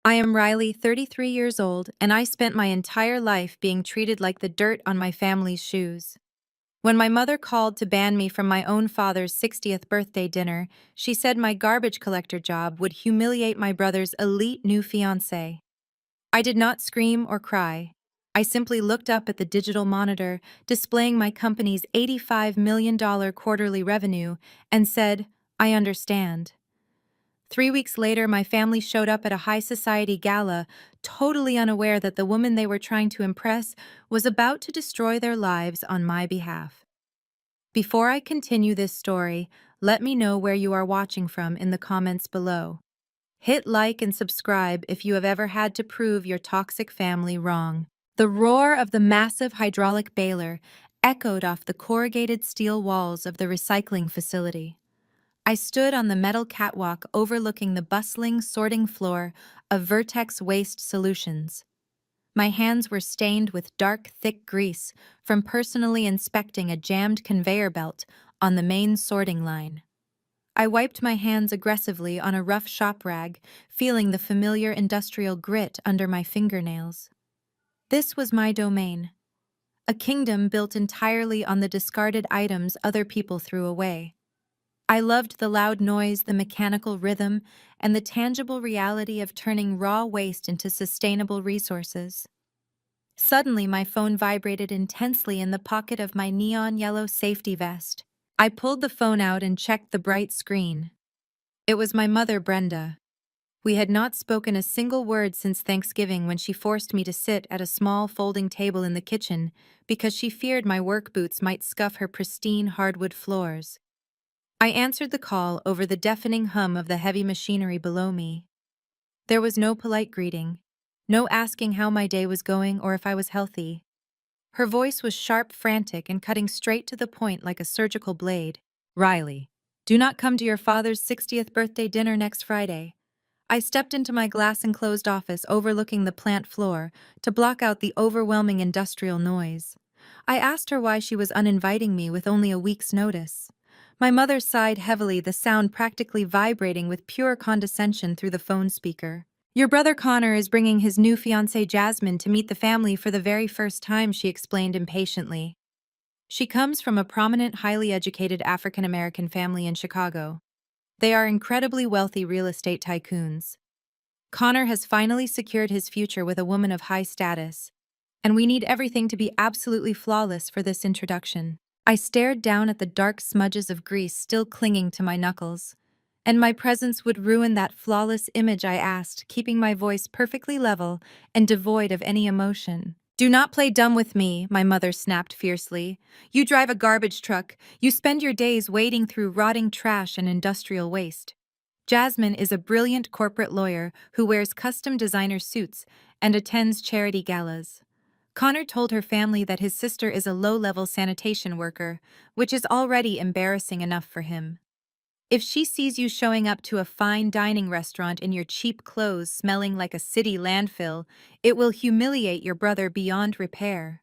I am Riley, 33 years old, and I spent my entire life being treated like the dirt on my family's shoes. When my mother called to ban me from my own father's 60th birthday dinner, she said my garbage collector job would humiliate my brother's elite new fiancé. I did not scream or cry. I simply looked up at the digital monitor displaying my company's $85 million quarterly revenue and said, I understand. 3 weeks later, my family showed up at a high society gala, totally unaware that the woman they were trying to impress was about to destroy their lives on my behalf. Before I continue this story, let me know where you are watching from in the comments below. Hit like and subscribe if you have ever had to prove your toxic family wrong. The roar of the massive hydraulic baler echoed off the corrugated steel walls of the recycling facility. I stood on the metal catwalk overlooking the bustling sorting floor of Vertex Waste Solutions. My hands were stained with dark, thick grease from personally inspecting a jammed conveyor belt on the main sorting line. I wiped my hands aggressively on a rough shop rag, feeling the familiar industrial grit under my fingernails. This was my domain, a kingdom built entirely on the discarded items other people threw away. I loved the loud noise, the mechanical rhythm, and the tangible reality of turning raw waste into sustainable resources. Suddenly, my phone vibrated intensely in the pocket of my neon yellow safety vest. I pulled the phone out and checked the bright screen. It was my mother, Brenda. We had not spoken a single word since Thanksgiving when she forced me to sit at a small folding table in the kitchen because she feared my work boots might scuff her pristine hardwood floors. I answered the call over the deafening hum of the heavy machinery below me. There was no polite greeting, no asking how my day was going or if I was healthy. Her voice was sharp, frantic, and cutting straight to the point like a surgical blade. Riley, do not come to your father's 60th birthday dinner next Friday. I stepped into my glass-enclosed office overlooking the plant floor to block out the overwhelming industrial noise. I asked her why she was uninviting me with only a week's notice. My mother sighed heavily, the sound practically vibrating with pure condescension through the phone speaker. Your brother Connor is bringing his new fiancée Jasmine to meet the family for the very first time, she explained impatiently. She comes from a prominent, highly educated African-American family in Chicago. They are incredibly wealthy real estate tycoons. Connor has finally secured his future with a woman of high status, and we need everything to be absolutely flawless for this introduction. I stared down at the dark smudges of grease still clinging to my knuckles. And my presence would ruin that flawless image, I asked, keeping my voice perfectly level and devoid of any emotion. Do not play dumb with me, my mother snapped fiercely. You drive a garbage truck. You spend your days wading through rotting trash and industrial waste. Jasmine is a brilliant corporate lawyer who wears custom designer suits and attends charity galas. Connor told her family that his sister is a low-level sanitation worker, which is already embarrassing enough for him. If she sees you showing up to a fine dining restaurant in your cheap clothes smelling like a city landfill, it will humiliate your brother beyond repair.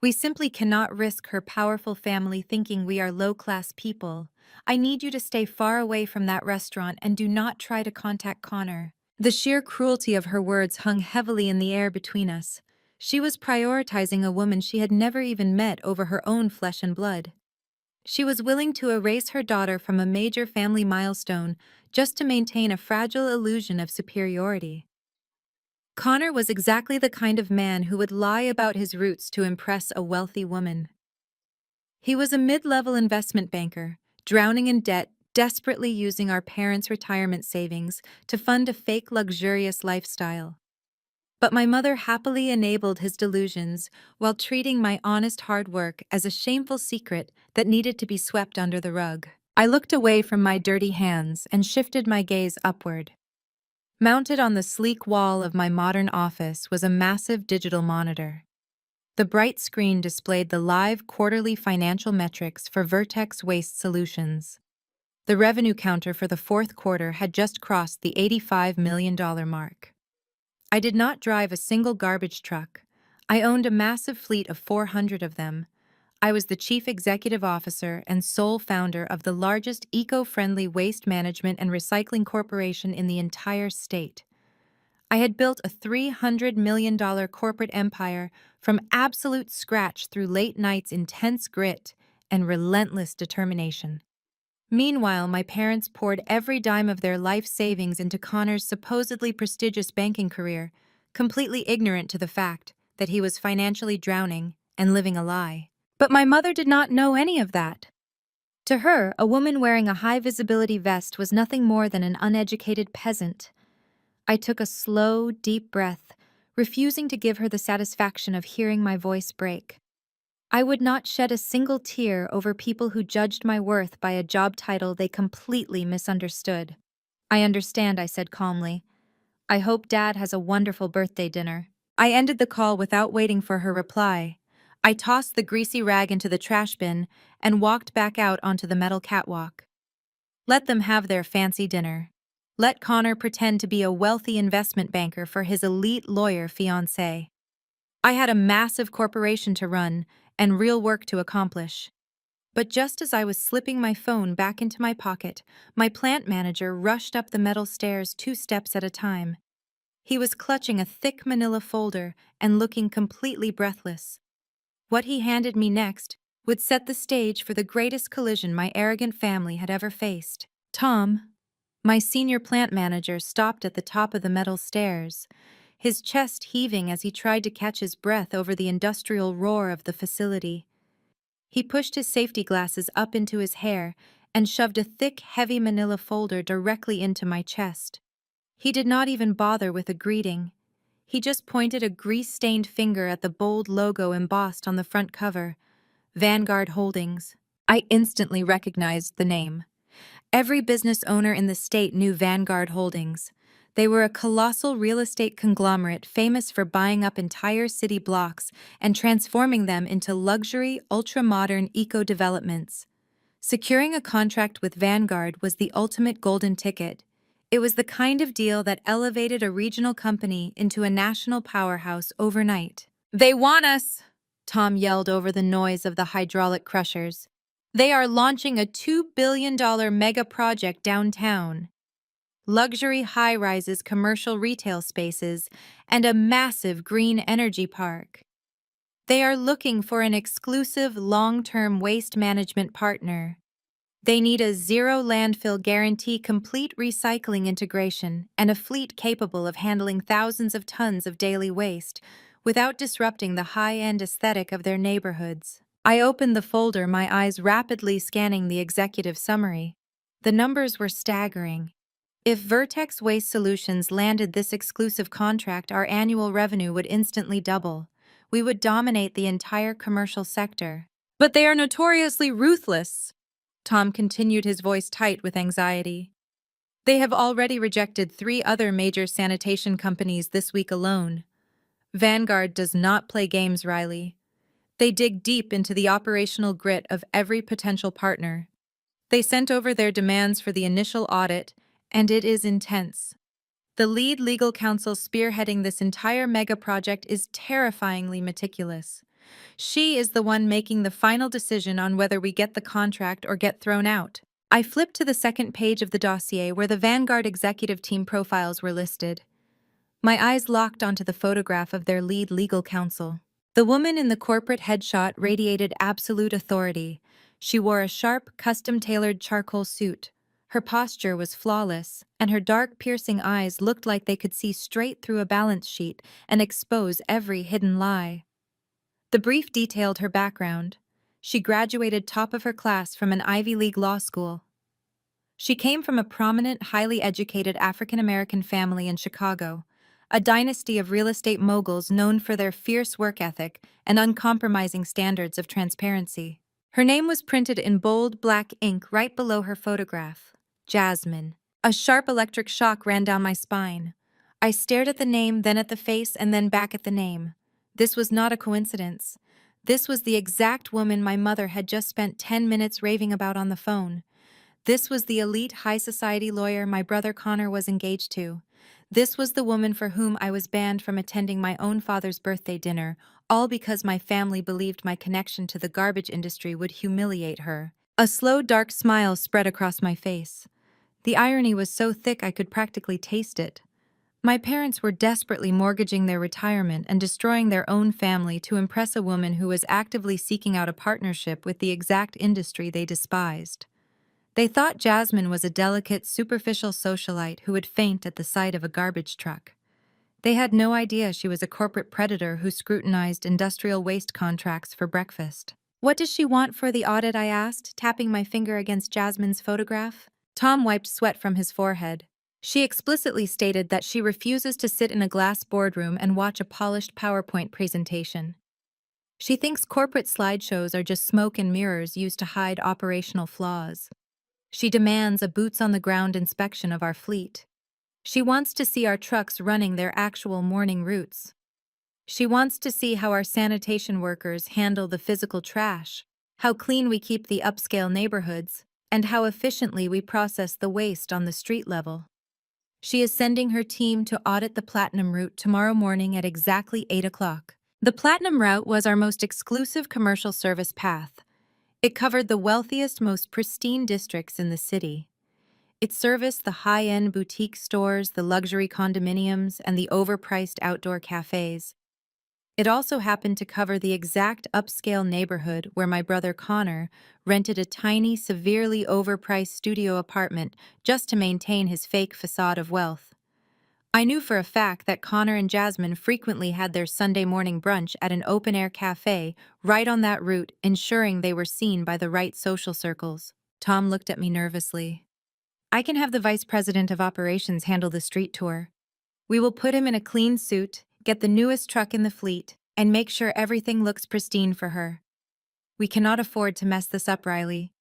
We simply cannot risk her powerful family thinking we are low-class people. I need you to stay far away from that restaurant and do not try to contact Connor. The sheer cruelty of her words hung heavily in the air between us. She was prioritizing a woman she had never even met over her own flesh and blood. She was willing to erase her daughter from a major family milestone just to maintain a fragile illusion of superiority. Connor was exactly the kind of man who would lie about his roots to impress a wealthy woman. He was a mid-level investment banker, drowning in debt, desperately using our parents' retirement savings to fund a fake luxurious lifestyle. But my mother happily enabled his delusions while treating my honest hard work as a shameful secret that needed to be swept under the rug. I looked away from my dirty hands and shifted my gaze upward. Mounted on the sleek wall of my modern office was a massive digital monitor. The bright screen displayed the live quarterly financial metrics for Vertex Waste Solutions. The revenue counter for the fourth quarter had just crossed the $85 million mark. I did not drive a single garbage truck. I owned a massive fleet of 400 of them. I was the chief executive officer and sole founder of the largest eco-friendly waste management and recycling corporation in the entire state. I had built a $300 million corporate empire from absolute scratch through late nights' intense grit and relentless determination. Meanwhile, my parents poured every dime of their life savings into Connor's supposedly prestigious banking career, completely ignorant to the fact that he was financially drowning and living a lie. But my mother did not know any of that. To her, a woman wearing a high-visibility vest was nothing more than an uneducated peasant. I took a slow, deep breath, refusing to give her the satisfaction of hearing my voice break. I would not shed a single tear over people who judged my worth by a job title they completely misunderstood. I understand, I said calmly. I hope Dad has a wonderful birthday dinner. I ended the call without waiting for her reply. I tossed the greasy rag into the trash bin and walked back out onto the metal catwalk. Let them have their fancy dinner. Let Connor pretend to be a wealthy investment banker for his elite lawyer fiancé. I had a massive corporation to run and real work to accomplish. But just as I was slipping my phone back into my pocket, my plant manager rushed up the metal stairs 2 steps at a time. He was clutching a thick manila folder and looking completely breathless. What he handed me next would set the stage for the greatest collision my arrogant family had ever faced. Tom, my senior plant manager, stopped at the top of the metal stairs, his chest heaving as he tried to catch his breath over the industrial roar of the facility. He pushed his safety glasses up into his hair and shoved a thick, heavy manila folder directly into my chest. He did not even bother with a greeting. He just pointed a grease-stained finger at the bold logo embossed on the front cover, Vanguard Holdings. I instantly recognized the name. Every business owner in the state knew Vanguard Holdings. They were a colossal real estate conglomerate famous for buying up entire city blocks and transforming them into luxury, ultra-modern eco-developments. Securing a contract with Vanguard was the ultimate golden ticket. It was the kind of deal that elevated a regional company into a national powerhouse overnight. "They want us!" Tom yelled over the noise of the hydraulic crushers. "They are launching a $2 billion mega project downtown. Luxury high-rises, commercial retail spaces, and a massive green energy park. They are looking for an exclusive long-term waste management partner. They need a zero landfill guarantee, complete recycling integration, and a fleet capable of handling thousands of tons of daily waste without disrupting the high-end aesthetic of their neighborhoods." I opened the folder, my eyes rapidly scanning the executive summary. The numbers were staggering. If Vertex Waste Solutions landed this exclusive contract, our annual revenue would instantly double. We would dominate the entire commercial sector. "But they are notoriously ruthless," Tom continued, his voice tight with anxiety. "They have already rejected 3 other major sanitation companies this week alone. Vanguard does not play games, Riley. They dig deep into the operational grit of every potential partner. They sent over their demands for the initial audit, and it is intense. The lead legal counsel spearheading this entire mega project is terrifyingly meticulous. She is the one making the final decision on whether we get the contract or get thrown out." I flipped to the second page of the dossier where the Vanguard executive team profiles were listed. My eyes locked onto the photograph of their lead legal counsel. The woman in the corporate headshot radiated absolute authority. She wore a sharp, custom-tailored charcoal suit. Her posture was flawless, and her dark, piercing eyes looked like they could see straight through a balance sheet and expose every hidden lie. The brief detailed her background. She graduated top of her class from an Ivy League law school. She came from a prominent, highly educated African-American family in Chicago, a dynasty of real estate moguls known for their fierce work ethic and uncompromising standards of transparency. Her name was printed in bold black ink right below her photograph, Jasmine. A sharp electric shock ran down my spine. I stared at the name, then at the face, and then back at the name. This was not a coincidence. This was the exact woman my mother had just spent 10 minutes raving about on the phone. This was the elite high society lawyer my brother Connor was engaged to. This was the woman for whom I was banned from attending my own father's birthday dinner, all because my family believed my connection to the garbage industry would humiliate her. A slow, dark smile spread across my face. The irony was so thick I could practically taste it. My parents were desperately mortgaging their retirement and destroying their own family to impress a woman who was actively seeking out a partnership with the exact industry they despised. They thought Jasmine was a delicate, superficial socialite who would faint at the sight of a garbage truck. They had no idea she was a corporate predator who scrutinized industrial waste contracts for breakfast. "What does she want for the audit?" I asked, tapping my finger against Jasmine's photograph. Tom wiped sweat from his forehead. "She explicitly stated that she refuses to sit in a glass boardroom and watch a polished PowerPoint presentation. She thinks corporate slideshows are just smoke and mirrors used to hide operational flaws. She demands a boots-on-the-ground inspection of our fleet. She wants to see our trucks running their actual morning routes. She wants to see how our sanitation workers handle the physical trash, how clean we keep the upscale neighborhoods, and how efficiently we process the waste on the street level. She is sending her team to audit the Platinum route tomorrow morning at exactly 8 o'clock. The Platinum route was our most exclusive commercial service path. It covered the wealthiest, most pristine districts in the city. It serviced the high-end boutique stores, the luxury condominiums, and the overpriced outdoor cafes. It also happened to cover the exact upscale neighborhood where my brother Connor rented a tiny, severely overpriced studio apartment just to maintain his fake facade of wealth. I knew for a fact that Connor and Jasmine frequently had their Sunday morning brunch at an open-air cafe right on that route, ensuring they were seen by the right social circles. Tom looked at me nervously. "I can have the vice president of operations handle the street tour. We will put him in a clean suit, get the newest truck in the fleet, and make sure everything looks pristine for her. We cannot afford to mess this up, Riley.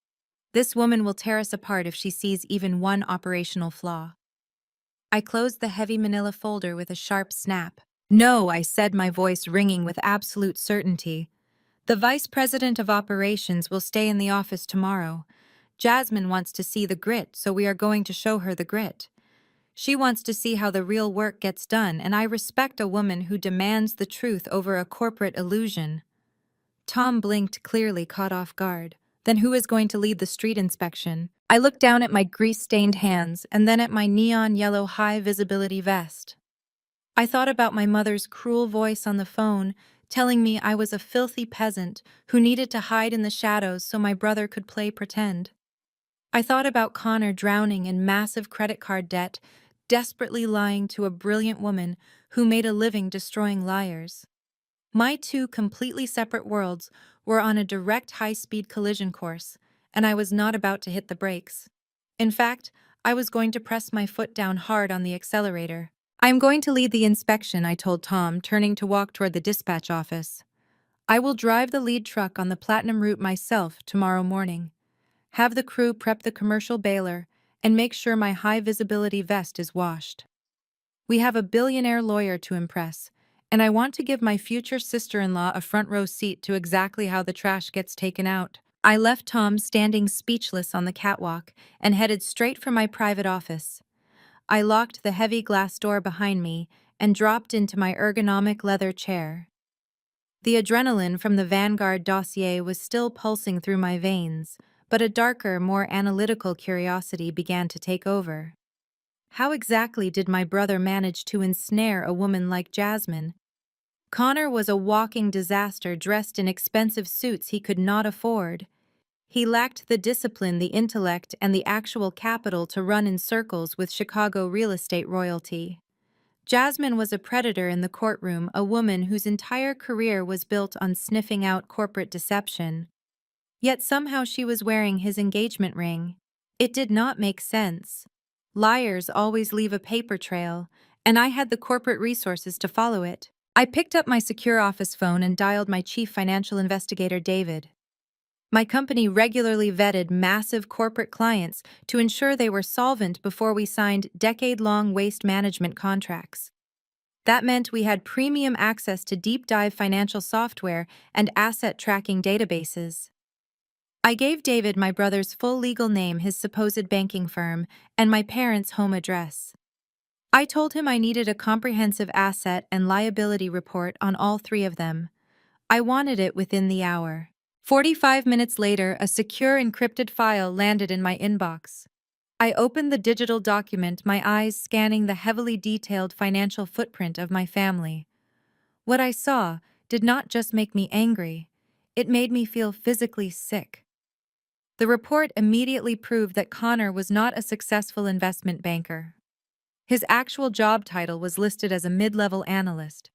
This woman will tear us apart if she sees even one operational flaw." I closed the heavy manila folder with a sharp snap. "No," I said, my voice ringing with absolute certainty. "The vice president of operations will stay in the office tomorrow. Jasmine wants to see the grit, so we are going to show her the grit. She wants to see how the real work gets done, and I respect a woman who demands the truth over a corporate illusion." Tom blinked, clearly caught off guard. "Then who is going to lead the street inspection?" I looked down at my grease-stained hands and then at my neon yellow high-visibility vest. I thought about my mother's cruel voice on the phone, telling me I was a filthy peasant who needed to hide in the shadows so my brother could play pretend. I thought about Connor drowning in massive credit card debt, desperately lying to a brilliant woman who made a living destroying liars. My two completely separate worlds were on a direct high-speed collision course, and I was not about to hit the brakes. In fact, I was going to press my foot down hard on the accelerator. "I am going to lead the inspection," I told Tom, turning to walk toward the dispatch office. "I will drive the lead truck on the Platinum route myself tomorrow morning. Have the crew prep the commercial baler, and make sure my high-visibility vest is washed. We have a billionaire lawyer to impress, and I want to give my future sister-in-law a front-row seat to exactly how the trash gets taken out." I left Tom standing speechless on the catwalk and headed straight for my private office. I locked the heavy glass door behind me and dropped into my ergonomic leather chair. The adrenaline from the Vanguard dossier was still pulsing through my veins, but a darker, more analytical curiosity began to take over. How exactly did my brother manage to ensnare a woman like Jasmine? Connor was a walking disaster dressed in expensive suits he could not afford. He lacked the discipline, the intellect, and the actual capital to run in circles with Chicago real estate royalty. Jasmine was a predator in the courtroom, a woman whose entire career was built on sniffing out corporate deception. Yet somehow she was wearing his engagement ring. It did not make sense. Liars always leave a paper trail, and I had the corporate resources to follow it. I picked up my secure office phone and dialed my chief financial investigator, David. My company regularly vetted massive corporate clients to ensure they were solvent before we signed decade-long waste management contracts. That meant we had premium access to deep-dive financial software and asset tracking databases. I gave David my brother's full legal name, his supposed banking firm, and my parents' home address. I told him I needed a comprehensive asset and liability report on all three of them. I wanted it within the hour. 45 minutes later, a secure encrypted file landed in my inbox. I opened the digital document, my eyes scanning the heavily detailed financial footprint of my family. What I saw did not just make me angry, it made me feel physically sick. The report immediately proved that Connor was not a successful investment banker. His actual job title was listed as a mid-level analyst.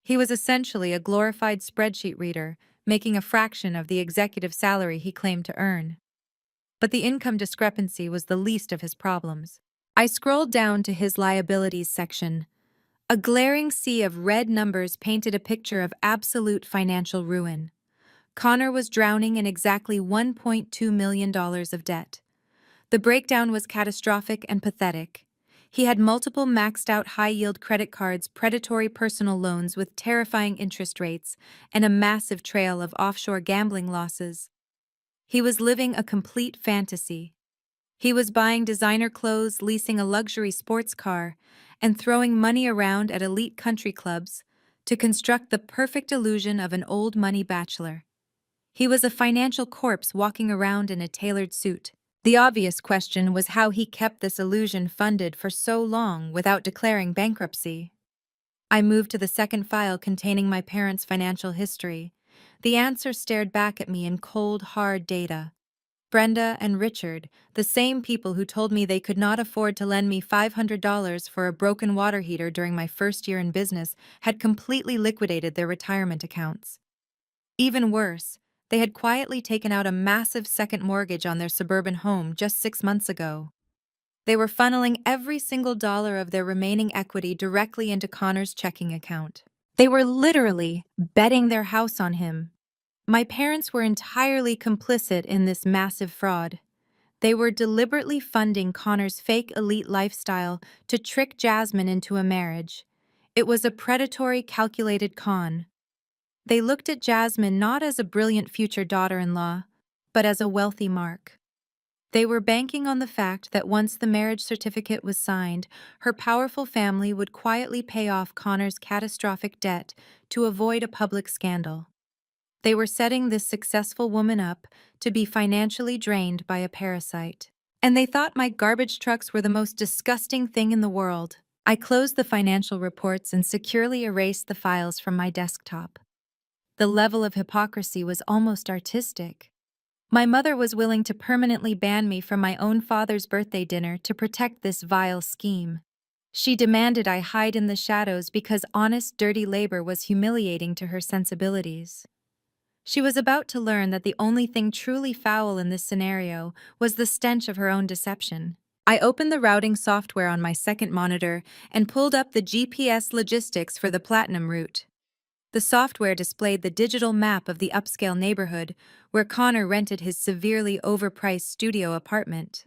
He was essentially a glorified spreadsheet reader, making a fraction of the executive salary he claimed to earn. But the income discrepancy was the least of his problems. I scrolled down to his liabilities section. A glaring sea of red numbers painted a picture of absolute financial ruin. Connor was drowning in exactly $1.2 million of debt. The breakdown was catastrophic and pathetic. He had multiple maxed-out high-yield credit cards, predatory personal loans with terrifying interest rates, and a massive trail of offshore gambling losses. He was living a complete fantasy. He was buying designer clothes, leasing a luxury sports car, and throwing money around at elite country clubs to construct the perfect illusion of an old money bachelor. He was a financial corpse walking around in a tailored suit. The obvious question was how he kept this illusion funded for so long without declaring bankruptcy. I moved to the second file containing my parents' financial history. The answer stared back at me in cold, hard data. Brenda and Richard, the same people who told me they could not afford to lend me $500 for a broken water heater during my first year in business, had completely liquidated their retirement accounts. Even worse, they had quietly taken out a massive second mortgage on their suburban home just 6 months ago. They were funneling every single dollar of their remaining equity directly into Connor's checking account. They were literally betting their house on him. My parents were entirely complicit in this massive fraud. They were deliberately funding Connor's fake elite lifestyle to trick Jasmine into a marriage. It was a predatory, calculated con. They looked at Jasmine not as a brilliant future daughter-in-law, but as a wealthy mark. They were banking on the fact that once the marriage certificate was signed, her powerful family would quietly pay off Connor's catastrophic debt to avoid a public scandal. They were setting this successful woman up to be financially drained by a parasite. And they thought my garbage trucks were the most disgusting thing in the world. I closed the financial reports and securely erased the files from my desktop. The level of hypocrisy was almost artistic. My mother was willing to permanently ban me from my own father's birthday dinner to protect this vile scheme. She demanded I hide in the shadows because honest, dirty labor was humiliating to her sensibilities. She was about to learn that the only thing truly foul in this scenario was the stench of her own deception. I opened the routing software on my second monitor and pulled up the GPS logistics for the Platinum route. The software displayed the digital map of the upscale neighborhood where Connor rented his severely overpriced studio apartment.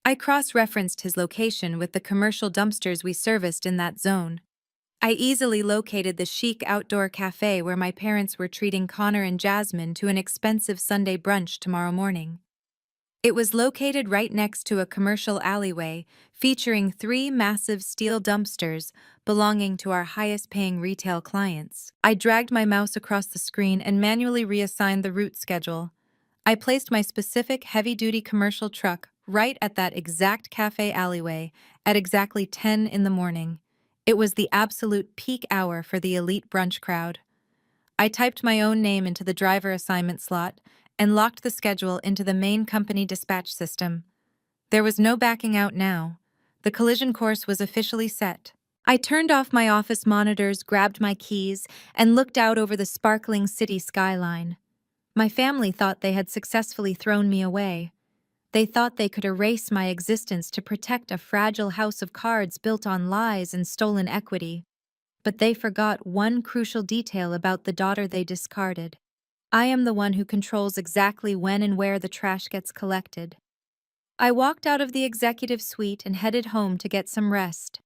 I cross-referenced his location with the commercial dumpsters we serviced in that zone. I easily located the chic outdoor cafe where my parents were treating Connor and Jasmine to an expensive Sunday brunch tomorrow morning. It was located right next to a commercial alleyway featuring 3 massive steel dumpsters belonging to our highest-paying retail clients. I dragged my mouse across the screen and manually reassigned the route schedule. I placed my specific heavy-duty commercial truck right at that exact cafe alleyway at exactly 10 in the morning. It was the absolute peak hour for the elite brunch crowd. I typed my own name into the driver assignment slot and locked the schedule into the main company dispatch system. There was no backing out now. The collision course was officially set. I turned off my office monitors, grabbed my keys, and looked out over the sparkling city skyline. My family thought they had successfully thrown me away. They thought they could erase my existence to protect a fragile house of cards built on lies and stolen equity. But they forgot one crucial detail about the daughter they discarded. I am the one who controls exactly when and where the trash gets collected. I walked out of the executive suite and headed home to get some rest.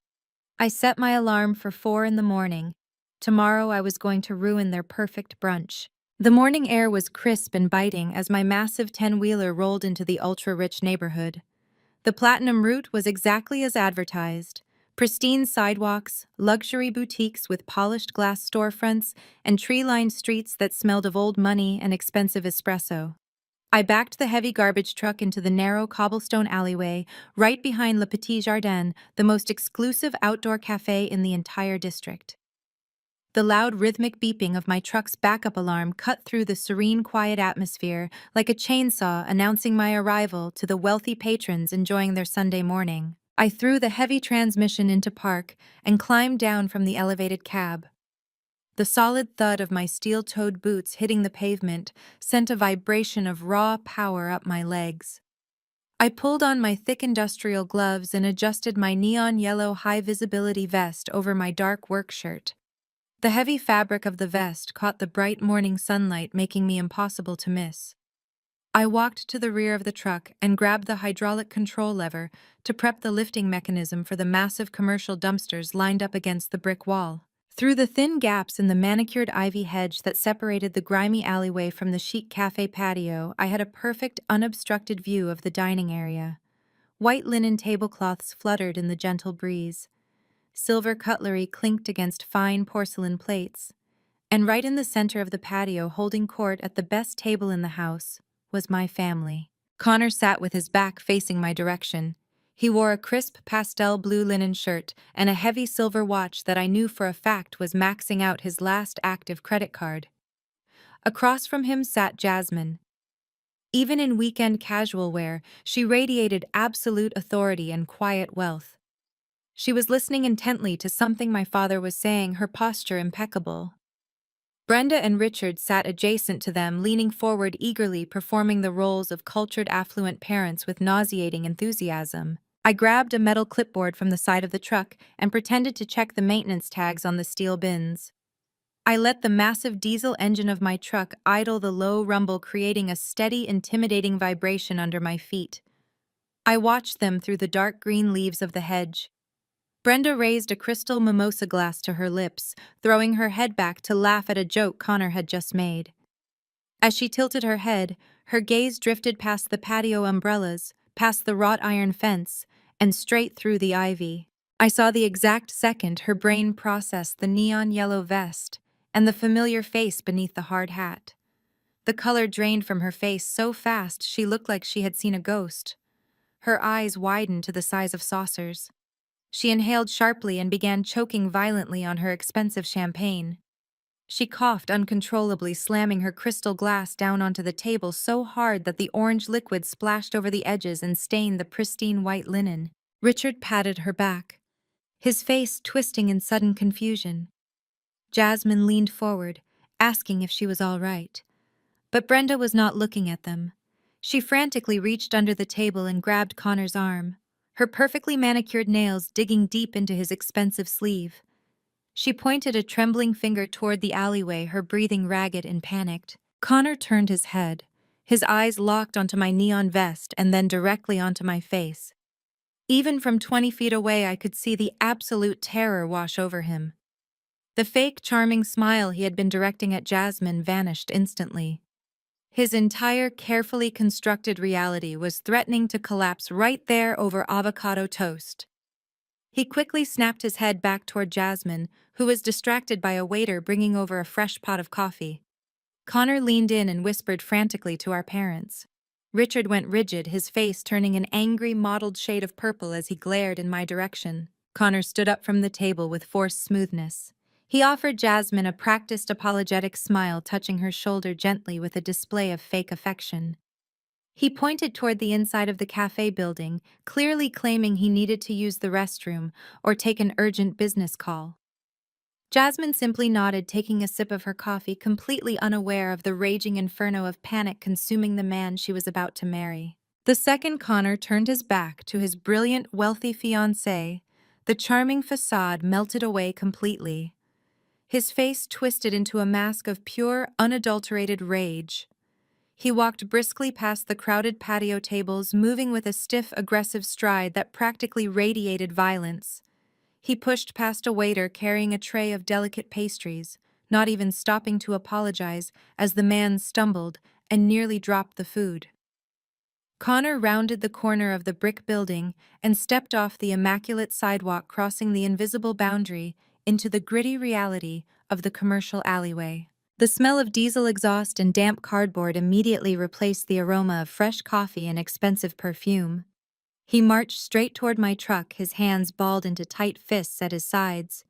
I set my alarm for 4 in the morning. Tomorrow I was going to ruin their perfect brunch. The morning air was crisp and biting as my massive 10-wheeler rolled into the ultra-rich neighborhood. The Platinum route was exactly as advertised. Pristine sidewalks, luxury boutiques with polished glass storefronts, and tree-lined streets that smelled of old money and expensive espresso. I backed the heavy garbage truck into the narrow cobblestone alleyway right behind Le Petit Jardin, the most exclusive outdoor cafe in the entire district. The loud rhythmic beeping of my truck's backup alarm cut through the serene, quiet atmosphere like a chainsaw announcing my arrival to the wealthy patrons enjoying their Sunday morning. I threw the heavy transmission into park and climbed down from the elevated cab. The solid thud of my steel-toed boots hitting the pavement sent a vibration of raw power up my legs. I pulled on my thick industrial gloves and adjusted my neon yellow high-visibility vest over my dark work shirt. The heavy fabric of the vest caught the bright morning sunlight, making me impossible to miss. I walked to the rear of the truck and grabbed the hydraulic control lever to prep the lifting mechanism for the massive commercial dumpsters lined up against the brick wall. Through the thin gaps in the manicured ivy hedge that separated the grimy alleyway from the chic cafe patio, I had a perfect, unobstructed view of the dining area. White linen tablecloths fluttered in the gentle breeze. Silver cutlery clinked against fine porcelain plates. And right in the center of the patio, holding court at the best table in the house, was my family. Connor sat with his back facing my direction. He wore a crisp pastel blue linen shirt and a heavy silver watch that I knew for a fact was maxing out his last active credit card. Across from him sat Jasmine. Even in weekend casual wear, she radiated absolute authority and quiet wealth. She was listening intently to something my father was saying, her posture impeccable. Brenda and Richard sat adjacent to them, leaning forward eagerly, performing the roles of cultured affluent parents with nauseating enthusiasm. I grabbed a metal clipboard from the side of the truck and pretended to check the maintenance tags on the steel bins. I let the massive diesel engine of my truck idle, the low rumble creating a steady, intimidating vibration under my feet. I watched them through the dark green leaves of the hedge. Brenda raised a crystal mimosa glass to her lips, throwing her head back to laugh at a joke Connor had just made. As she tilted her head, her gaze drifted past the patio umbrellas, past the wrought iron fence, and straight through the ivy. I saw the exact second her brain processed the neon yellow vest and the familiar face beneath the hard hat. The color drained from her face so fast she looked like she had seen a ghost. Her eyes widened to the size of saucers. She inhaled sharply and began choking violently on her expensive champagne. She coughed uncontrollably, slamming her crystal glass down onto the table so hard that the orange liquid splashed over the edges and stained the pristine white linen. Richard patted her back, his face twisting in sudden confusion. Jasmine leaned forward, asking if she was all right. But Brenda was not looking at them. She frantically reached under the table and grabbed Connor's arm, her perfectly manicured nails digging deep into his expensive sleeve. She pointed a trembling finger toward the alleyway, her breathing ragged and panicked. Connor turned his head, his eyes locked onto my neon vest and then directly onto my face. Even from 20 feet away, I could see the absolute terror wash over him. The fake, charming smile he had been directing at Jasmine vanished instantly. His entire carefully constructed reality was threatening to collapse right there over avocado toast. He quickly snapped his head back toward Jasmine, who was distracted by a waiter bringing over a fresh pot of coffee. Connor leaned in and whispered frantically to our parents. Richard went rigid, his face turning an angry, mottled shade of purple as he glared in my direction. Connor stood up from the table with forced smoothness. He offered Jasmine a practiced apologetic smile, touching her shoulder gently with a display of fake affection. He pointed toward the inside of the cafe building, clearly claiming he needed to use the restroom or take an urgent business call. Jasmine simply nodded, taking a sip of her coffee, completely unaware of the raging inferno of panic consuming the man she was about to marry. The second Connor turned his back to his brilliant, wealthy fiancée, the charming facade melted away completely. His face twisted into a mask of pure, unadulterated rage. He walked briskly past the crowded patio tables, moving with a stiff, aggressive stride that practically radiated violence. He pushed past a waiter carrying a tray of delicate pastries, not even stopping to apologize as the man stumbled and nearly dropped the food. Connor rounded the corner of the brick building and stepped off the immaculate sidewalk, crossing the invisible boundary into the gritty reality of the commercial alleyway. The smell of diesel exhaust and damp cardboard immediately replaced the aroma of fresh coffee and expensive perfume. He marched straight toward my truck, his hands balled into tight fists at his sides.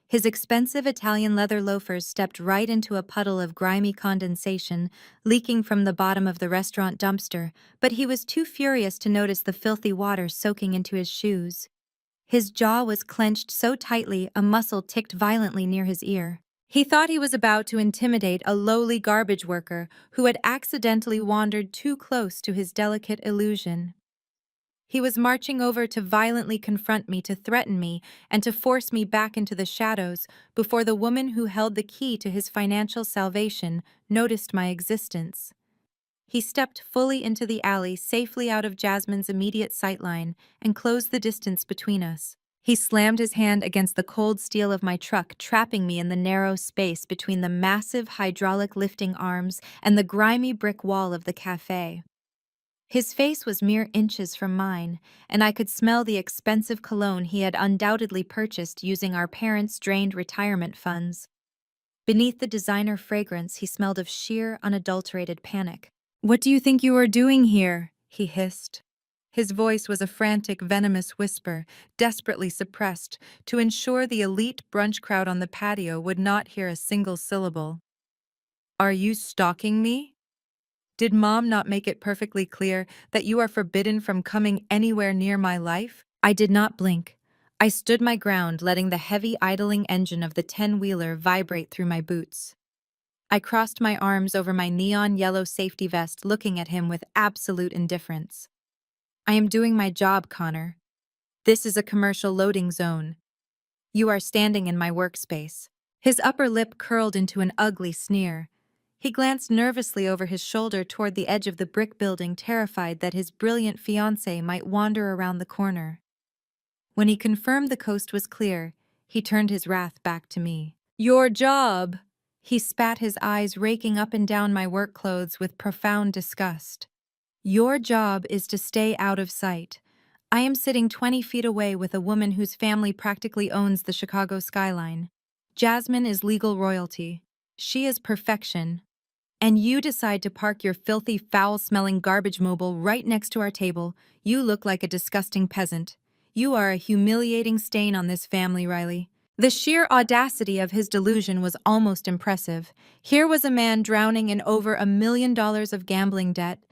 His expensive Italian leather loafers stepped right into a puddle of grimy condensation leaking from the bottom of the restaurant dumpster, but he was too furious to notice the filthy water soaking into his shoes. His jaw was clenched so tightly a muscle ticked violently near his ear. He thought he was about to intimidate a lowly garbage worker who had accidentally wandered too close to his delicate illusion. He was marching over to violently confront me, to threaten me, and to force me back into the shadows before the woman who held the key to his financial salvation noticed my existence. He stepped fully into the alley, safely out of Jasmine's immediate sightline, and closed the distance between us. He slammed his hand against the cold steel of my truck, trapping me in the narrow space between the massive hydraulic lifting arms and the grimy brick wall of the cafe. His face was mere inches from mine, and I could smell the expensive cologne he had undoubtedly purchased using our parents' drained retirement funds. Beneath the designer fragrance, he smelled of sheer, unadulterated panic. "What do you think you are doing here?" he hissed. His voice was a frantic, venomous whisper, desperately suppressed, to ensure the elite brunch crowd on the patio would not hear a single syllable. "Are you stalking me? Did Mom not make it perfectly clear that you are forbidden from coming anywhere near my life?" I did not blink. I stood my ground, letting the heavy idling engine of the 10-wheeler vibrate through my boots. I crossed my arms over my neon yellow safety vest, looking at him with absolute indifference. "I am doing my job, Connor. This is a commercial loading zone. You are standing in my workspace." His upper lip curled into an ugly sneer. He glanced nervously over his shoulder toward the edge of the brick building, terrified that his brilliant fiancée might wander around the corner. When he confirmed the coast was clear, he turned his wrath back to me. "Your job!" He spat, his eyes raking up and down my work clothes with profound disgust. "Your job is to stay out of sight. I am sitting 20 feet away with a woman whose family practically owns the Chicago skyline. Jasmine is legal royalty. She is perfection. And you decide to park your filthy, foul-smelling garbage mobile right next to our table. You look like a disgusting peasant. You are a humiliating stain on this family, Riley." The sheer audacity of his delusion was almost impressive. Here was a man drowning in over $1 million of gambling debt,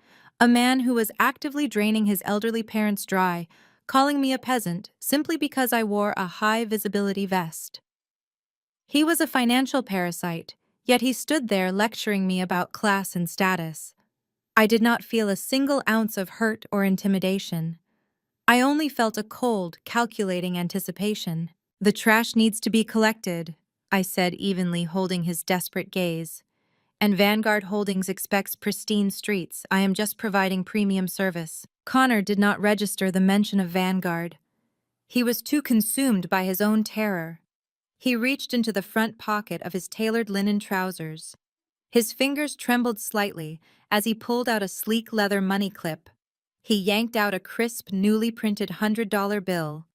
a man who was actively draining his elderly parents dry, calling me a peasant simply because I wore a high-visibility vest. He was a financial parasite, yet he stood there lecturing me about class and status. I did not feel a single ounce of hurt or intimidation. I only felt a cold, calculating anticipation. "The trash needs to be collected," I said evenly, holding his desperate gaze. "And Vanguard Holdings expects pristine streets. I am just providing premium service." Connor did not register the mention of Vanguard. He was too consumed by his own terror. He reached into the front pocket of his tailored linen trousers. His fingers trembled slightly as he pulled out a sleek leather money clip. He yanked out a crisp, newly printed $100 bill.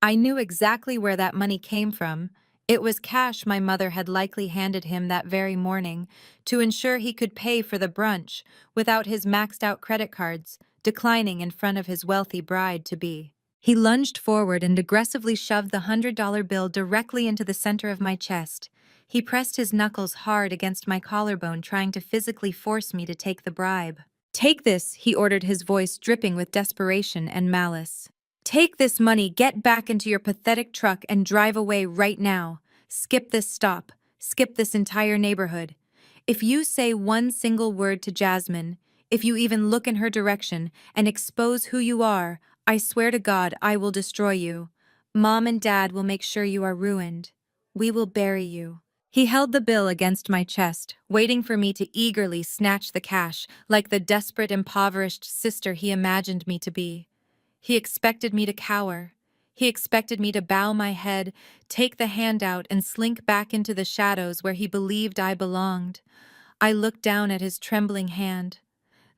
I knew exactly where that money came from. It was cash my mother had likely handed him that very morning to ensure he could pay for the brunch without his maxed-out credit cards declining in front of his wealthy bride-to-be. He lunged forward and aggressively shoved the $100 bill directly into the center of my chest. He pressed his knuckles hard against my collarbone, trying to physically force me to take the bribe. "Take this," he ordered, his voice dripping with desperation and malice. "Take this money, get back into your pathetic truck, and drive away right now. Skip this stop. Skip this entire neighborhood. If you say one single word to Jasmine, if you even look in her direction and expose who you are, I swear to God I will destroy you. Mom and Dad will make sure you are ruined. We will bury you." He held the bill against my chest, waiting for me to eagerly snatch the cash, like the desperate, impoverished sister he imagined me to be. He expected me to cower. He expected me to bow my head, take the handout, and slink back into the shadows where he believed I belonged. I looked down at his trembling hand.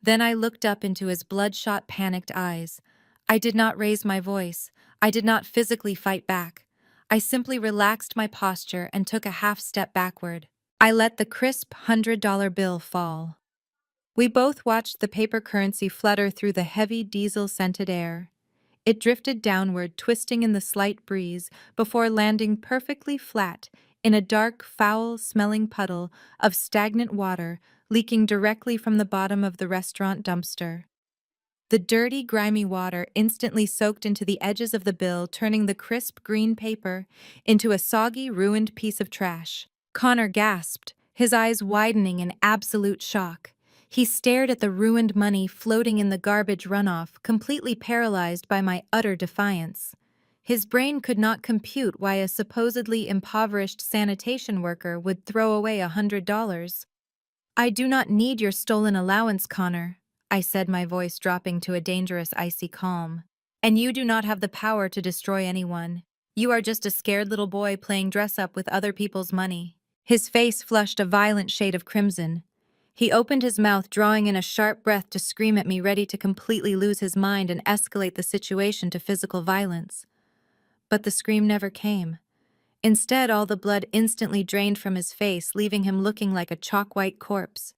Then I looked up into his bloodshot, panicked eyes. I did not raise my voice. I did not physically fight back. I simply relaxed my posture and took a half step backward. I let the crisp $100 bill fall. We both watched the paper currency flutter through the heavy diesel-scented air. It drifted downward, twisting in the slight breeze, before landing perfectly flat in a dark, foul-smelling puddle of stagnant water leaking directly from the bottom of the restaurant dumpster. The dirty, grimy water instantly soaked into the edges of the bill, turning the crisp green paper into a soggy, ruined piece of trash. Connor gasped, his eyes widening in absolute shock. He stared at the ruined money floating in the garbage runoff, completely paralyzed by my utter defiance. His brain could not compute why a supposedly impoverished sanitation worker would throw away $100. "I do not need your stolen allowance, Connor," I said, my voice dropping to a dangerous icy calm. "And you do not have the power to destroy anyone. You are just a scared little boy playing dress-up with other people's money." His face flushed a violent shade of crimson. He opened his mouth, drawing in a sharp breath to scream at me, ready to completely lose his mind and escalate the situation to physical violence. But the scream never came. Instead, all the blood instantly drained from his face, leaving him looking like a chalk-white corpse.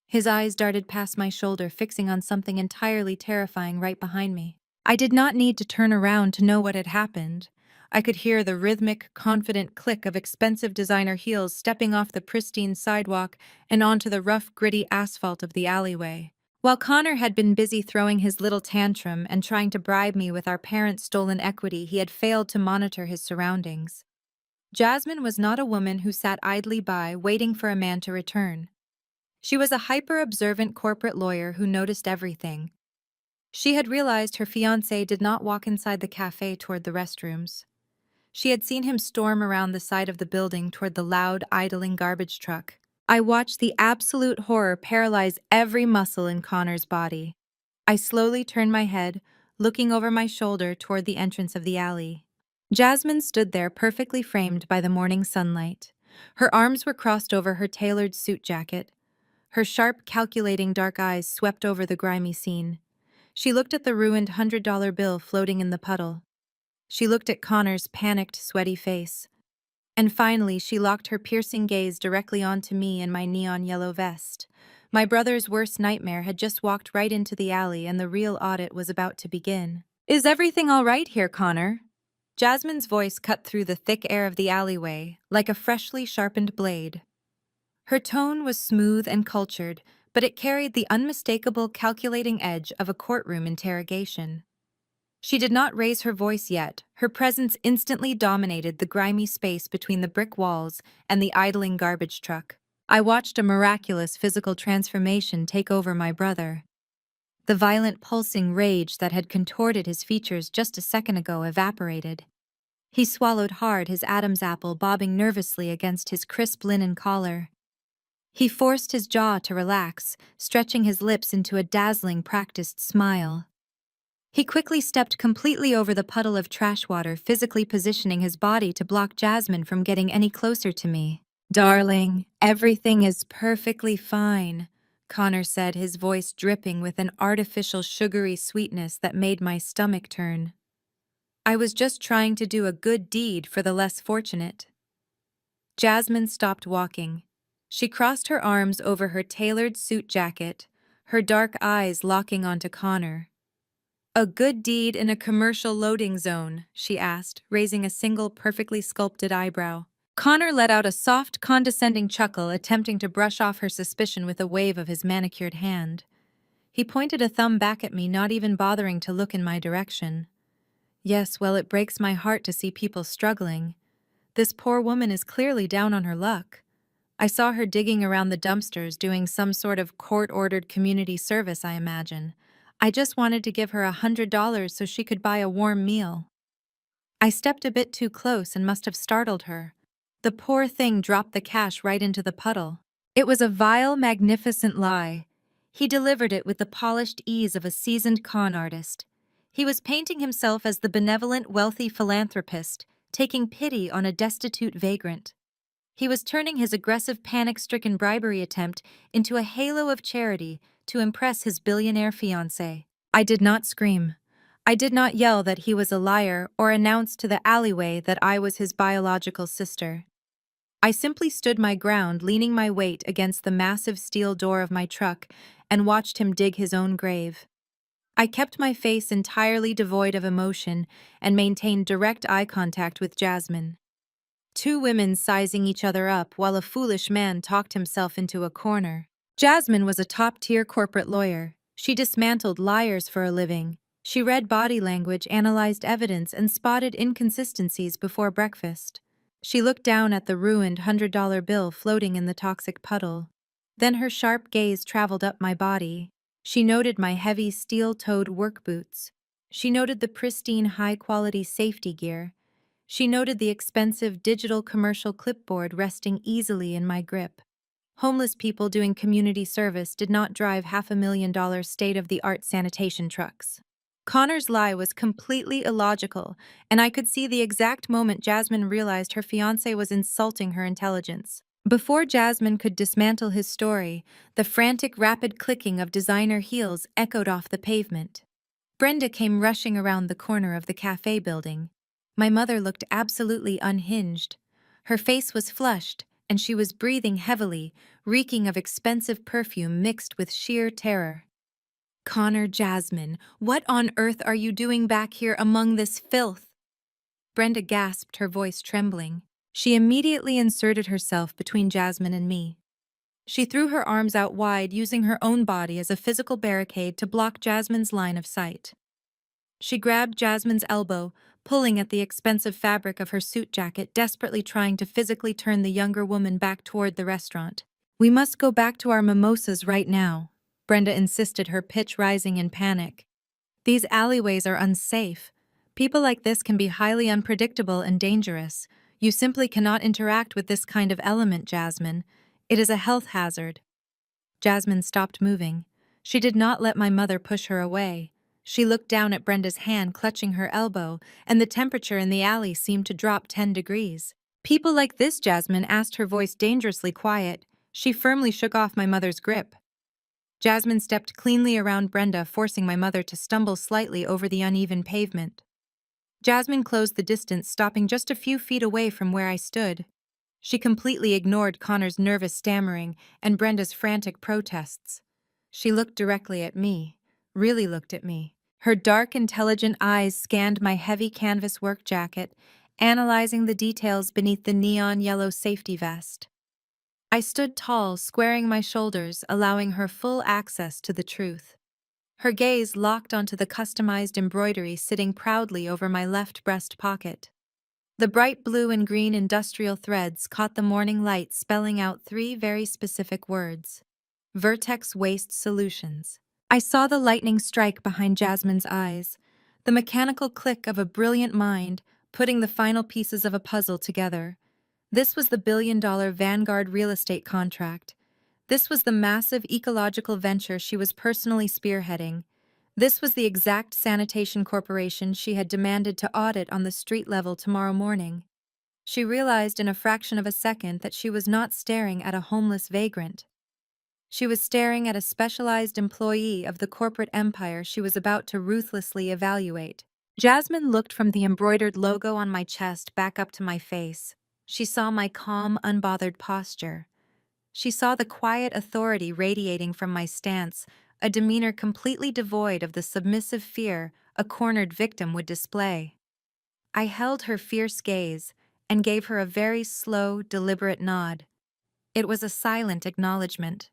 His eyes darted past my shoulder, fixing on something entirely terrifying right behind me. I did not need to turn around to know what had happened. I could hear the rhythmic, confident click of expensive designer heels stepping off the pristine sidewalk and onto the rough, gritty asphalt of the alleyway. While Connor had been busy throwing his little tantrum and trying to bribe me with our parents' stolen equity, he had failed to monitor his surroundings. Jasmine was not a woman who sat idly by, waiting for a man to return. She was a hyper-observant corporate lawyer who noticed everything. She had realized her fiancé did not walk inside the cafe toward the restrooms. She had seen him storm around the side of the building toward the loud, idling garbage truck. I watched the absolute horror paralyze every muscle in Connor's body. I slowly turned my head, looking over my shoulder toward the entrance of the alley. Jasmine stood there, perfectly framed by the morning sunlight. Her arms were crossed over her tailored suit jacket. Her sharp, calculating dark eyes swept over the grimy scene. She looked at the ruined $100 bill floating in the puddle. She looked at Connor's panicked, sweaty face. And finally, she locked her piercing gaze directly onto me in my neon yellow vest. My brother's worst nightmare had just walked right into the alley, and the real audit was about to begin. "Is everything all right here, Connor?" Jasmine's voice cut through the thick air of the alleyway like a freshly sharpened blade. Her tone was smooth and cultured, but it carried the unmistakable, calculating edge of a courtroom interrogation. She did not raise her voice yet. Her presence instantly dominated the grimy space between the brick walls and the idling garbage truck. I watched a miraculous physical transformation take over my brother. The violent pulsing rage that had contorted his features just a second ago evaporated. He swallowed hard, his Adam's apple bobbing nervously against his crisp linen collar. He forced his jaw to relax, stretching his lips into a dazzling, practiced smile. He quickly stepped completely over the puddle of trash water, physically positioning his body to block Jasmine from getting any closer to me. "Darling, everything is perfectly fine," Connor said, his voice dripping with an artificial sugary sweetness that made my stomach turn. "I was just trying to do a good deed for the less fortunate." Jasmine stopped walking. She crossed her arms over her tailored suit jacket, her dark eyes locking onto Connor. "A good deed in a commercial loading zone?" she asked, raising a single perfectly sculpted eyebrow. Connor let out a soft, condescending chuckle, attempting to brush off her suspicion with a wave of his manicured hand. He pointed a thumb back at me, not even bothering to look in my direction. "Yes, well, it breaks my heart to see people struggling. This poor woman is clearly down on her luck. I saw her digging around the dumpsters, doing some sort of court-ordered community service, I imagine. I just wanted to give her $100 so she could buy a warm meal." I stepped a bit too close and must have startled her. The poor thing dropped the cash right into the puddle. It was a vile, magnificent lie. He delivered it with the polished ease of a seasoned con artist. He was painting himself as the benevolent, wealthy philanthropist, taking pity on a destitute vagrant. He was turning his aggressive, panic-stricken bribery attempt into a halo of charity to impress his billionaire fiancé. I did not scream. I did not yell that he was a liar or announce to the alleyway that I was his biological sister. I simply stood my ground, leaning my weight against the massive steel door of my truck, and watched him dig his own grave. I kept my face entirely devoid of emotion and maintained direct eye contact with Jasmine. Two women sizing each other up while a foolish man talked himself into a corner. Jasmine was a top-tier corporate lawyer. She dismantled liars for a living. She read body language, analyzed evidence, and spotted inconsistencies before breakfast. She looked down at the ruined $100 bill floating in the toxic puddle. Then her sharp gaze traveled up my body. She noted my heavy steel-toed work boots. She noted the pristine high-quality safety gear. She noted the expensive digital commercial clipboard resting easily in my grip. Homeless people doing community service did not drive $500,000 state-of-the-art sanitation trucks. Connor's lie was completely illogical, and I could see the exact moment Jasmine realized her fiancé was insulting her intelligence. Before Jasmine could dismantle his story, the frantic, rapid clicking of designer heels echoed off the pavement. Brenda came rushing around the corner of the cafe building. My mother looked absolutely unhinged. Her face was flushed, and she was breathing heavily, reeking of expensive perfume mixed with sheer terror. "Connor, Jasmine, what on earth are you doing back here among this filth?" Brenda gasped, her voice trembling. She immediately inserted herself between Jasmine and me. She threw her arms out wide, using her own body as a physical barricade to block Jasmine's line of sight. She grabbed Jasmine's elbow, pulling at the expensive fabric of her suit jacket, desperately trying to physically turn the younger woman back toward the restaurant. "We must go back to our mimosas right now," Brenda insisted, her pitch rising in panic. "These alleyways are unsafe. People like this can be highly unpredictable and dangerous. You simply cannot interact with this kind of element, Jasmine. It is a health hazard." Jasmine stopped moving. She did not let my mother push her away. She looked down at Brenda's hand clutching her elbow, and the temperature in the alley seemed to drop 10 degrees. "People like this," Jasmine asked, her voice dangerously quiet. She firmly shook off my mother's grip. Jasmine stepped cleanly around Brenda, forcing my mother to stumble slightly over the uneven pavement. Jasmine closed the distance, stopping just a few feet away from where I stood. She completely ignored Connor's nervous stammering and Brenda's frantic protests. She looked directly at me, really looked at me. Her dark, intelligent eyes scanned my heavy canvas work jacket, analyzing the details beneath the neon yellow safety vest. I stood tall, squaring my shoulders, allowing her full access to the truth. Her gaze locked onto the customized embroidery sitting proudly over my left breast pocket. The bright blue and green industrial threads caught the morning light, spelling out three very specific words: Vertex Waste Solutions. I saw the lightning strike behind Jasmine's eyes, the mechanical click of a brilliant mind putting the final pieces of a puzzle together. This was the billion-dollar Vanguard real estate contract. This was the massive ecological venture she was personally spearheading. This was the exact sanitation corporation she had demanded to audit on the street level tomorrow morning. She realized in a fraction of a second that she was not staring at a homeless vagrant. She was staring at a specialized employee of the corporate empire she was about to ruthlessly evaluate. Jasmine looked from the embroidered logo on my chest back up to my face. She saw my calm, unbothered posture. She saw the quiet authority radiating from my stance, a demeanor completely devoid of the submissive fear a cornered victim would display. I held her fierce gaze and gave her a very slow, deliberate nod. It was a silent acknowledgement,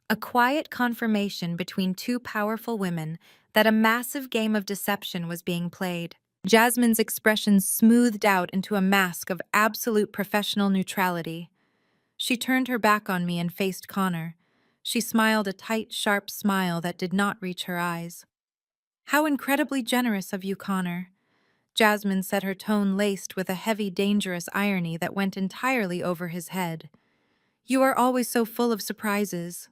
a quiet confirmation between two powerful women that a massive game of deception was being played. Jasmine's expression smoothed out into a mask of absolute professional neutrality. She turned her back on me and faced Connor. She smiled a tight, sharp smile that did not reach her eyes. "How incredibly generous of you, Connor," Jasmine said, her tone laced with a heavy, dangerous irony that went entirely over his head. "You are always so full of surprises.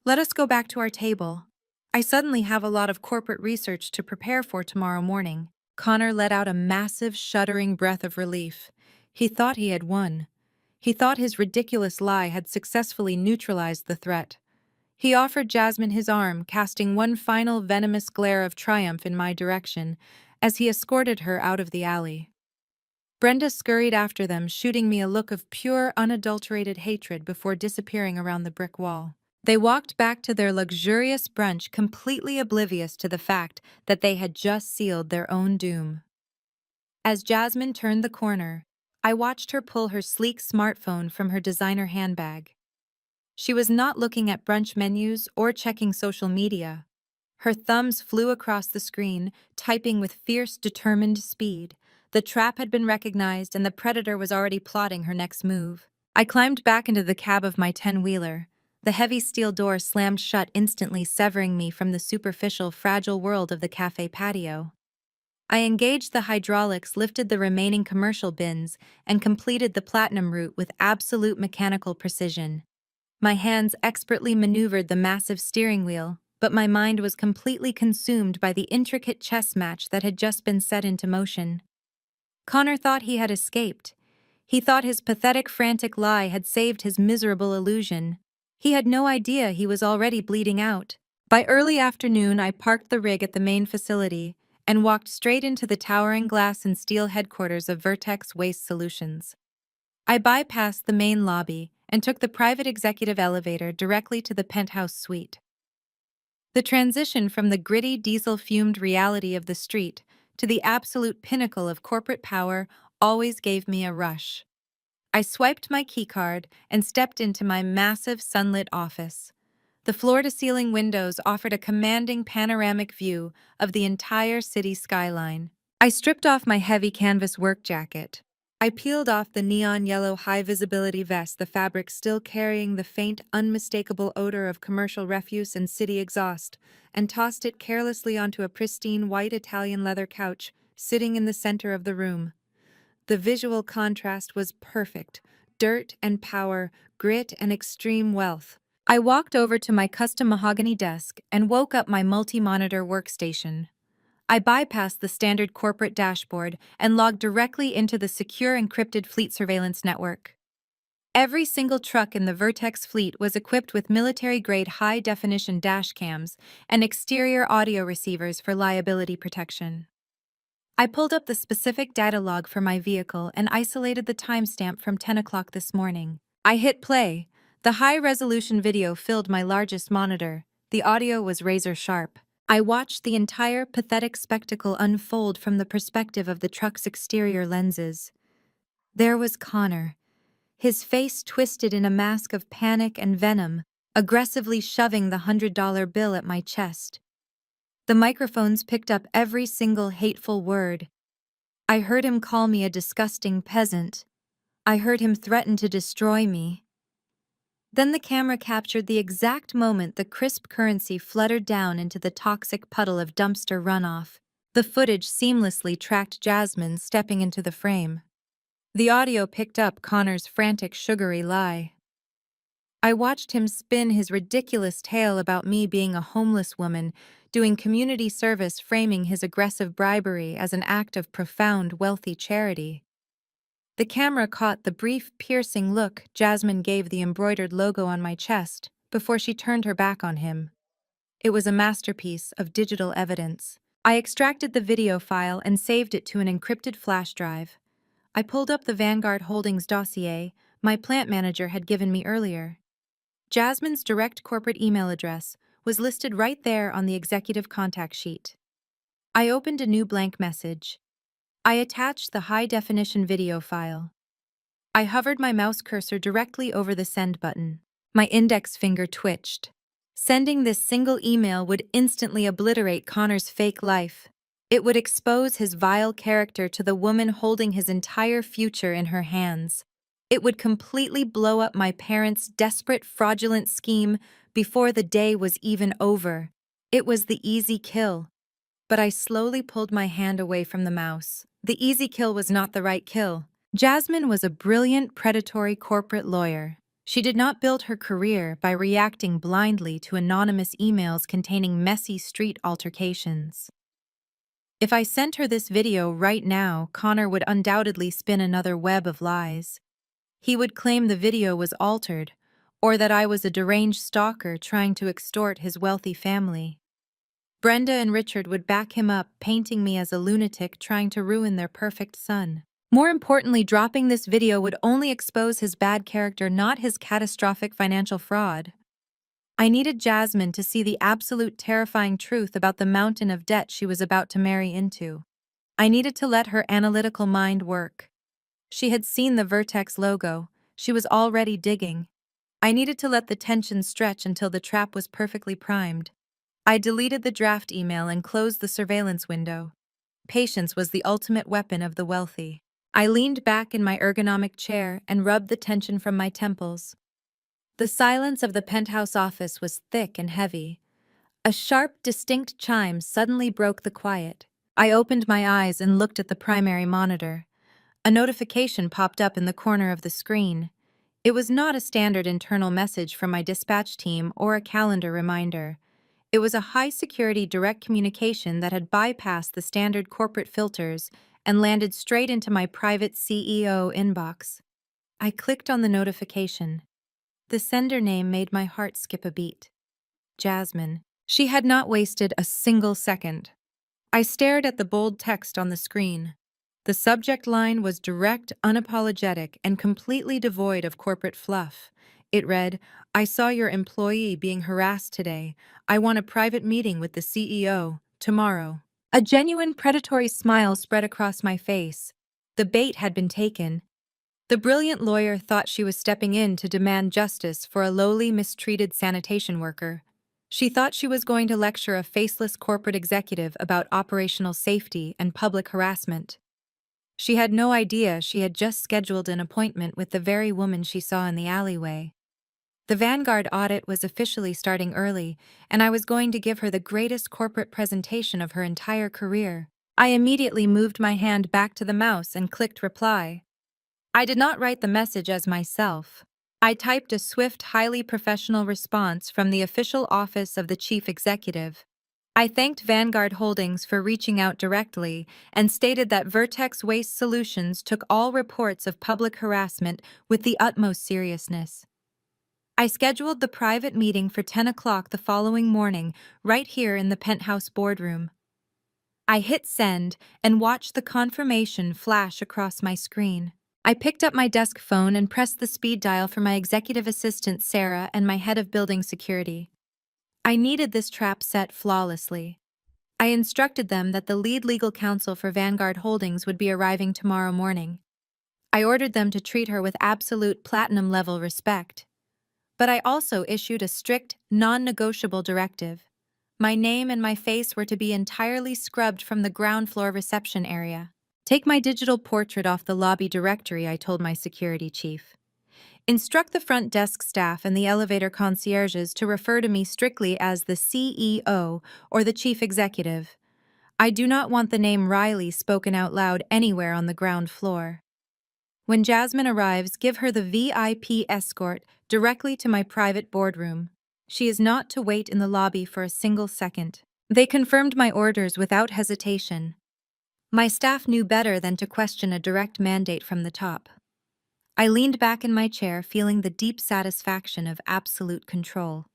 Let us go back to our table. I suddenly have a lot of corporate research to prepare for tomorrow morning." Connor let out a massive, shuddering breath of relief. He thought he had won. He thought his ridiculous lie had successfully neutralized the threat. He offered Jasmine his arm, casting one final venomous glare of triumph in my direction as he escorted her out of the alley. Brenda scurried after them, shooting me a look of pure, unadulterated hatred before disappearing around the brick wall. They walked back to their luxurious brunch, completely oblivious to the fact that they had just sealed their own doom. As Jasmine turned the corner, I watched her pull her sleek smartphone from her designer handbag. She was not looking at brunch menus or checking social media. Her thumbs flew across the screen, typing with fierce, determined speed. The trap had been recognized and the predator was already plotting her next move. I climbed back into the cab of my 10-wheeler. The heavy steel door slammed shut, instantly severing me from the superficial, fragile world of the cafe patio. I engaged the hydraulics, lifted the remaining commercial bins, and completed the platinum route with absolute mechanical precision. My hands expertly maneuvered the massive steering wheel, but my mind was completely consumed by the intricate chess match that had just been set into motion. Connor thought he had escaped. He thought his pathetic, frantic lie had saved his miserable illusion. He had no idea he was already bleeding out. By early afternoon, I parked the rig at the main facility and walked straight into the towering glass and steel headquarters of Vertex Waste Solutions. I bypassed the main lobby and took the private executive elevator directly to the penthouse suite. The transition from the gritty, diesel-fumed reality of the street to the absolute pinnacle of corporate power always gave me a rush. I swiped my keycard and stepped into my massive sunlit office. The floor-to-ceiling windows offered a commanding panoramic view of the entire city skyline. I stripped off my heavy canvas work jacket. I peeled off the neon yellow high-visibility vest, the fabric still carrying the faint, unmistakable odor of commercial refuse and city exhaust, and tossed it carelessly onto a pristine white Italian leather couch sitting in the center of the room. The visual contrast was perfect: dirt and power, grit and extreme wealth. I walked over to my custom mahogany desk and woke up my multi-monitor workstation. I bypassed the standard corporate dashboard and logged directly into the secure encrypted fleet surveillance network. Every single truck in the Vertex fleet was equipped with military-grade high-definition dash cams and exterior audio receivers for liability protection. I pulled up the specific data log for my vehicle and isolated the timestamp from 10 o'clock this morning. I hit play. The high-resolution video filled my largest monitor. The audio was razor-sharp. I watched the entire pathetic spectacle unfold from the perspective of the truck's exterior lenses. There was Connor, his face twisted in a mask of panic and venom, aggressively shoving the $100 bill at my chest. The microphones picked up every single hateful word. I heard him call me a disgusting peasant. I heard him threaten to destroy me. Then the camera captured the exact moment the crisp currency fluttered down into the toxic puddle of dumpster runoff. The footage seamlessly tracked Jasmine stepping into the frame. The audio picked up Connor's frantic, sugary lie. I watched him spin his ridiculous tale about me being a homeless woman, doing community service, framing his aggressive bribery as an act of profound, wealthy charity. The camera caught the brief, piercing look Jasmine gave the embroidered logo on my chest before she turned her back on him. It was a masterpiece of digital evidence. I extracted the video file and saved it to an encrypted flash drive. I pulled up the Vanguard Holdings dossier my plant manager had given me earlier. Jasmine's direct corporate email address was listed right there on the executive contact sheet. I opened a new blank message. I attached the high-definition video file. I hovered my mouse cursor directly over the send button. My index finger twitched. Sending this single email would instantly obliterate Connor's fake life. It would expose his vile character to the woman holding his entire future in her hands. It would completely blow up my parents' desperate, fraudulent scheme before the day was even over. It was the easy kill. But I slowly pulled my hand away from the mouse. The easy kill was not the right kill. Jasmine was a brilliant, predatory corporate lawyer. She did not build her career by reacting blindly to anonymous emails containing messy street altercations. If I sent her this video right now, Connor would undoubtedly spin another web of lies. He would claim the video was altered, or that I was a deranged stalker trying to extort his wealthy family. Brenda and Richard would back him up, painting me as a lunatic trying to ruin their perfect son. More importantly, dropping this video would only expose his bad character, not his catastrophic financial fraud. I needed Jasmine to see the absolute terrifying truth about the mountain of debt she was about to marry into. I needed to let her analytical mind work. She had seen the Vertex logo. She was already digging. I needed to let the tension stretch until the trap was perfectly primed. I deleted the draft email and closed the surveillance window. Patience was the ultimate weapon of the wealthy. I leaned back in my ergonomic chair and rubbed the tension from my temples. The silence of the penthouse office was thick and heavy. A sharp, distinct chime suddenly broke the quiet. I opened my eyes and looked at the primary monitor. A notification popped up in the corner of the screen. It was not a standard internal message from my dispatch team or a calendar reminder. It was a high-security direct communication that had bypassed the standard corporate filters and landed straight into my private CEO inbox. I clicked on the notification. The sender name made my heart skip a beat. Jasmine. She had not wasted a single second. I stared at the bold text on the screen. The subject line was direct, unapologetic, and completely devoid of corporate fluff. It read, "I saw your employee being harassed today. I want a private meeting with the CEO, tomorrow." A genuine predatory smile spread across my face. The bait had been taken. The brilliant lawyer thought she was stepping in to demand justice for a lowly, mistreated sanitation worker. She thought she was going to lecture a faceless corporate executive about operational safety and public harassment. She had no idea she had just scheduled an appointment with the very woman she saw in the alleyway. The Vanguard audit was officially starting early, and I was going to give her the greatest corporate presentation of her entire career. I immediately moved my hand back to the mouse and clicked reply. I did not write the message as myself. I typed a swift, highly professional response from the official office of the chief executive. I thanked Vanguard Holdings for reaching out directly and stated that Vertex Waste Solutions took all reports of public harassment with the utmost seriousness. I scheduled the private meeting for 10 o'clock the following morning, right here in the penthouse boardroom. I hit send and watched the confirmation flash across my screen. I picked up my desk phone and pressed the speed dial for my executive assistant, Sarah, and my head of building security. I needed this trap set flawlessly. I instructed them that the lead legal counsel for Vanguard Holdings would be arriving tomorrow morning. I ordered them to treat her with absolute platinum-level respect. But I also issued a strict, non-negotiable directive. My name and my face were to be entirely scrubbed from the ground floor reception area. Take my digital portrait off the lobby directory, I told my security chief. Instruct the front desk staff and the elevator concierges to refer to me strictly as the CEO or the chief executive. I do not want the name Riley spoken out loud anywhere on the ground floor. When Jasmine arrives, give her the VIP escort directly to my private boardroom. She is not to wait in the lobby for a single second. They confirmed my orders without hesitation. My staff knew better than to question a direct mandate from the top. I leaned back in my chair, feeling the deep satisfaction of absolute control.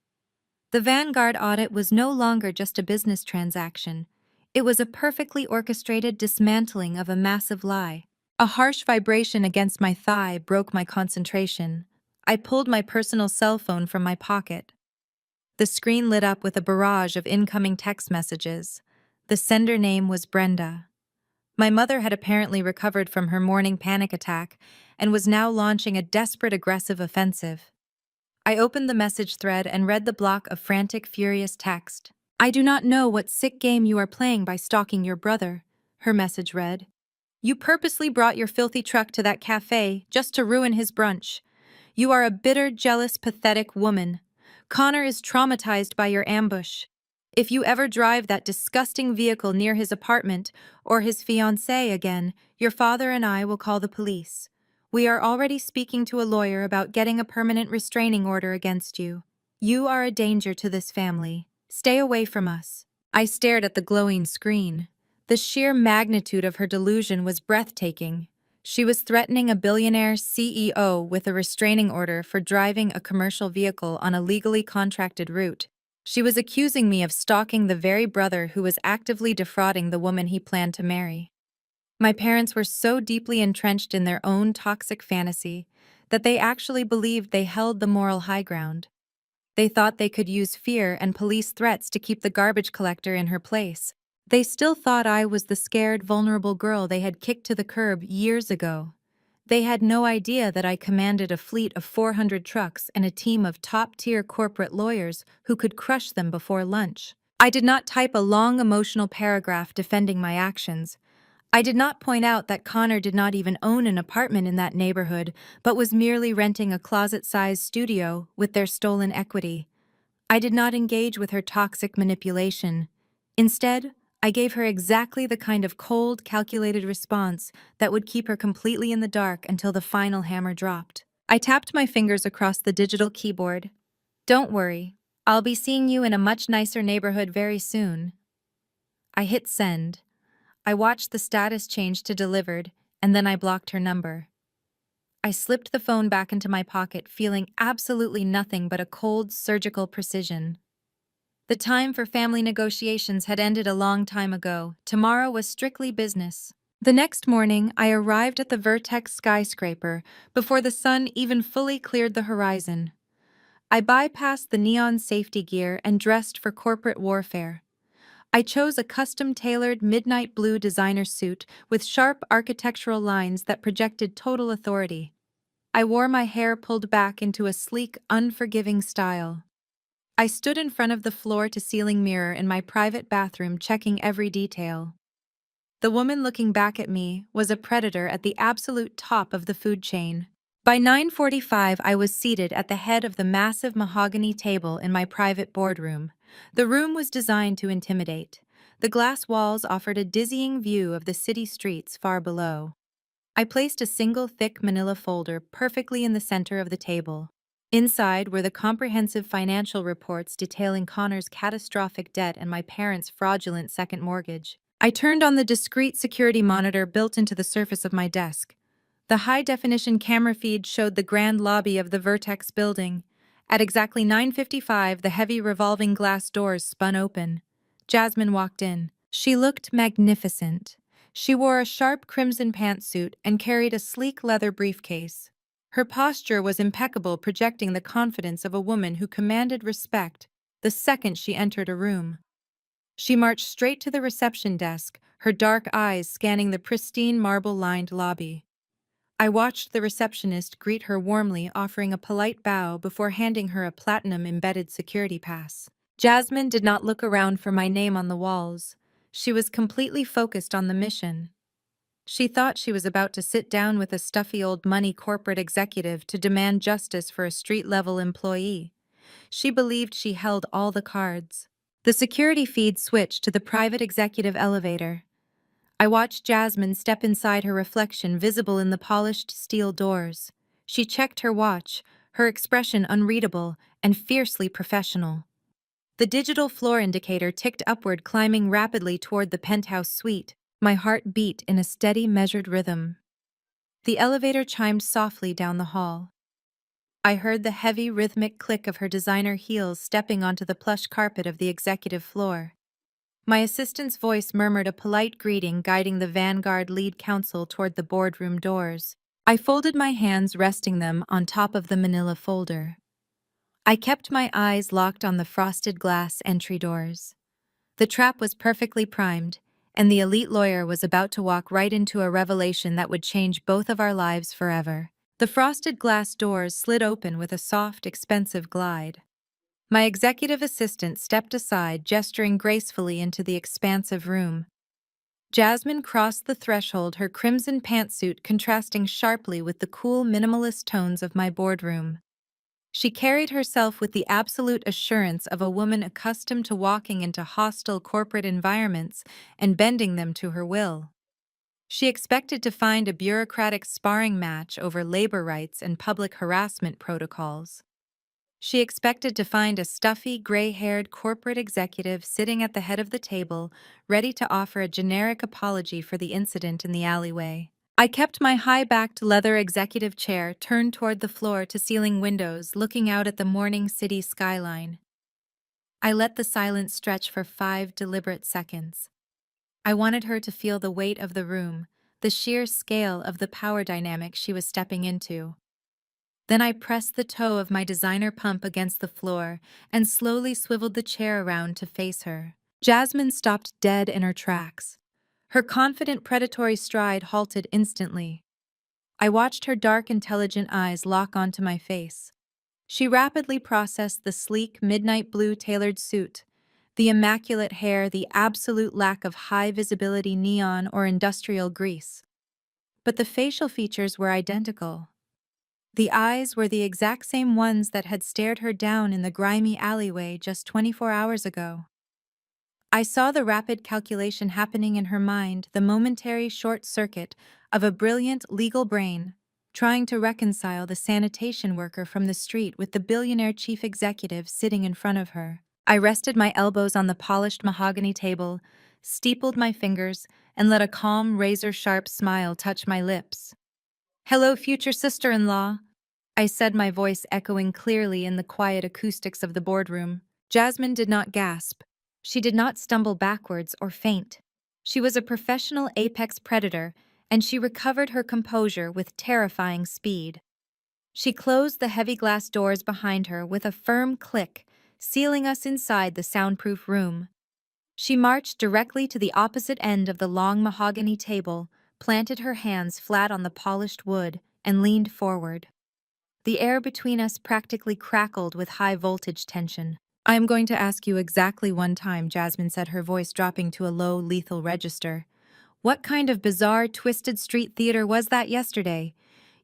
The Vanguard audit was no longer just a business transaction. It was a perfectly orchestrated dismantling of a massive lie. A harsh vibration against my thigh broke my concentration. I pulled my personal cell phone from my pocket. The screen lit up with a barrage of incoming text messages. The sender name was Brenda. My mother had apparently recovered from her morning panic attack and was now launching a desperate, aggressive offensive. I opened the message thread and read the block of frantic, furious text. "I do not know what sick game you are playing by stalking your brother," her message read. "You purposely brought your filthy truck to that cafe just to ruin his brunch. You are a bitter, jealous, pathetic woman. Connor is traumatized by your ambush. If you ever drive that disgusting vehicle near his apartment or his fiancée again, your father and I will call the police. We are already speaking to a lawyer about getting a permanent restraining order against you. You are a danger to this family. Stay away from us." I stared at the glowing screen. The sheer magnitude of her delusion was breathtaking. She was threatening a billionaire CEO with a restraining order for driving a commercial vehicle on a legally contracted route. She was accusing me of stalking the very brother who was actively defrauding the woman he planned to marry. My parents were so deeply entrenched in their own toxic fantasy that they actually believed they held the moral high ground. They thought they could use fear and police threats to keep the garbage collector in her place. They still thought I was the scared, vulnerable girl they had kicked to the curb years ago. They had no idea that I commanded a fleet of 400 trucks and a team of top-tier corporate lawyers who could crush them before lunch. I did not type a long emotional paragraph defending my actions. I did not point out that Connor did not even own an apartment in that neighborhood, but was merely renting a closet-sized studio with their stolen equity. I did not engage with her toxic manipulation. Instead, I gave her exactly the kind of cold, calculated response that would keep her completely in the dark until the final hammer dropped. I tapped my fingers across the digital keyboard. "Don't worry, I'll be seeing you in a much nicer neighborhood very soon." I hit send. I watched the status change to delivered, and then I blocked her number. I slipped the phone back into my pocket, feeling absolutely nothing but a cold, surgical precision. The time for family negotiations had ended a long time ago. Tomorrow was strictly business. The next morning, I arrived at the Vertex skyscraper before the sun even fully cleared the horizon. I bypassed the neon safety gear and dressed for corporate warfare. I chose a custom-tailored midnight blue designer suit with sharp architectural lines that projected total authority. I wore my hair pulled back into a sleek, unforgiving style. I stood in front of the floor-to-ceiling mirror in my private bathroom, checking every detail. The woman looking back at me was a predator at the absolute top of the food chain. By 9:45, I was seated at the head of the massive mahogany table in my private boardroom. The room was designed to intimidate. The glass walls offered a dizzying view of the city streets far below. I placed a single thick manila folder perfectly in the center of the table. Inside were the comprehensive financial reports detailing Connor's catastrophic debt and my parents' fraudulent second mortgage. I turned on the discreet security monitor built into the surface of my desk. The high-definition camera feed showed the grand lobby of the Vertex building. At exactly 9:55, the heavy revolving glass doors spun open. Jasmine walked in. She looked magnificent. She wore a sharp crimson pantsuit and carried a sleek leather briefcase. Her posture was impeccable, projecting the confidence of a woman who commanded respect the second she entered a room. She marched straight to the reception desk, her dark eyes scanning the pristine marble-lined lobby. I watched the receptionist greet her warmly, offering a polite bow before handing her a platinum-embedded security pass. Jasmine did not look around for my name on the walls. She was completely focused on the mission. She thought she was about to sit down with a stuffy old money corporate executive to demand justice for a street-level employee. She believed she held all the cards. The security feed switched to the private executive elevator. I watched Jasmine step inside, her reflection visible in the polished steel doors. She checked her watch, her expression unreadable and fiercely professional. The digital floor indicator ticked upward, climbing rapidly toward the penthouse suite. My heart beat in a steady, measured rhythm. The elevator chimed softly down the hall. I heard the heavy, rhythmic click of her designer heels stepping onto the plush carpet of the executive floor. My assistant's voice murmured a polite greeting, guiding the Vanguard lead counsel toward the boardroom doors. I folded my hands, resting them on top of the manila folder. I kept my eyes locked on the frosted glass entry doors. The trap was perfectly primed, and the elite lawyer was about to walk right into a revelation that would change both of our lives forever. The frosted glass doors slid open with a soft, expensive glide. My executive assistant stepped aside, gesturing gracefully into the expansive room. Jasmine crossed the threshold, her crimson pantsuit contrasting sharply with the cool, minimalist tones of my boardroom. She carried herself with the absolute assurance of a woman accustomed to walking into hostile corporate environments and bending them to her will. She expected to find a bureaucratic sparring match over labor rights and public harassment protocols. She expected to find a stuffy, gray-haired corporate executive sitting at the head of the table, ready to offer a generic apology for the incident in the alleyway. I kept my high-backed leather executive chair turned toward the floor-to-ceiling windows, looking out at the morning city skyline. I let the silence stretch for 5 deliberate seconds. I wanted her to feel the weight of the room, the sheer scale of the power dynamic she was stepping into. Then I pressed the toe of my designer pump against the floor and slowly swiveled the chair around to face her. Jasmine stopped dead in her tracks. Her confident predatory stride halted instantly. I watched her dark, intelligent eyes lock onto my face. She rapidly processed the sleek, midnight blue tailored suit, the immaculate hair, the absolute lack of high-visibility neon or industrial grease. But the facial features were identical. The eyes were the exact same ones that had stared her down in the grimy alleyway just 24 hours ago. I saw the rapid calculation happening in her mind, the momentary short circuit of a brilliant legal brain trying to reconcile the sanitation worker from the street with the billionaire chief executive sitting in front of her. I rested my elbows on the polished mahogany table, steepled my fingers, and let a calm, razor-sharp smile touch my lips. "Hello, future sister-in-law," I said, my voice echoing clearly in the quiet acoustics of the boardroom. Jasmine did not gasp. She did not stumble backwards or faint. She was a professional apex predator, and she recovered her composure with terrifying speed. She closed the heavy glass doors behind her with a firm click, sealing us inside the soundproof room. She marched directly to the opposite end of the long mahogany table, planted her hands flat on the polished wood, and leaned forward. The air between us practically crackled with high-voltage tension. "I am going to ask you exactly one time," Jasmine said, her voice dropping to a low, lethal register. "What kind of bizarre, twisted street theater was that yesterday?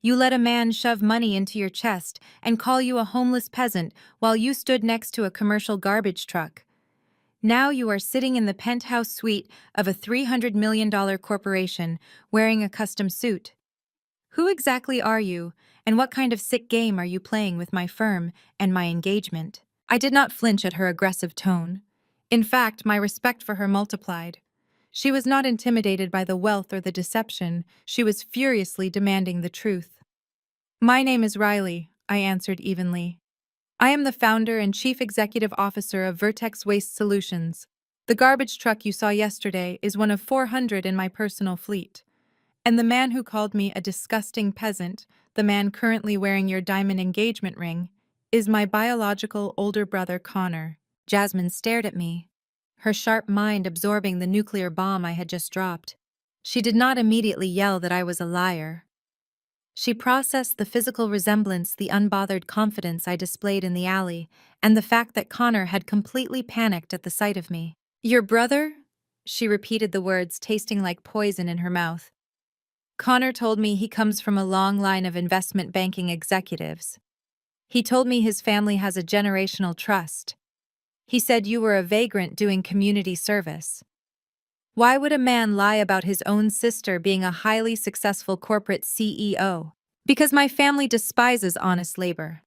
You let a man shove money into your chest and call you a homeless peasant while you stood next to a commercial garbage truck. Now you are sitting in the penthouse suite of a $300 million corporation wearing a custom suit. Who exactly are you, and what kind of sick game are you playing with my firm and my engagement?" I did not flinch at her aggressive tone. In fact, my respect for her multiplied. She was not intimidated by the wealth or the deception. She was furiously demanding the truth. "My name is Riley," I answered evenly. "I am the founder and chief executive officer of Vertex Waste Solutions. The garbage truck you saw yesterday is one of 400 in my personal fleet. And the man who called me a disgusting peasant, the man currently wearing your diamond engagement ring, is my biological older brother Connor." Jasmine stared at me, her sharp mind absorbing the nuclear bomb I had just dropped. She did not immediately yell that I was a liar. She processed the physical resemblance, the unbothered confidence I displayed in the alley, and the fact that Connor had completely panicked at the sight of me. "Your brother?" She repeated the words, tasting like poison in her mouth. "Connor told me he comes from a long line of investment banking executives. He told me his family has a generational trust. He said you were a vagrant doing community service. Why would a man lie about his own sister being a highly successful corporate CEO? Because my family despises honest labor,"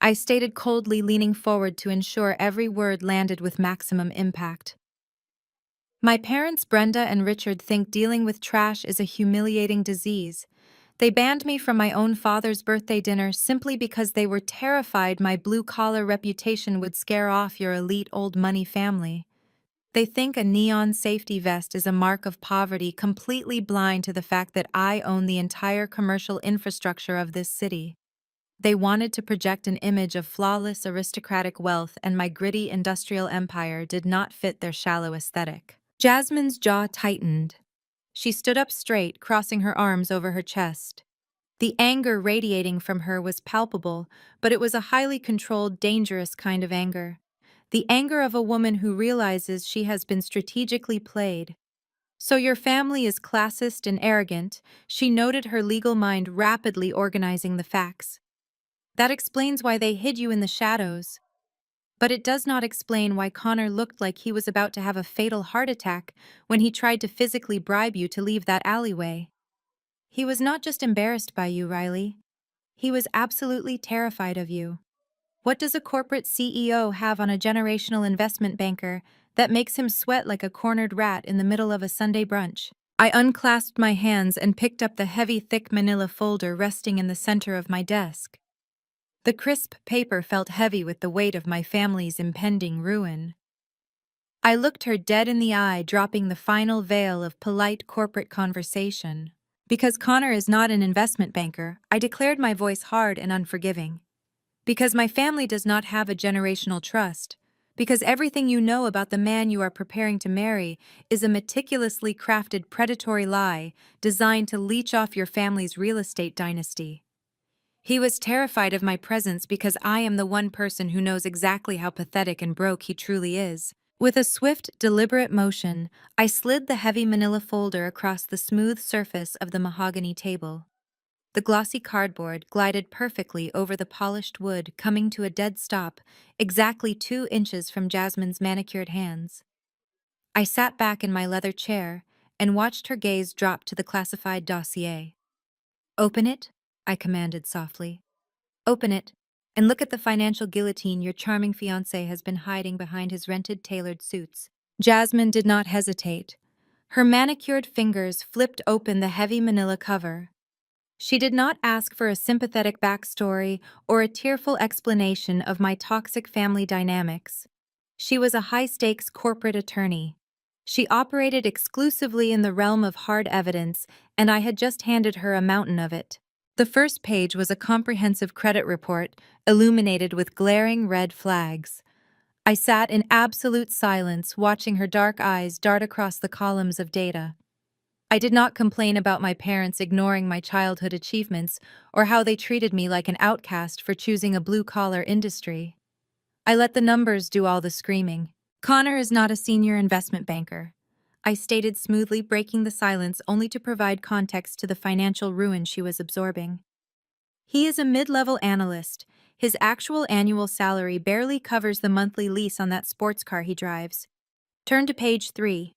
I stated coldly, leaning forward to ensure every word landed with maximum impact. "My parents, Brenda and Richard, think dealing with trash is a humiliating disease. They banned me from my own father's birthday dinner simply because they were terrified my blue-collar reputation would scare off your elite old money family. They think a neon safety vest is a mark of poverty, completely blind to the fact that I own the entire commercial infrastructure of this city. They wanted to project an image of flawless aristocratic wealth, and my gritty industrial empire did not fit their shallow aesthetic." Jasmine's jaw tightened. She stood up straight, crossing her arms over her chest. The anger radiating from her was palpable, but it was a highly controlled, dangerous kind of anger. The anger of a woman who realizes she has been strategically played. "So your family is classist and arrogant," she noted, her legal mind rapidly organizing the facts. "That explains why they hid you in the shadows. But it does not explain why Connor looked like he was about to have a fatal heart attack when he tried to physically bribe you to leave that alleyway. He was not just embarrassed by you, Riley. He was absolutely terrified of you. What does a corporate CEO have on a generational investment banker that makes him sweat like a cornered rat in the middle of a Sunday brunch?" I unclasped my hands and picked up the heavy, thick manila folder resting in the center of my desk. The crisp paper felt heavy with the weight of my family's impending ruin. I looked her dead in the eye, dropping the final veil of polite corporate conversation. Because Connor is not an investment banker, I declared my voice hard and unforgiving. Because my family does not have a generational trust. Because everything you know about the man you are preparing to marry is a meticulously crafted predatory lie designed to leech off your family's real estate dynasty. He was terrified of my presence because I am the one person who knows exactly how pathetic and broke he truly is. With a swift, deliberate motion, I slid the heavy manila folder across the smooth surface of the mahogany table. The glossy cardboard glided perfectly over the polished wood, coming to a dead stop, exactly 2 inches from Jasmine's manicured hands. I sat back in my leather chair and watched her gaze drop to the classified dossier. "Open it," I commanded softly. "Open it, and look at the financial guillotine your charming fiancé has been hiding behind his rented tailored suits." Jasmine did not hesitate. Her manicured fingers flipped open the heavy manila cover. She did not ask for a sympathetic backstory or a tearful explanation of my toxic family dynamics. She was a high-stakes corporate attorney. She operated exclusively in the realm of hard evidence, and I had just handed her a mountain of it. The first page was a comprehensive credit report, illuminated with glaring red flags. I sat in absolute silence, watching her dark eyes dart across the columns of data. I did not complain about my parents ignoring my childhood achievements or how they treated me like an outcast for choosing a blue-collar industry. I let the numbers do all the screaming. "Connor is not a senior investment banker," I stated smoothly, breaking the silence only to provide context to the financial ruin she was absorbing. "He is a mid-level analyst. His actual annual salary barely covers the monthly lease on that sports car he drives. Turn to page 3.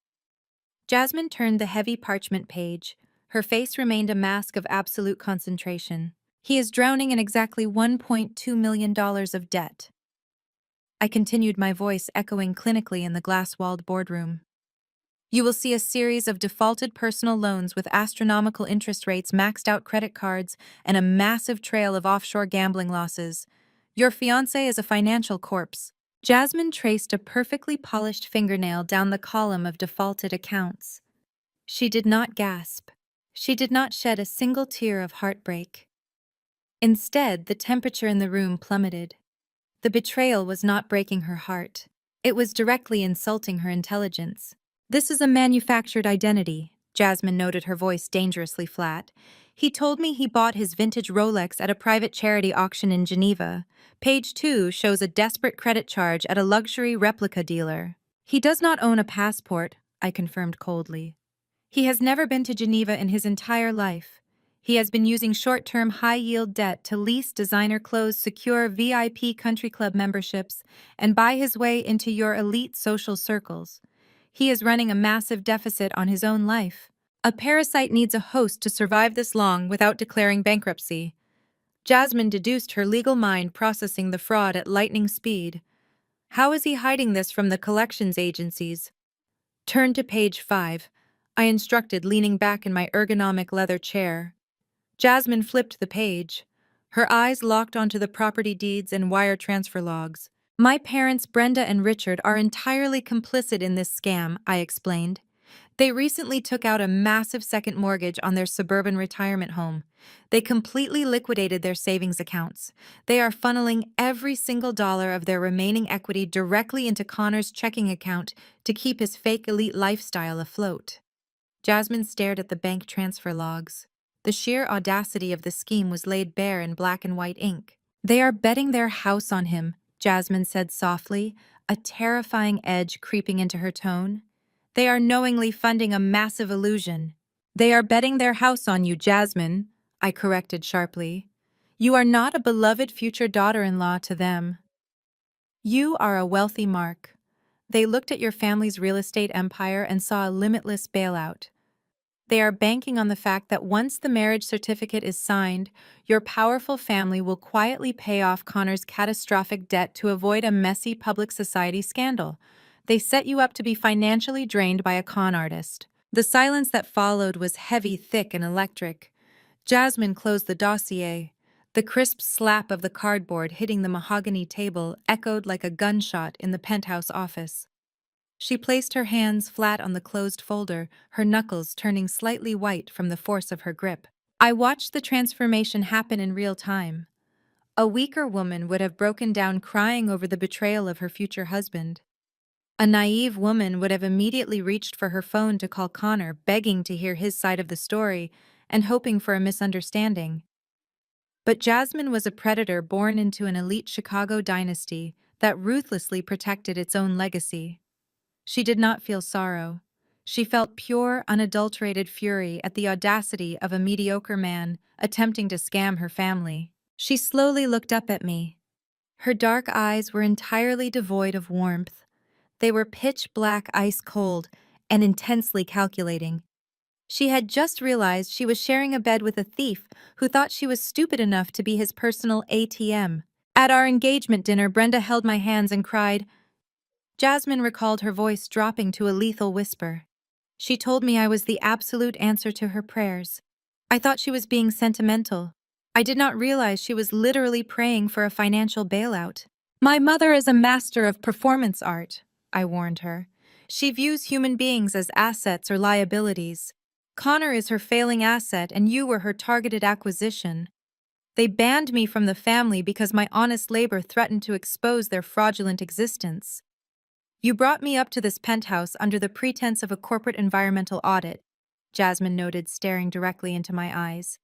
Jasmine turned the heavy parchment page. Her face remained a mask of absolute concentration. "He is drowning in exactly $1.2 million of debt." I continued, my voice echoing clinically in the glass-walled boardroom. "You will see a series of defaulted personal loans with astronomical interest rates, maxed-out credit cards, and a massive trail of offshore gambling losses. Your fiancé is a financial corpse." Jasmine traced a perfectly polished fingernail down the column of defaulted accounts. She did not gasp. She did not shed a single tear of heartbreak. Instead, the temperature in the room plummeted. The betrayal was not breaking her heart. It was directly insulting her intelligence. "This is a manufactured identity," Jasmine noted, her voice dangerously flat. "He told me he bought his vintage Rolex at a private charity auction in Geneva. Page 2 shows a desperate credit charge at a luxury replica dealer." "He does not own a passport," I confirmed coldly. "He has never been to Geneva in his entire life. He has been using short-term high-yield debt to lease designer clothes, secure VIP country club memberships, and buy his way into your elite social circles. He is running a massive deficit on his own life. A parasite needs a host to survive this long without declaring bankruptcy." Jasmine deduced, her legal mind processing the fraud at lightning speed. "How is he hiding this from the collections agencies?" "Turn to page 5. I instructed, leaning back in my ergonomic leather chair. Jasmine flipped the page. Her eyes locked onto the property deeds and wire transfer logs. "My parents, Brenda and Richard, are entirely complicit in this scam," I explained. "They recently took out a massive second mortgage on their suburban retirement home. They completely liquidated their savings accounts. They are funneling every single dollar of their remaining equity directly into Connor's checking account to keep his fake elite lifestyle afloat." Jasmine stared at the bank transfer logs. The sheer audacity of the scheme was laid bare in black and white ink. "They are betting their house on him," Jasmine said softly, a terrifying edge creeping into her tone. "They are knowingly funding a massive illusion." "They are betting their house on you, Jasmine," I corrected sharply. "You are not a beloved future daughter-in-law to them. You are a wealthy mark. They looked at your family's real estate empire and saw a limitless bailout. They are banking on the fact that once the marriage certificate is signed, your powerful family will quietly pay off Connor's catastrophic debt to avoid a messy public society scandal. They set you up to be financially drained by a con artist." The silence that followed was heavy, thick, and electric. Jasmine closed the dossier. The crisp slap of the cardboard hitting the mahogany table echoed like a gunshot in the penthouse office. She placed her hands flat on the closed folder, her knuckles turning slightly white from the force of her grip. I watched the transformation happen in real time. A weaker woman would have broken down crying over the betrayal of her future husband. A naive woman would have immediately reached for her phone to call Connor, begging to hear his side of the story and hoping for a misunderstanding. But Jasmine was a predator born into an elite Chicago dynasty that ruthlessly protected its own legacy. She did not feel sorrow. She felt pure, unadulterated fury at the audacity of a mediocre man attempting to scam her family. She slowly looked up at me. Her dark eyes were entirely devoid of warmth. They were pitch black, ice cold, and intensely calculating. She had just realized she was sharing a bed with a thief who thought she was stupid enough to be his personal ATM. At our engagement dinner, Brenda held my hands and cried. Jasmine recalled her voice dropping to a lethal whisper. She told me I was the absolute answer to her prayers. I thought she was being sentimental. I did not realize she was literally praying for a financial bailout. My mother is a master of performance art, I warned her. She views human beings as assets or liabilities. Connor is her failing asset and you were her targeted acquisition. They banned me from the family because my honest labor threatened to expose their fraudulent existence. You brought me up to this penthouse under the pretense of a corporate environmental audit, Jasmine noted, staring directly into my eyes.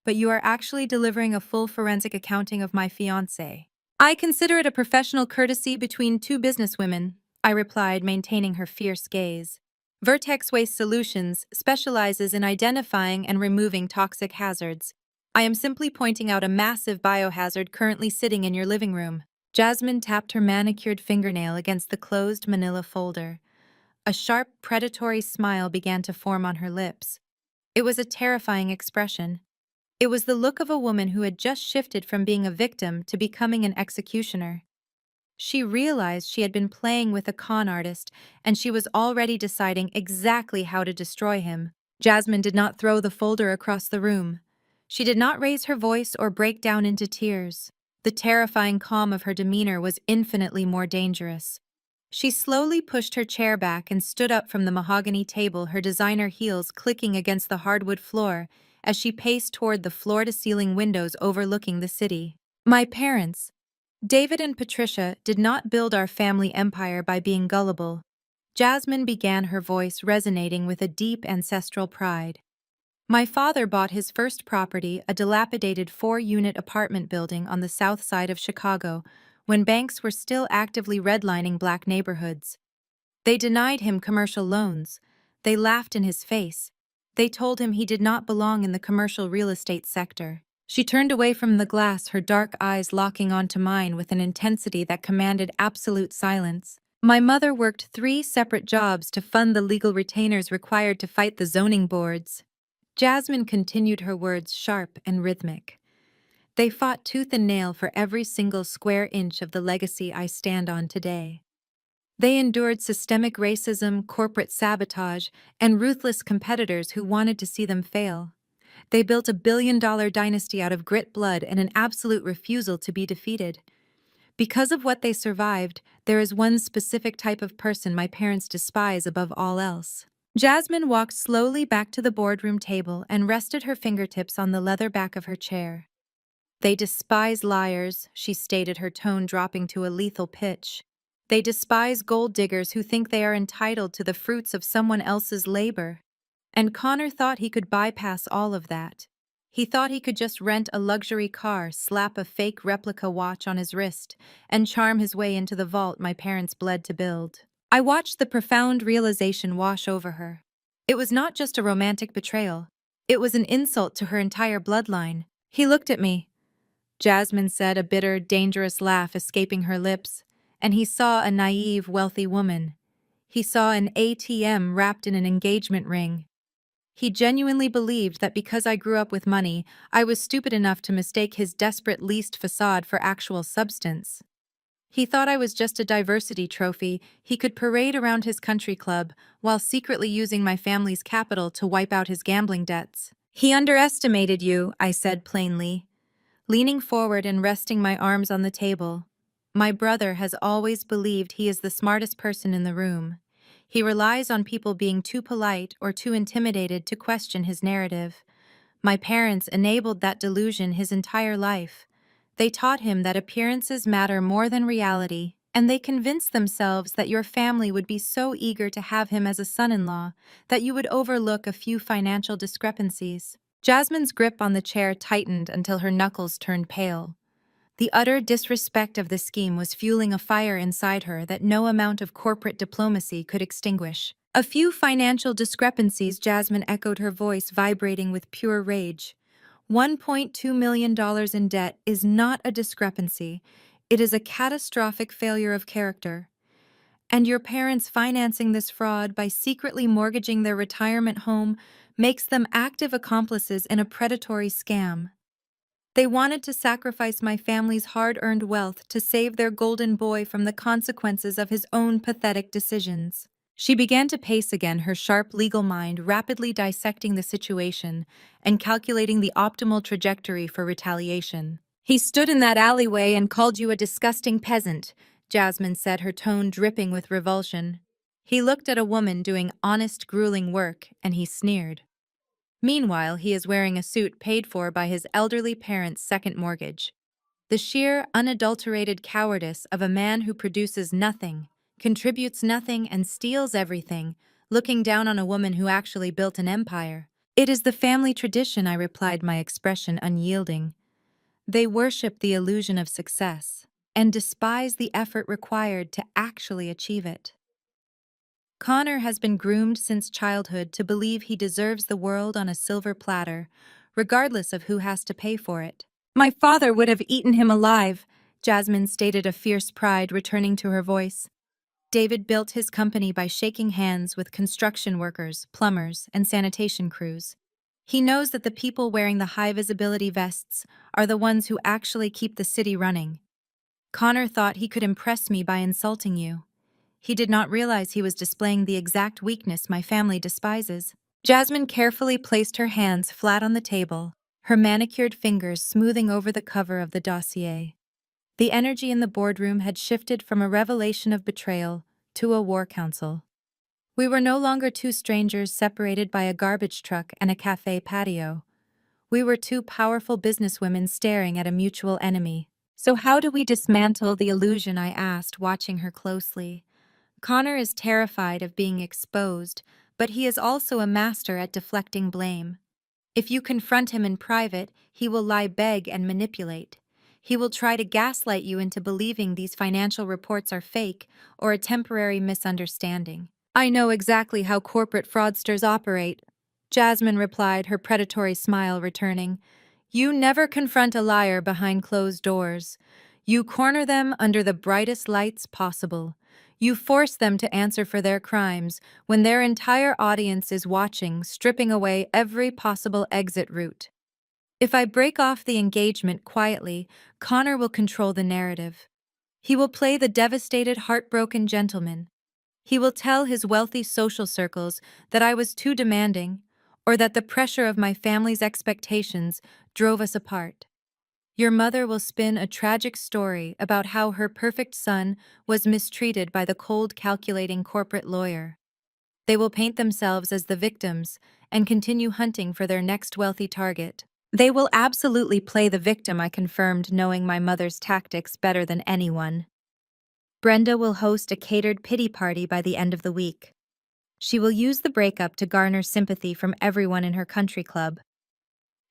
But you are actually delivering a full forensic accounting of my fiancé. I consider it a professional courtesy between two businesswomen, I replied, maintaining her fierce gaze. Vertex Waste Solutions specializes in identifying and removing toxic hazards. I am simply pointing out a massive biohazard currently sitting in your living room. Jasmine tapped her manicured fingernail against the closed manila folder. A sharp, predatory smile began to form on her lips. It was a terrifying expression. It was the look of a woman who had just shifted from being a victim to becoming an executioner. She realized she had been playing with a con artist, and she was already deciding exactly how to destroy him. Jasmine did not throw the folder across the room. She did not raise her voice or break down into tears. The terrifying calm of her demeanor was infinitely more dangerous. She slowly pushed her chair back and stood up from the mahogany table, her designer heels clicking against the hardwood floor as she paced toward the floor-to-ceiling windows overlooking the city. My parents, David and Patricia, did not build our family empire by being gullible. Jasmine began, her voice resonating with a deep ancestral pride. My father bought his first property, a dilapidated 4-unit apartment building on the south side of Chicago, when banks were still actively redlining black neighborhoods. They denied him commercial loans. They laughed in his face. They told him he did not belong in the commercial real estate sector. She turned away from the glass, her dark eyes locking onto mine with an intensity that commanded absolute silence. My mother worked 3 separate jobs to fund the legal retainers required to fight the zoning boards. Jasmine continued, her words sharp and rhythmic. They fought tooth and nail for every single square inch of the legacy I stand on today. They endured systemic racism, corporate sabotage, and ruthless competitors who wanted to see them fail. They built a billion-dollar dynasty out of grit, blood, and an absolute refusal to be defeated. Because of what they survived, there is one specific type of person my parents despise above all else. Jasmine walked slowly back to the boardroom table and rested her fingertips on the leather back of her chair. They despise liars, she stated, her tone dropping to a lethal pitch. They despise gold diggers who think they are entitled to the fruits of someone else's labor. And Connor thought he could bypass all of that. He thought he could just rent a luxury car, slap a fake replica watch on his wrist, and charm his way into the vault my parents bled to build. I watched the profound realization wash over her. It was not just a romantic betrayal. It was an insult to her entire bloodline. He looked at me, Jasmine said, a bitter, dangerous laugh escaping her lips, and he saw a naive, wealthy woman. He saw an ATM wrapped in an engagement ring. He genuinely believed that because I grew up with money, I was stupid enough to mistake his desperate leased facade for actual substance. He thought I was just a diversity trophy he could parade around his country club while secretly using my family's capital to wipe out his gambling debts. He underestimated you, I said plainly, leaning forward and resting my arms on the table. My brother has always believed he is the smartest person in the room. He relies on people being too polite or too intimidated to question his narrative. My parents enabled that delusion his entire life. They taught him that appearances matter more than reality, and they convinced themselves that your family would be so eager to have him as a son-in-law that you would overlook a few financial discrepancies. Jasmine's grip on the chair tightened until her knuckles turned pale. The utter disrespect of the scheme was fueling a fire inside her that no amount of corporate diplomacy could extinguish. A few financial discrepancies, Jasmine echoed, her voice vibrating with pure rage. $1.2 million in debt is not a discrepancy. It is a catastrophic failure of character. And your parents financing this fraud by secretly mortgaging their retirement home makes them active accomplices in a predatory scam. They wanted to sacrifice my family's hard-earned wealth to save their golden boy from the consequences of his own pathetic decisions. She began to pace again, her sharp legal mind rapidly dissecting the situation and calculating the optimal trajectory for retaliation. "He stood in that alleyway and called you a disgusting peasant," Jasmine said, her tone dripping with revulsion. "He looked at a woman doing honest, grueling work, and he sneered. Meanwhile, he is wearing a suit paid for by his elderly parents' second mortgage. The sheer, unadulterated cowardice of a man who produces nothing, contributes nothing, and steals everything, looking down on a woman who actually built an empire." "It is the family tradition," I replied, my expression unyielding. "They worship the illusion of success and despise the effort required to actually achieve it." Connor has been groomed since childhood to believe he deserves the world on a silver platter, regardless of who has to pay for it. "My father would have eaten him alive," Jasmine stated, a fierce pride returning to her voice. "David built his company by shaking hands with construction workers, plumbers, and sanitation crews. He knows that the people wearing the high-visibility vests are the ones who actually keep the city running. Connor thought he could impress me by insulting you. He did not realize he was displaying the exact weakness my family despises." Jasmine carefully placed her hands flat on the table, her manicured fingers smoothing over the cover of the dossier. The energy in the boardroom had shifted from a revelation of betrayal to a war council. We were no longer two strangers separated by a garbage truck and a cafe patio. We were two powerful businesswomen staring at a mutual enemy. "So how do we dismantle the illusion?" I asked, watching her closely. "Connor is terrified of being exposed, but he is also a master at deflecting blame. If you confront him in private, he will lie, beg, and manipulate. He will try to gaslight you into believing these financial reports are fake or a temporary misunderstanding." "I know exactly how corporate fraudsters operate," Jasmine replied, her predatory smile returning. "You never confront a liar behind closed doors. You corner them under the brightest lights possible. You force them to answer for their crimes when their entire audience is watching, stripping away every possible exit route. If I break off the engagement quietly, Connor will control the narrative. He will play the devastated, heartbroken gentleman. He will tell his wealthy social circles that I was too demanding, or that the pressure of my family's expectations drove us apart. Your mother will spin a tragic story about how her perfect son was mistreated by the cold, calculating corporate lawyer. They will paint themselves as the victims and continue hunting for their next wealthy target." "They will absolutely play the victim," I confirmed, knowing my mother's tactics better than anyone. "Brenda will host a catered pity party by the end of the week. She will use the breakup to garner sympathy from everyone in her country club.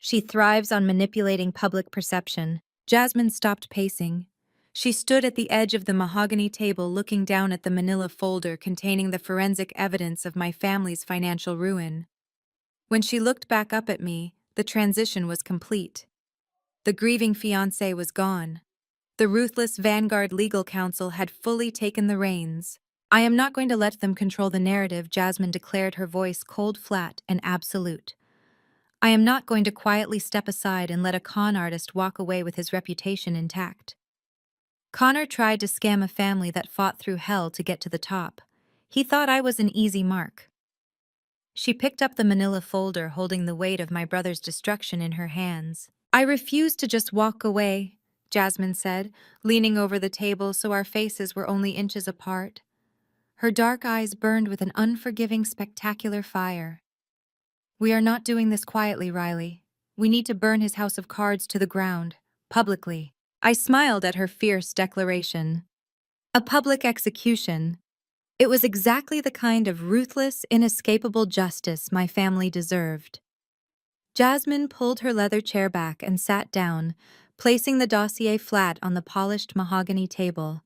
She thrives on manipulating public perception." Jasmine stopped pacing. She stood at the edge of the mahogany table looking down at the manila folder containing the forensic evidence of my family's financial ruin. When she looked back up at me, the transition was complete. The grieving fiancé was gone. The ruthless Vanguard legal counsel had fully taken the reins. "I am not going to let them control the narrative," Jasmine declared, her voice cold, flat, and absolute. "I am not going to quietly step aside and let a con artist walk away with his reputation intact. Connor tried to scam a family that fought through hell to get to the top. He thought I was an easy mark." She picked up the manila folder, holding the weight of my brother's destruction in her hands. "I refuse to just walk away," Jasmine said, leaning over the table so our faces were only inches apart. Her dark eyes burned with an unforgiving, spectacular fire. "We are not doing this quietly, Riley. We need to burn his house of cards to the ground, publicly." I smiled at her fierce declaration. A public execution. It was exactly the kind of ruthless, inescapable justice my family deserved. Jasmine pulled her leather chair back and sat down, placing the dossier flat on the polished mahogany table.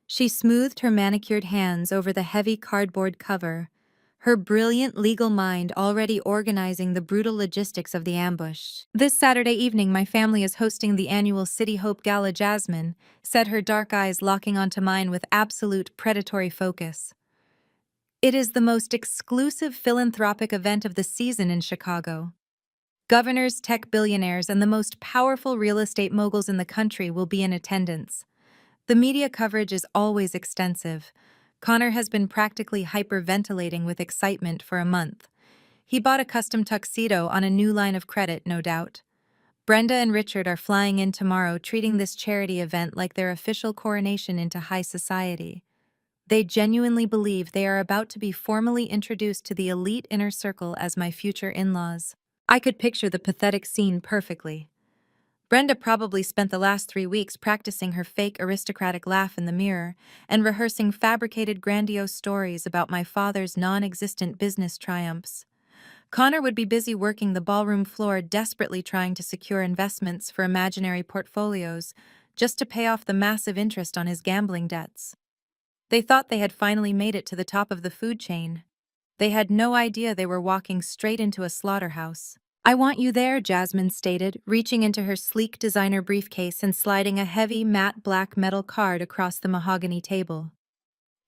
She smoothed her manicured hands over the heavy cardboard cover, her brilliant legal mind already organizing the brutal logistics of the ambush. "This Saturday evening, my family is hosting the annual City Hope Gala." Jasmine said, her dark eyes locking onto mine with absolute predatory focus. "It is the most exclusive philanthropic event of the season in Chicago. Governors, tech billionaires, and the most powerful real estate moguls in the country will be in attendance. The media coverage is always extensive. Connor has been practically hyperventilating with excitement for a month. He bought a custom tuxedo on a new line of credit, no doubt. Brenda and Richard are flying in tomorrow, treating this charity event like their official coronation into high society. They genuinely believe they are about to be formally introduced to the elite inner circle as my future in-laws." I could picture the pathetic scene perfectly. Brenda probably spent the last 3 weeks practicing her fake aristocratic laugh in the mirror and rehearsing fabricated grandiose stories about my father's non-existent business triumphs. Connor would be busy working the ballroom floor, desperately trying to secure investments for imaginary portfolios just to pay off the massive interest on his gambling debts. They thought they had finally made it to the top of the food chain. They had no idea they were walking straight into a slaughterhouse. "I want you there," Jasmine stated, reaching into her sleek designer briefcase and sliding a heavy, matte black metal card across the mahogany table.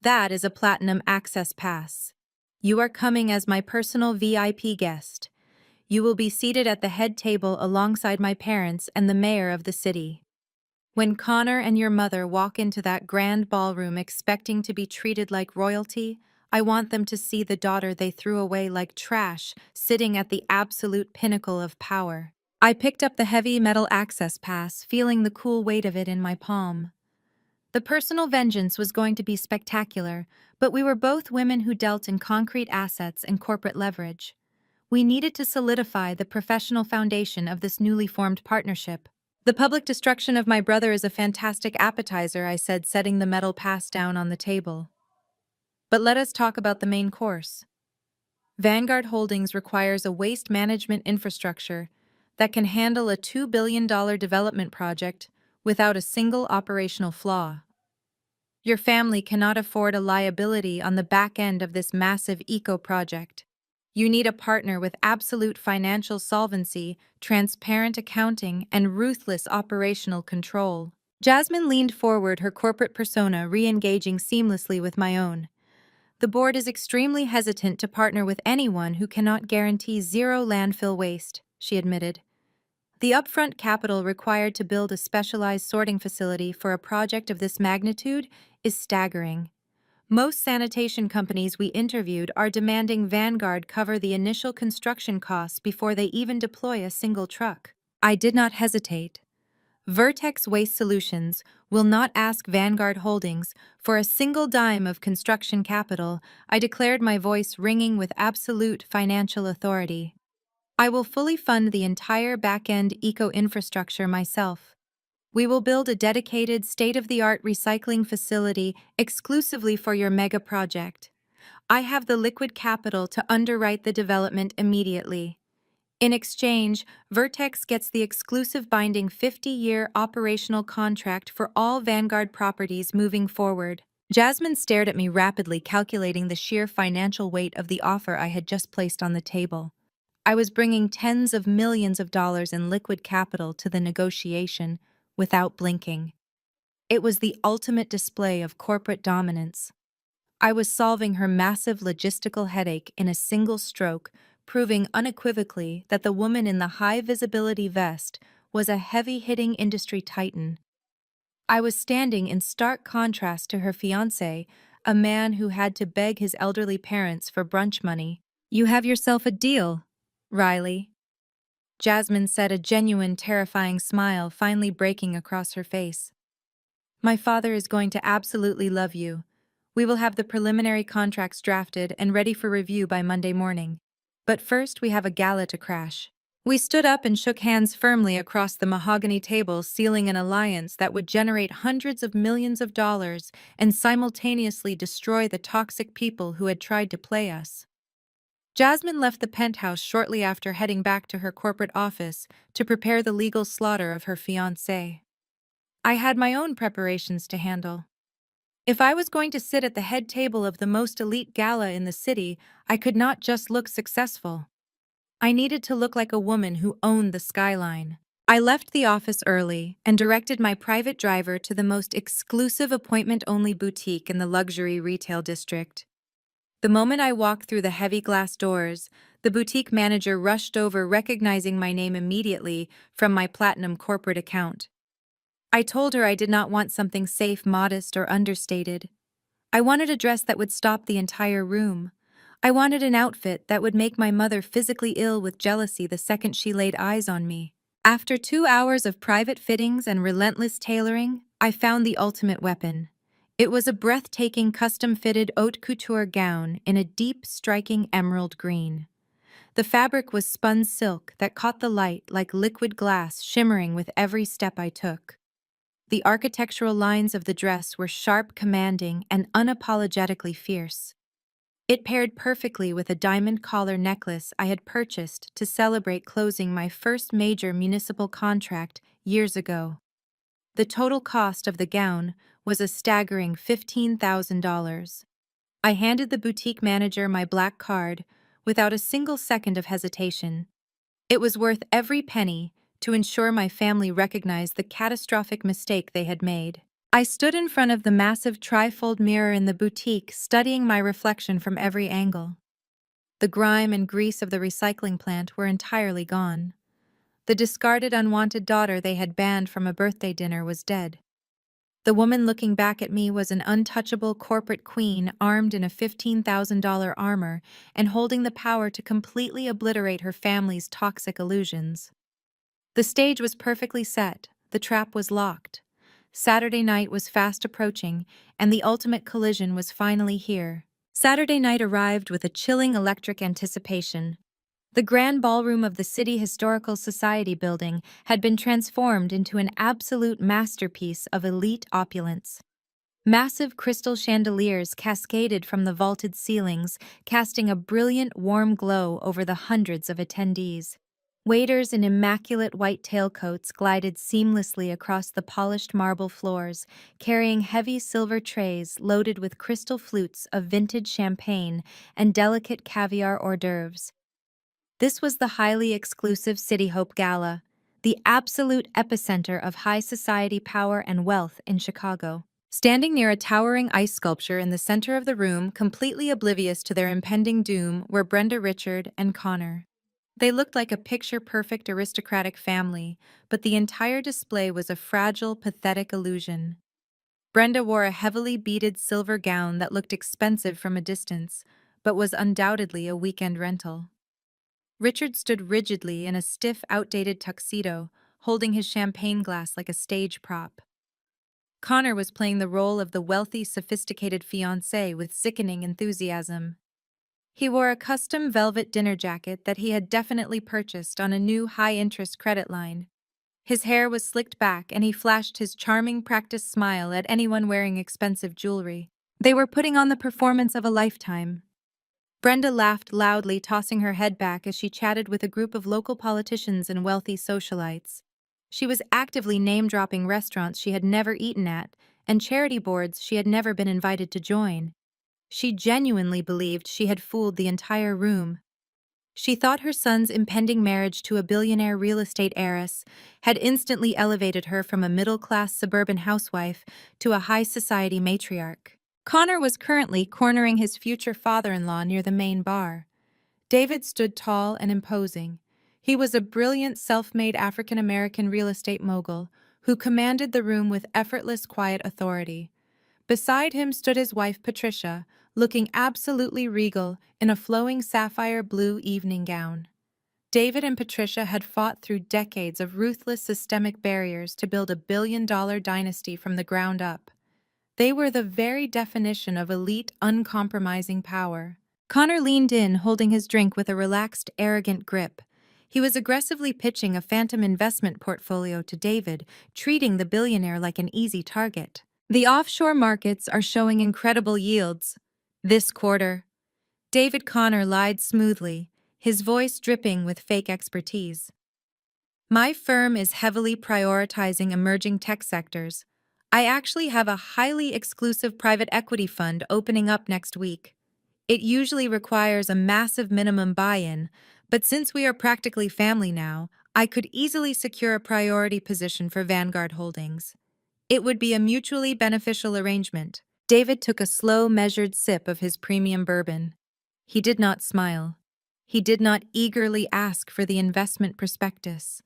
"That is a platinum access pass. You are coming as my personal VIP guest. You will be seated at the head table alongside my parents and the mayor of the city. When Connor and your mother walk into that grand ballroom expecting to be treated like royalty, I want them to see the daughter they threw away like trash, sitting at the absolute pinnacle of power." I picked up the heavy metal access pass, feeling the cool weight of it in my palm. The personal vengeance was going to be spectacular, but we were both women who dealt in concrete assets and corporate leverage. We needed to solidify the professional foundation of this newly formed partnership. "The public destruction of my brother is a fantastic appetizer," I said, setting the metal pass down on the table. "But let us talk about the main course. Vanguard Holdings requires a waste management infrastructure that can handle a $2 billion development project without a single operational flaw. Your family cannot afford a liability on the back end of this massive eco-project. You need a partner with absolute financial solvency, transparent accounting, and ruthless operational control." Jasmine leaned forward, her corporate persona re-engaging seamlessly with my own. "The board is extremely hesitant to partner with anyone who cannot guarantee zero landfill waste," she admitted. "The upfront capital required to build a specialized sorting facility for a project of this magnitude is staggering. Most sanitation companies we interviewed are demanding Vanguard cover the initial construction costs before they even deploy a single truck." I did not hesitate. Vertex Waste Solutions will not ask Vanguard Holdings for a single dime of construction capital, I declared, my voice ringing with absolute financial authority. "I will fully fund the entire back-end eco-infrastructure myself. We will build a dedicated, state-of-the-art recycling facility exclusively for your mega project. I have the liquid capital to underwrite the development immediately. In exchange, Vertex gets the exclusive binding 50-year operational contract for all Vanguard properties moving forward." Jasmine stared at me rapidly, calculating the sheer financial weight of the offer I had just placed on the table. I was bringing tens of millions of dollars in liquid capital to the negotiation without blinking. It was the ultimate display of corporate dominance. I was solving her massive logistical headache in a single stroke, proving unequivocally that the woman in the high-visibility vest was a heavy-hitting industry titan. I was standing in stark contrast to her fiancé, a man who had to beg his elderly parents for brunch money. "You have yourself a deal, Riley," Jasmine said, a genuine, terrifying smile finally breaking across her face. "My father is going to absolutely love you. We will have the preliminary contracts drafted and ready for review by Monday morning. But first, we have a gala to crash. We stood up and shook hands firmly across the mahogany table, sealing an alliance that would generate hundreds of millions of dollars and simultaneously destroy the toxic people who had tried to play us. Jasmine left the penthouse shortly after heading back to her corporate office to prepare the legal slaughter of her fiancé. I had my own preparations to handle. If I was going to sit at the head table of the most elite gala in the city, I could not just look successful. I needed to look like a woman who owned the skyline. I left the office early and directed my private driver to the most exclusive appointment-only boutique in the luxury retail district. The moment I walked through the heavy glass doors, the boutique manager rushed over, recognizing my name immediately from my platinum corporate account. I told her I did not want something safe, modest, or understated. I wanted a dress that would stop the entire room. I wanted an outfit that would make my mother physically ill with jealousy the second she laid eyes on me. After 2 hours of private fittings and relentless tailoring, I found the ultimate weapon. It was a breathtaking custom-fitted haute couture gown in a deep, striking emerald green. The fabric was spun silk that caught the light like liquid glass, shimmering with every step I took. The architectural lines of the dress were sharp, commanding, and unapologetically fierce. It paired perfectly with a diamond collar necklace I had purchased to celebrate closing my first major municipal contract years ago. The total cost of the gown was a staggering $15,000. I handed the boutique manager my black card without a single second of hesitation. It was worth every penny to ensure my family recognized the catastrophic mistake they had made. I stood in front of the massive trifold mirror in the boutique, studying my reflection from every angle. The grime and grease of the recycling plant were entirely gone. The discarded, unwanted daughter they had banned from a birthday dinner was dead. The woman looking back at me was an untouchable corporate queen, armed in a $15,000 armor and holding the power to completely obliterate her family's toxic illusions. The stage was perfectly set, the trap was locked. Saturday night was fast approaching, and the ultimate collision was finally here. Saturday night arrived with a chilling electric anticipation. The grand ballroom of the City Historical Society building had been transformed into an absolute masterpiece of elite opulence. Massive crystal chandeliers cascaded from the vaulted ceilings, casting a brilliant, warm glow over the hundreds of attendees. Waiters in immaculate white tailcoats glided seamlessly across the polished marble floors, carrying heavy silver trays loaded with crystal flutes of vintage champagne and delicate caviar hors d'oeuvres. This was the highly exclusive City Hope Gala, the absolute epicenter of high society power and wealth in Chicago. Standing near a towering ice sculpture in the center of the room, completely oblivious to their impending doom, were Brenda, Richard, and Connor. They looked like a picture-perfect aristocratic family, but the entire display was a fragile, pathetic illusion. Brenda wore a heavily beaded silver gown that looked expensive from a distance, but was undoubtedly a weekend rental. Richard stood rigidly in a stiff, outdated tuxedo, holding his champagne glass like a stage prop. Connor was playing the role of the wealthy, sophisticated fiancé with sickening enthusiasm. He wore a custom velvet dinner jacket that he had definitely purchased on a new high-interest credit line. His hair was slicked back, and he flashed his charming, practiced smile at anyone wearing expensive jewelry. They were putting on the performance of a lifetime. Brenda laughed loudly, tossing her head back as she chatted with a group of local politicians and wealthy socialites. She was actively name-dropping restaurants she had never eaten at and charity boards she had never been invited to join. She genuinely believed she had fooled the entire room. She thought her son's impending marriage to a billionaire real estate heiress had instantly elevated her from a middle-class suburban housewife to a high-society matriarch. Connor was currently cornering his future father-in-law near the main bar. David stood tall and imposing. He was a brilliant, self-made African-American real estate mogul who commanded the room with effortless, quiet authority. Beside him stood his wife, Patricia, looking absolutely regal in a flowing sapphire blue evening gown. David and Patricia had fought through decades of ruthless systemic barriers to build a billion-dollar dynasty from the ground up. They were the very definition of elite, uncompromising power. Connor leaned in, holding his drink with a relaxed, arrogant grip. He was aggressively pitching a phantom investment portfolio to David, treating the billionaire like an easy target. The offshore markets are showing incredible yields. This quarter, David Connor lied smoothly, his voice dripping with fake expertise. My firm is heavily prioritizing emerging tech sectors. I actually have a highly exclusive private equity fund opening up next week. It usually requires a massive minimum buy-in, but since we are practically family now, I could easily secure a priority position for Vanguard Holdings. It would be a mutually beneficial arrangement. David took a slow, measured sip of his premium bourbon. He did not smile. He did not eagerly ask for the investment prospectus.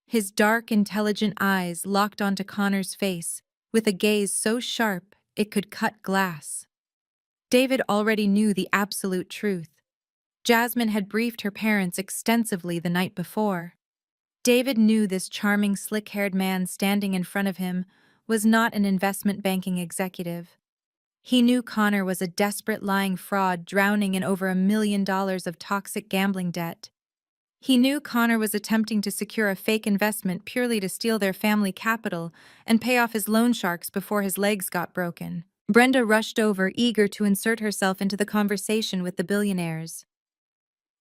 His dark, intelligent eyes locked onto Connor's face, with a gaze so sharp it could cut glass. David already knew the absolute truth. Jasmine had briefed her parents extensively the night before. David knew this charming, slick-haired man standing in front of him was not an investment banking executive. He knew Connor was a desperate lying fraud drowning in over $1 million of toxic gambling debt. He knew Connor was attempting to secure a fake investment purely to steal their family capital and pay off his loan sharks before his legs got broken. Brenda rushed over, eager to insert herself into the conversation with the billionaires.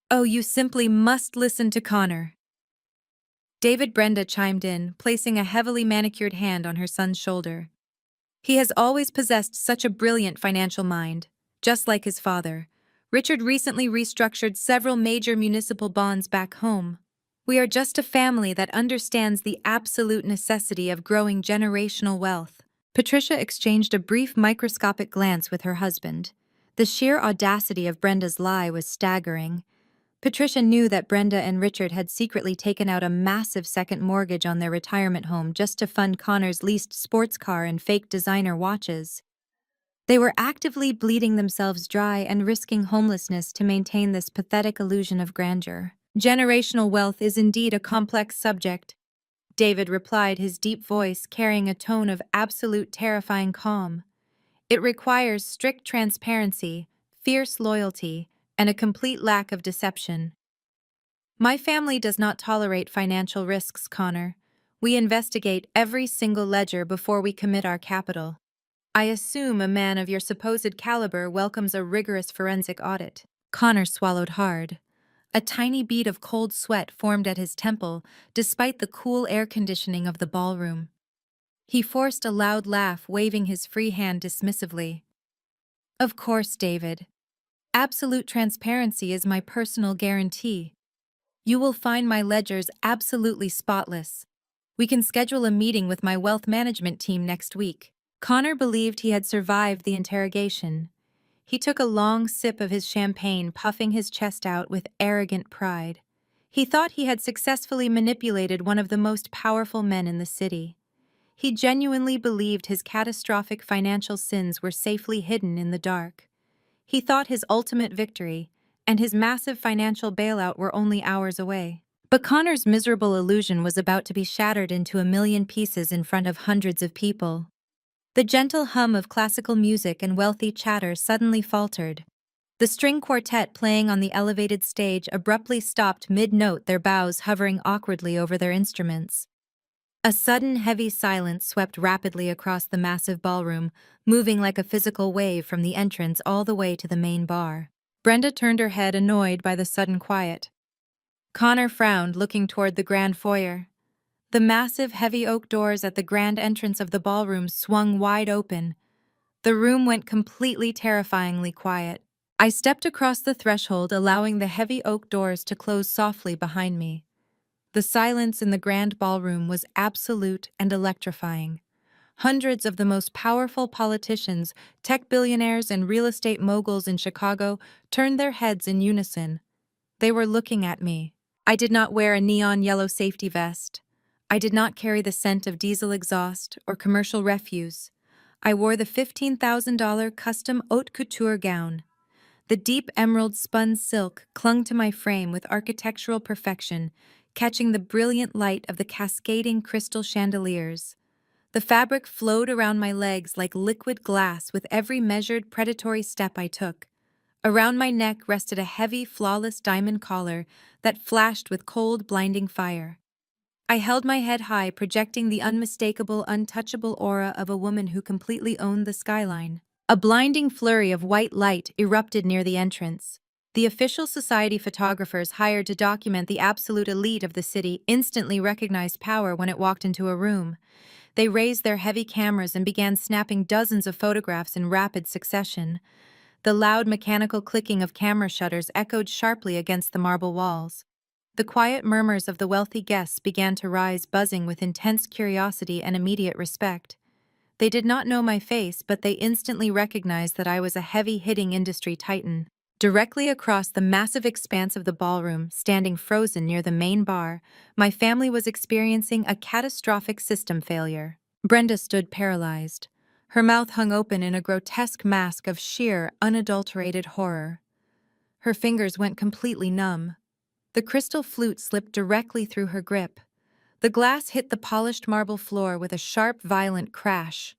"Oh, you simply must listen to Connor." David Brenda chimed in, placing a heavily manicured hand on her son's shoulder. He has always possessed such a brilliant financial mind, just like his father. Richard recently restructured several major municipal bonds back home. We are just a family that understands the absolute necessity of growing generational wealth. Patricia exchanged a brief microscopic glance with her husband. The sheer audacity of Brenda's lie was staggering. Patricia knew that Brenda and Richard had secretly taken out a massive second mortgage on their retirement home just to fund Connor's leased sports car and fake designer watches. They were actively bleeding themselves dry and risking homelessness to maintain this pathetic illusion of grandeur. Generational wealth is indeed a complex subject, David replied, his deep voice carrying a tone of absolute terrifying calm. It requires strict transparency, fierce loyalty, and a complete lack of deception. My family does not tolerate financial risks, Connor. We investigate every single ledger before we commit our capital. I assume a man of your supposed caliber welcomes a rigorous forensic audit. Connor swallowed hard. A tiny bead of cold sweat formed at his temple, despite the cool air conditioning of the ballroom. He forced a loud laugh, waving his free hand dismissively. Of course, David. Absolute transparency is my personal guarantee. You will find my ledgers absolutely spotless. We can schedule a meeting with my wealth management team next week. Connor believed he had survived the interrogation. He took a long sip of his champagne, puffing his chest out with arrogant pride. He thought he had successfully manipulated one of the most powerful men in the city. He genuinely believed his catastrophic financial sins were safely hidden in the dark. He thought his ultimate victory and his massive financial bailout were only hours away. But Connor's miserable illusion was about to be shattered into a million pieces in front of hundreds of people. The gentle hum of classical music and wealthy chatter suddenly faltered. The string quartet playing on the elevated stage abruptly stopped mid-note, their bows hovering awkwardly over their instruments. A sudden, heavy silence swept rapidly across the massive ballroom, moving like a physical wave from the entrance all the way to the main bar. Brenda turned her head, annoyed by the sudden quiet. Connor frowned, looking toward the grand foyer. The massive, heavy oak doors at the grand entrance of the ballroom swung wide open. The room went completely terrifyingly quiet. I stepped across the threshold, allowing the heavy oak doors to close softly behind me. The silence in the grand ballroom was absolute and electrifying. Hundreds of the most powerful politicians, tech billionaires, and real estate moguls in Chicago turned their heads in unison. They were looking at me. I did not wear a neon yellow safety vest. I did not carry the scent of diesel exhaust or commercial refuse. I wore the $15,000 custom haute couture gown. The deep emerald spun silk clung to my frame with architectural perfection, catching the brilliant light of the cascading crystal chandeliers. The fabric flowed around my legs like liquid glass with every measured predatory step I took. Around my neck rested a heavy, flawless diamond collar that flashed with cold, blinding fire. I held my head high, projecting the unmistakable, untouchable aura of a woman who completely owned the skyline. A blinding flurry of white light erupted near the entrance. The official society photographers hired to document the absolute elite of the city instantly recognized power when it walked into a room. They raised their heavy cameras and began snapping dozens of photographs in rapid succession. The loud mechanical clicking of camera shutters echoed sharply against the marble walls. The quiet murmurs of the wealthy guests began to rise, buzzing with intense curiosity and immediate respect. They did not know my face, but they instantly recognized that I was a heavy-hitting industry titan. Directly across the massive expanse of the ballroom, standing frozen near the main bar, my family was experiencing a catastrophic system failure. Brenda stood paralyzed. Her mouth hung open in a grotesque mask of sheer, unadulterated horror. Her fingers went completely numb. The crystal flute slipped directly through her grip. The glass hit the polished marble floor with a sharp, violent crash.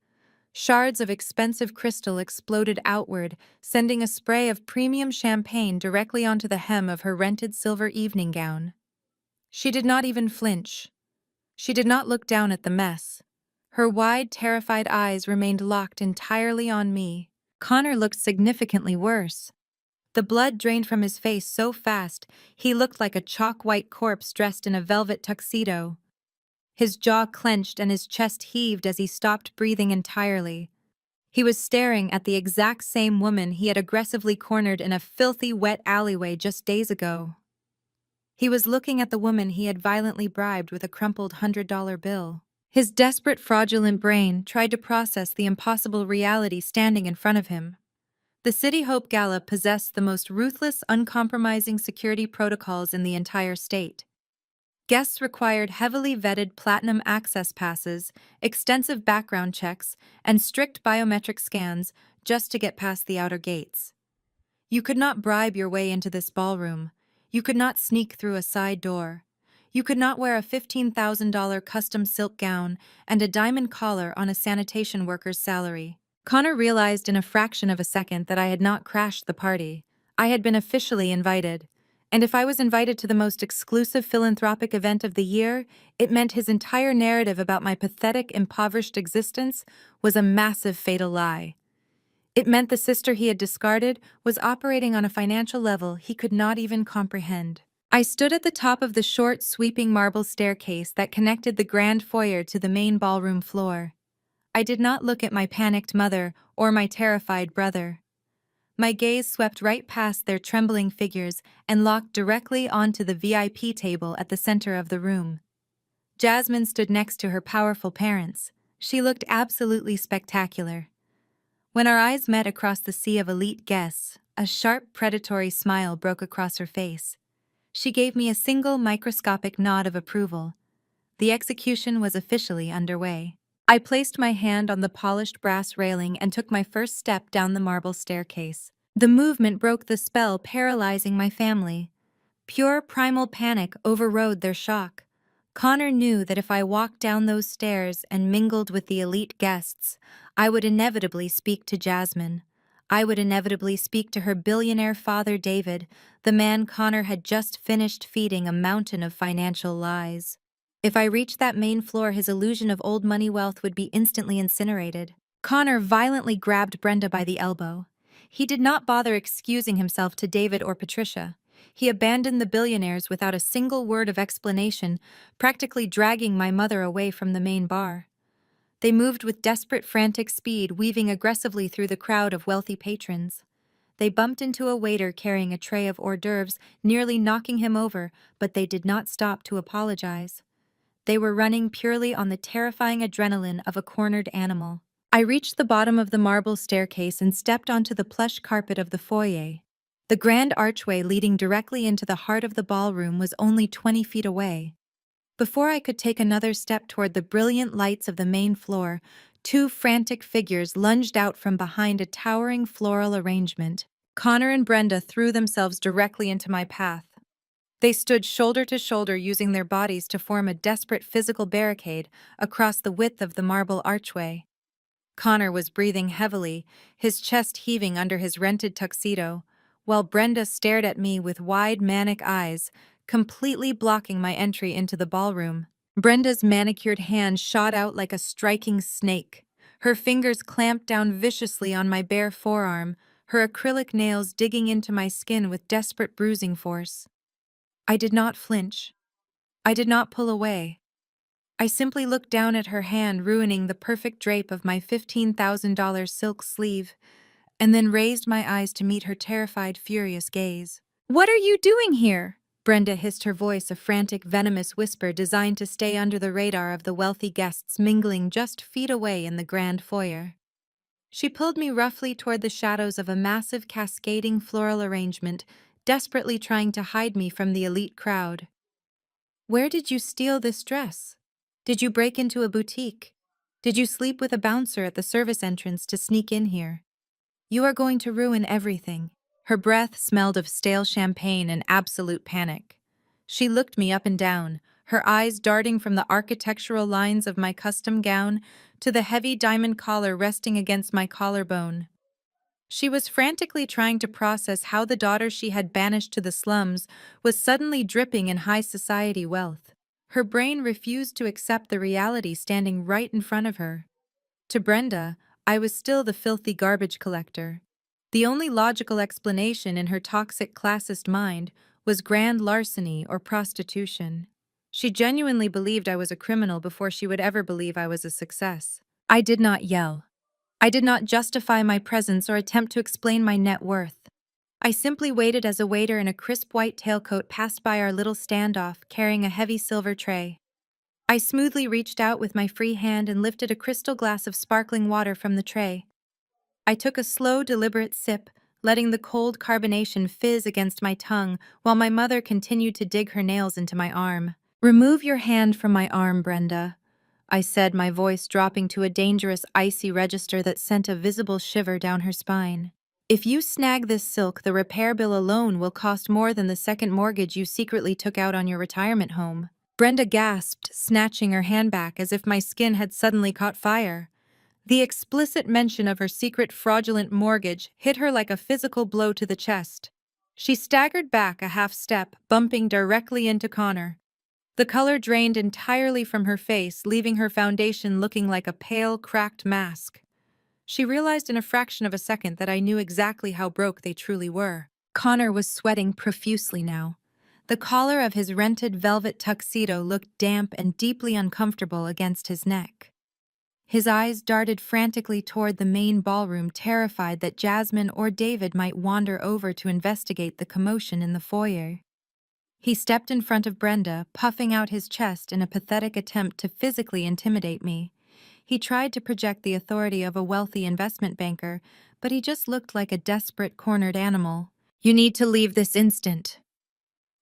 Shards of expensive crystal exploded outward, sending a spray of premium champagne directly onto the hem of her rented silver evening gown. She did not even flinch. She did not look down at the mess. Her wide, terrified eyes remained locked entirely on me. Connor looked significantly worse. The blood drained from his face so fast, he looked like a chalk-white corpse dressed in a velvet tuxedo. His jaw clenched and his chest heaved as he stopped breathing entirely. He was staring at the exact same woman he had aggressively cornered in a filthy, wet alleyway just days ago. He was looking at the woman he had violently bribed with a crumpled $100 bill. His desperate, fraudulent brain tried to process the impossible reality standing in front of him. The City Hope Gala possessed the most ruthless, uncompromising security protocols in the entire state. Guests required heavily vetted platinum access passes, extensive background checks, and strict biometric scans just to get past the outer gates. You could not bribe your way into this ballroom. You could not sneak through a side door. You could not wear a $15,000 custom silk gown and a diamond collar on a sanitation worker's salary. Connor realized in a fraction of a second that I had not crashed the party. I had been officially invited. And if I was invited to the most exclusive philanthropic event of the year, it meant his entire narrative about my pathetic, impoverished existence was a massive, fatal lie. It meant the sister he had discarded was operating on a financial level he could not even comprehend. I stood at the top of the short, sweeping marble staircase that connected the grand foyer to the main ballroom floor. I did not look at my panicked mother or my terrified brother. My gaze swept right past their trembling figures and locked directly onto the VIP table at the center of the room. Jasmine stood next to her powerful parents. She looked absolutely spectacular. When our eyes met across the sea of elite guests, a sharp, predatory smile broke across her face. She gave me a single microscopic nod of approval. The execution was officially underway. I placed my hand on the polished brass railing and took my first step down the marble staircase. The movement broke the spell, paralyzing my family. Pure primal panic overrode their shock. Connor knew that if I walked down those stairs and mingled with the elite guests, I would inevitably speak to Jasmine. I would inevitably speak to her billionaire father, David, the man Connor had just finished feeding a mountain of financial lies. If I reached that main floor, his illusion of old money wealth would be instantly incinerated. Connor violently grabbed Brenda by the elbow. He did not bother excusing himself to David or Patricia. He abandoned the billionaires without a single word of explanation, practically dragging my mother away from the main bar. They moved with desperate, frantic speed, weaving aggressively through the crowd of wealthy patrons. They bumped into a waiter carrying a tray of hors d'oeuvres, nearly knocking him over, but they did not stop to apologize. They were running purely on the terrifying adrenaline of a cornered animal. I reached the bottom of the marble staircase and stepped onto the plush carpet of the foyer. The grand archway leading directly into the heart of the ballroom was only 20 feet away. Before I could take another step toward the brilliant lights of the main floor, two frantic figures lunged out from behind a towering floral arrangement. Connor and Brenda threw themselves directly into my path. They stood shoulder to shoulder, using their bodies to form a desperate physical barricade across the width of the marble archway. Connor was breathing heavily, his chest heaving under his rented tuxedo, while Brenda stared at me with wide, manic eyes, completely blocking my entry into the ballroom. Brenda's manicured hand shot out like a striking snake. Her fingers clamped down viciously on my bare forearm, her acrylic nails digging into my skin with desperate bruising force. I did not flinch. I did not pull away. I simply looked down at her hand, ruining the perfect drape of my $15,000 silk sleeve, and then raised my eyes to meet her terrified, furious gaze. "What are you doing here?" Brenda hissed, her voice a frantic, venomous whisper designed to stay under the radar of the wealthy guests mingling just feet away in the grand foyer. She pulled me roughly toward the shadows of a massive, cascading floral arrangement, desperately trying to hide me from the elite crowd. "Where did you steal this dress? Did you break into a boutique? Did you sleep with a bouncer at the service entrance to sneak in here? You are going to ruin everything." Her breath smelled of stale champagne and absolute panic. She looked me up and down, her eyes darting from the architectural lines of my custom gown to the heavy diamond collar resting against my collarbone. She was frantically trying to process how the daughter she had banished to the slums was suddenly dripping in high society wealth. Her brain refused to accept the reality standing right in front of her. To Brenda, I was still the filthy garbage collector. The only logical explanation in her toxic classist mind was grand larceny or prostitution. She genuinely believed I was a criminal before she would ever believe I was a success. I did not yell. I did not justify my presence or attempt to explain my net worth. I simply waited as a waiter in a crisp white tailcoat passed by our little standoff, carrying a heavy silver tray. I smoothly reached out with my free hand and lifted a crystal glass of sparkling water from the tray. I took a slow, deliberate sip, letting the cold carbonation fizz against my tongue while my mother continued to dig her nails into my arm. "Remove your hand from my arm, Brenda," I said, my voice dropping to a dangerous, icy register that sent a visible shiver down her spine. "If you snag this silk, the repair bill alone will cost more than the second mortgage you secretly took out on your retirement home." Brenda gasped, snatching her hand back as if my skin had suddenly caught fire. The explicit mention of her secret fraudulent mortgage hit her like a physical blow to the chest. She staggered back a half step, bumping directly into Connor. The color drained entirely from her face, leaving her foundation looking like a pale, cracked mask. She realized in a fraction of a second that I knew exactly how broke they truly were. Connor was sweating profusely now. The collar of his rented velvet tuxedo looked damp and deeply uncomfortable against his neck. His eyes darted frantically toward the main ballroom, terrified that Jasmine or David might wander over to investigate the commotion in the foyer. He stepped in front of Brenda, puffing out his chest in a pathetic attempt to physically intimidate me. He tried to project the authority of a wealthy investment banker, but he just looked like a desperate, cornered animal. "You need to leave this instant,"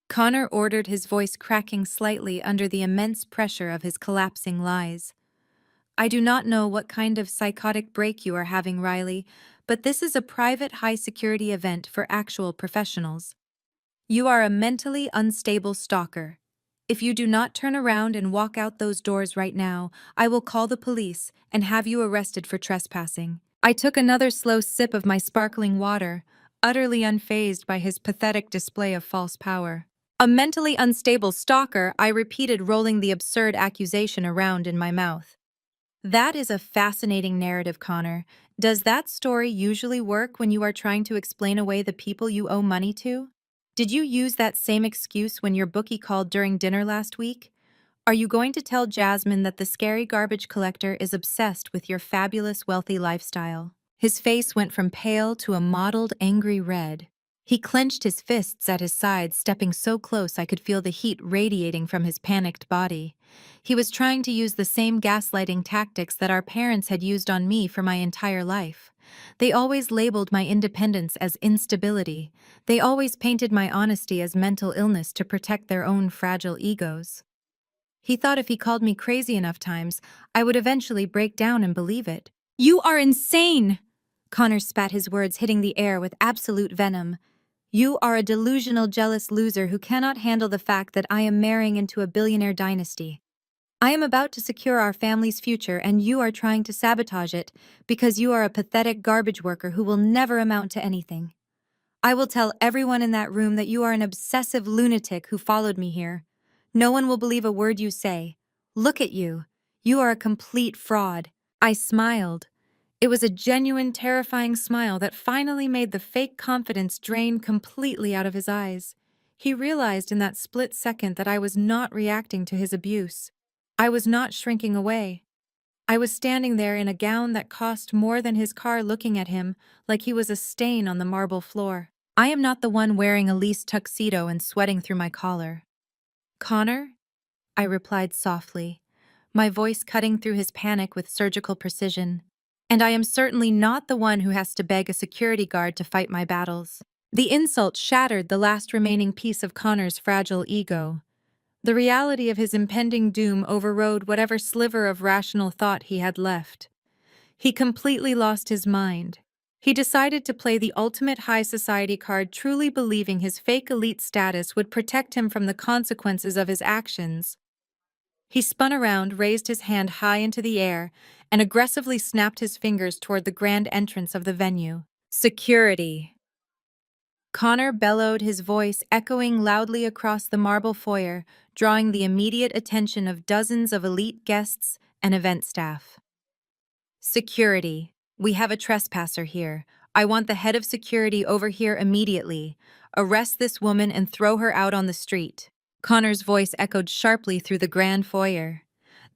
Connor ordered, his voice cracking slightly under the immense pressure of his collapsing lies. "I do not know what kind of psychotic break you are having, Riley, but this is a private, high-security event for actual professionals. You are a mentally unstable stalker. If you do not turn around and walk out those doors right now, I will call the police and have you arrested for trespassing." I took another slow sip of my sparkling water, utterly unfazed by his pathetic display of false power. "A mentally unstable stalker," I repeated, rolling the absurd accusation around in my mouth. "That is a fascinating narrative, Connor. Does that story usually work when you are trying to explain away the people you owe money to? Did you use that same excuse when your bookie called during dinner last week? Are you going to tell Jasmine that the scary garbage collector is obsessed with your fabulous, wealthy lifestyle?" His face went from pale to a mottled, angry red. He clenched his fists at his sides, stepping so close I could feel the heat radiating from his panicked body. He was trying to use the same gaslighting tactics that our parents had used on me for my entire life. They always labeled my independence as instability. They always painted my honesty as mental illness to protect their own fragile egos. He thought if he called me crazy enough times, I would eventually break down and believe it. "You are insane!" Connor spat his words, hitting the air with absolute venom. You are a delusional, jealous loser who cannot handle the fact that I am marrying into a billionaire dynasty. I am about to secure our family's future and you are trying to sabotage it because you are a pathetic garbage worker who will never amount to anything. I will tell everyone in that room that you are an obsessive lunatic who followed me here. No one will believe a word you say. Look at you. You are a complete fraud. I smiled. It was a genuine, terrifying smile that finally made the fake confidence drain completely out of his eyes. He realized in that split second that I was not reacting to his abuse. I was not shrinking away. I was standing there in a gown that cost more than his car, looking at him like he was a stain on the marble floor. I am not the one wearing a lace tuxedo and sweating through my collar. Connor? I replied softly, my voice cutting through his panic with surgical precision. And I am certainly not the one who has to beg a security guard to fight my battles. The insult shattered the last remaining piece of Connor's fragile ego. The reality of his impending doom overrode whatever sliver of rational thought he had left. He completely lost his mind. He decided to play the ultimate high society card, truly believing his fake elite status would protect him from the consequences of his actions. He spun around, raised his hand high into the air, and aggressively snapped his fingers toward the grand entrance of the venue. Security! Connor bellowed, his voice echoing loudly across the marble foyer, drawing the immediate attention of dozens of elite guests and event staff. Security. We have a trespasser here. I want the head of security over here immediately. Arrest this woman and throw her out on the street. Connor's voice echoed sharply through the grand foyer.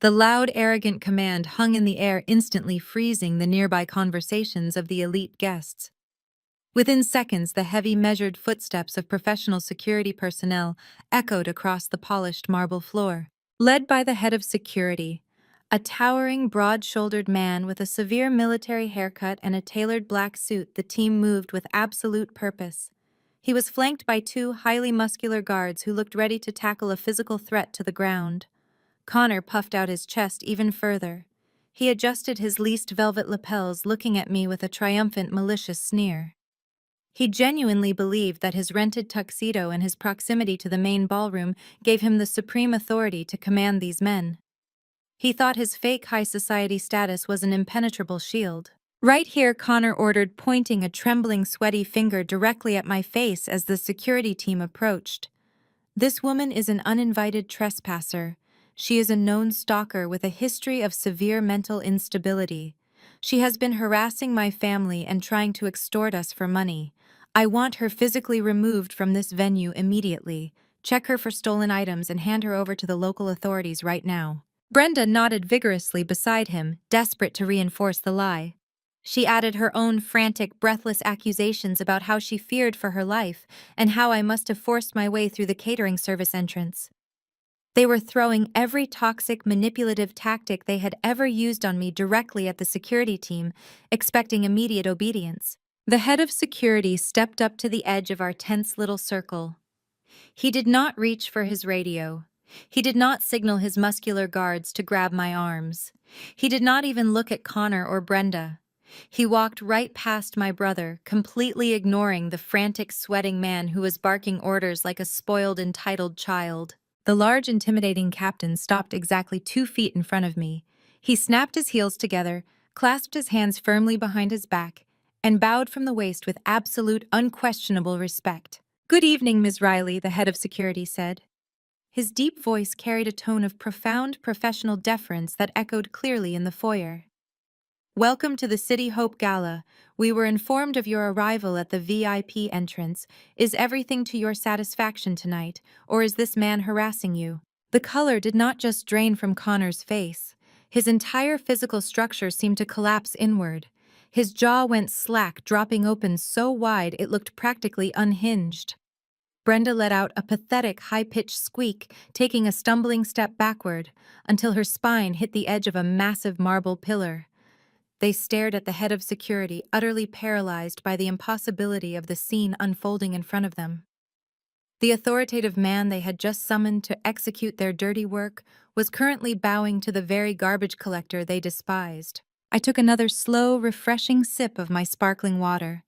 The loud, arrogant command hung in the air, instantly freezing the nearby conversations of the elite guests. Within seconds, the heavy, measured footsteps of professional security personnel echoed across the polished marble floor. Led by the head of security, a towering, broad-shouldered man with a severe military haircut and a tailored black suit, the team moved with absolute purpose. He was flanked by two highly muscular guards who looked ready to tackle a physical threat to the ground. Connor puffed out his chest even further. He adjusted his laced velvet lapels, looking at me with a triumphant, malicious sneer. He genuinely believed that his rented tuxedo and his proximity to the main ballroom gave him the supreme authority to command these men. He thought his fake high society status was an impenetrable shield. Right here, Connor ordered, pointing a trembling, sweaty finger directly at my face as the security team approached. This woman is an uninvited trespasser. She is a known stalker with a history of severe mental instability. She has been harassing my family and trying to extort us for money. I want her physically removed from this venue immediately. Check her for stolen items and hand her over to the local authorities right now. Brenda nodded vigorously beside him, desperate to reinforce the lie. She added her own frantic, breathless accusations about how she feared for her life and how I must have forced my way through the catering service entrance. They were throwing every toxic, manipulative tactic they had ever used on me directly at the security team, expecting immediate obedience. The head of security stepped up to the edge of our tense little circle. He did not reach for his radio. He did not signal his muscular guards to grab my arms. He did not even look at Connor or Brenda. He walked right past my brother, completely ignoring the frantic, sweating man who was barking orders like a spoiled, entitled child. The large, intimidating captain stopped exactly 2 feet in front of me. He snapped his heels together, clasped his hands firmly behind his back, and bowed from the waist with absolute, unquestionable respect. "Good evening, Ms. Riley," the head of security said. His deep voice carried a tone of profound professional deference that echoed clearly in the foyer. "Welcome to the City Hope Gala. We were informed of your arrival at the VIP entrance. Is everything to your satisfaction tonight, or is this man harassing you?" The color did not just drain from Connor's face. His entire physical structure seemed to collapse inward. His jaw went slack, dropping open so wide it looked practically unhinged. Brenda let out a pathetic, high-pitched squeak, taking a stumbling step backward, until her spine hit the edge of a massive marble pillar. They stared at the head of security, utterly paralyzed by the impossibility of the scene unfolding in front of them. The authoritative man they had just summoned to execute their dirty work was currently bowing to the very garbage collector they despised. I took another slow, refreshing sip of my sparkling water.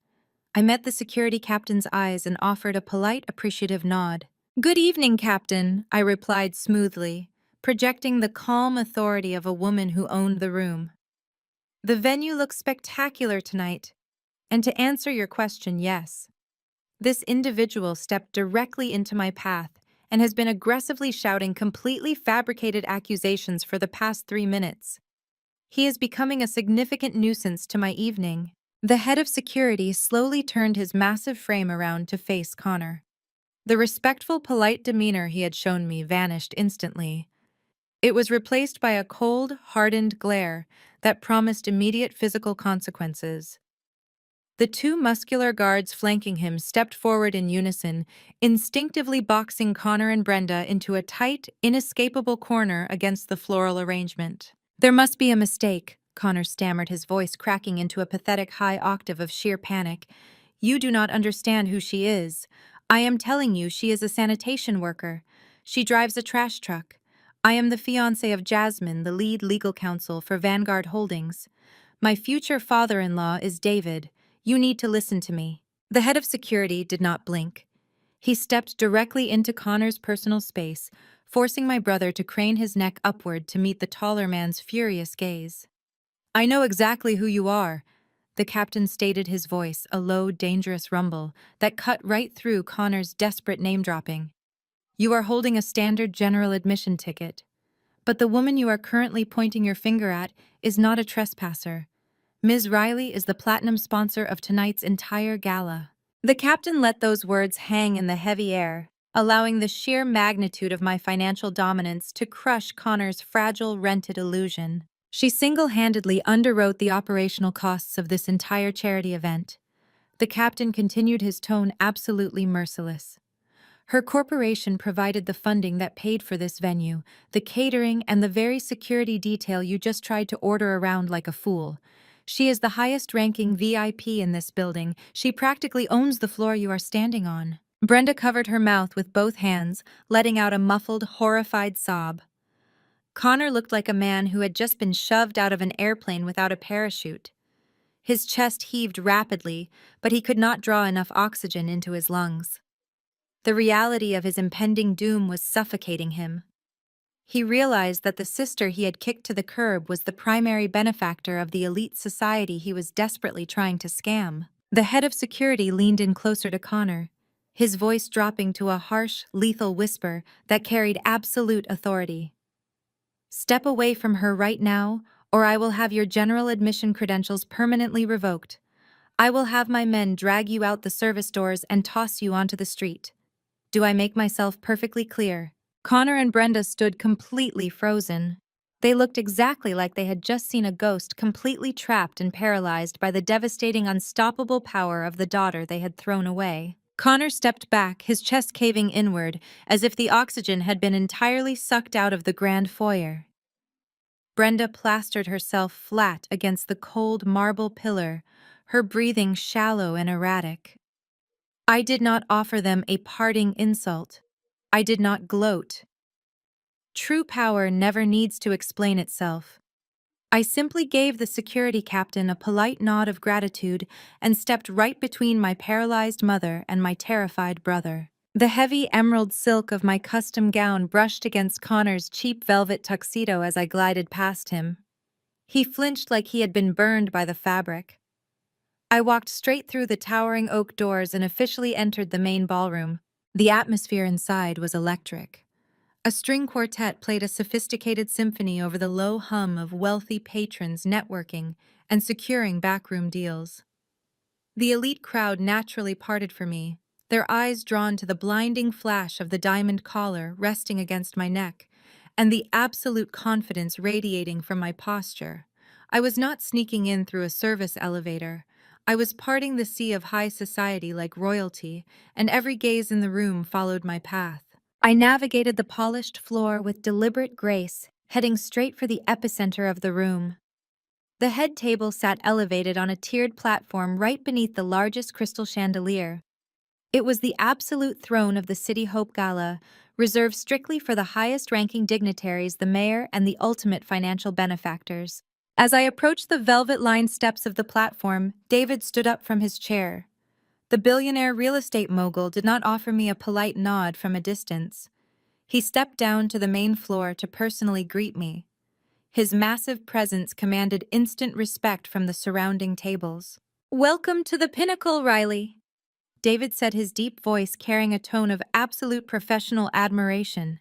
I met the security captain's eyes and offered a polite, appreciative nod. "Good evening, Captain," I replied smoothly, projecting the calm authority of a woman who owned the room. "The venue looks spectacular tonight. And to answer your question, yes. This individual stepped directly into my path and has been aggressively shouting completely fabricated accusations for the past 3 minutes. He is becoming a significant nuisance to my evening." The head of security slowly turned his massive frame around to face Connor. The respectful, polite demeanor he had shown me vanished instantly. It was replaced by a cold, hardened glare that promised immediate physical consequences. The two muscular guards flanking him stepped forward in unison, instinctively boxing Connor and Brenda into a tight, inescapable corner against the floral arrangement. "There must be a mistake," Connor stammered, his voice cracking into a pathetic high octave of sheer panic. "You do not understand who she is. I am telling you, she is a sanitation worker. She drives a trash truck. I am the fiancé of Jasmine, the lead legal counsel for Vanguard Holdings. My future father-in-law is David. You need to listen to me." The head of security did not blink. He stepped directly into Connor's personal space, forcing my brother to crane his neck upward to meet the taller man's furious gaze. "I know exactly who you are," the captain stated, his voice a low, dangerous rumble that cut right through Connor's desperate name-dropping. "You are holding a standard general admission ticket. But the woman you are currently pointing your finger at is not a trespasser. Ms. Riley is the platinum sponsor of tonight's entire gala." The captain let those words hang in the heavy air, allowing the sheer magnitude of my financial dominance to crush Connor's fragile, rented illusion. "She single-handedly underwrote the operational costs of this entire charity event." The captain continued, his tone absolutely merciless. "Her corporation provided the funding that paid for this venue, the catering, and the very security detail you just tried to order around like a fool. She is the highest-ranking VIP in this building. She practically owns the floor you are standing on." Brenda covered her mouth with both hands, letting out a muffled, horrified sob. Connor looked like a man who had just been shoved out of an airplane without a parachute. His chest heaved rapidly, but he could not draw enough oxygen into his lungs. The reality of his impending doom was suffocating him. He realized that the sister he had kicked to the curb was the primary benefactor of the elite society he was desperately trying to scam. The head of security leaned in closer to Connor, his voice dropping to a harsh, lethal whisper that carried absolute authority. "Step away from her right now, or I will have your general admission credentials permanently revoked. I will have my men drag you out the service doors and toss you onto the street. Do I make myself perfectly clear?" Connor and Brenda stood completely frozen. They looked exactly like they had just seen a ghost, completely trapped and paralyzed by the devastating, unstoppable power of the daughter they had thrown away. Connor stepped back, his chest caving inward, as if the oxygen had been entirely sucked out of the grand foyer. Brenda plastered herself flat against the cold marble pillar, her breathing shallow and erratic. I did not offer them a parting insult. I did not gloat. True power never needs to explain itself. I simply gave the security captain a polite nod of gratitude and stepped right between my paralyzed mother and my terrified brother. The heavy emerald silk of my custom gown brushed against Connor's cheap velvet tuxedo as I glided past him. He flinched like he had been burned by the fabric. I walked straight through the towering oak doors and officially entered the main ballroom. The atmosphere inside was electric. A string quartet played a sophisticated symphony over the low hum of wealthy patrons networking and securing backroom deals. The elite crowd naturally parted for me, their eyes drawn to the blinding flash of the diamond collar resting against my neck and the absolute confidence radiating from my posture. I was not sneaking in through a service elevator. I was parting the sea of high society like royalty, and every gaze in the room followed my path. I navigated the polished floor with deliberate grace, heading straight for the epicenter of the room. The head table sat elevated on a tiered platform right beneath the largest crystal chandelier. It was the absolute throne of the City Hope Gala, reserved strictly for the highest-ranking dignitaries, the mayor, and the ultimate financial benefactors. As I approached the velvet-lined steps of the platform, David stood up from his chair. The billionaire real estate mogul did not offer me a polite nod from a distance. He stepped down to the main floor to personally greet me. His massive presence commanded instant respect from the surrounding tables. "Welcome to the pinnacle, Riley," David said, his deep voice carrying a tone of absolute professional admiration.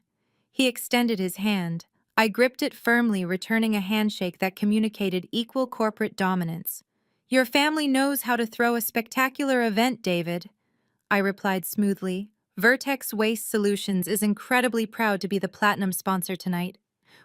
He extended his hand. I gripped it firmly, returning a handshake that communicated equal corporate dominance. "Your family knows how to throw a spectacular event, David," I replied smoothly. "Vertex Waste Solutions is incredibly proud to be the platinum sponsor tonight.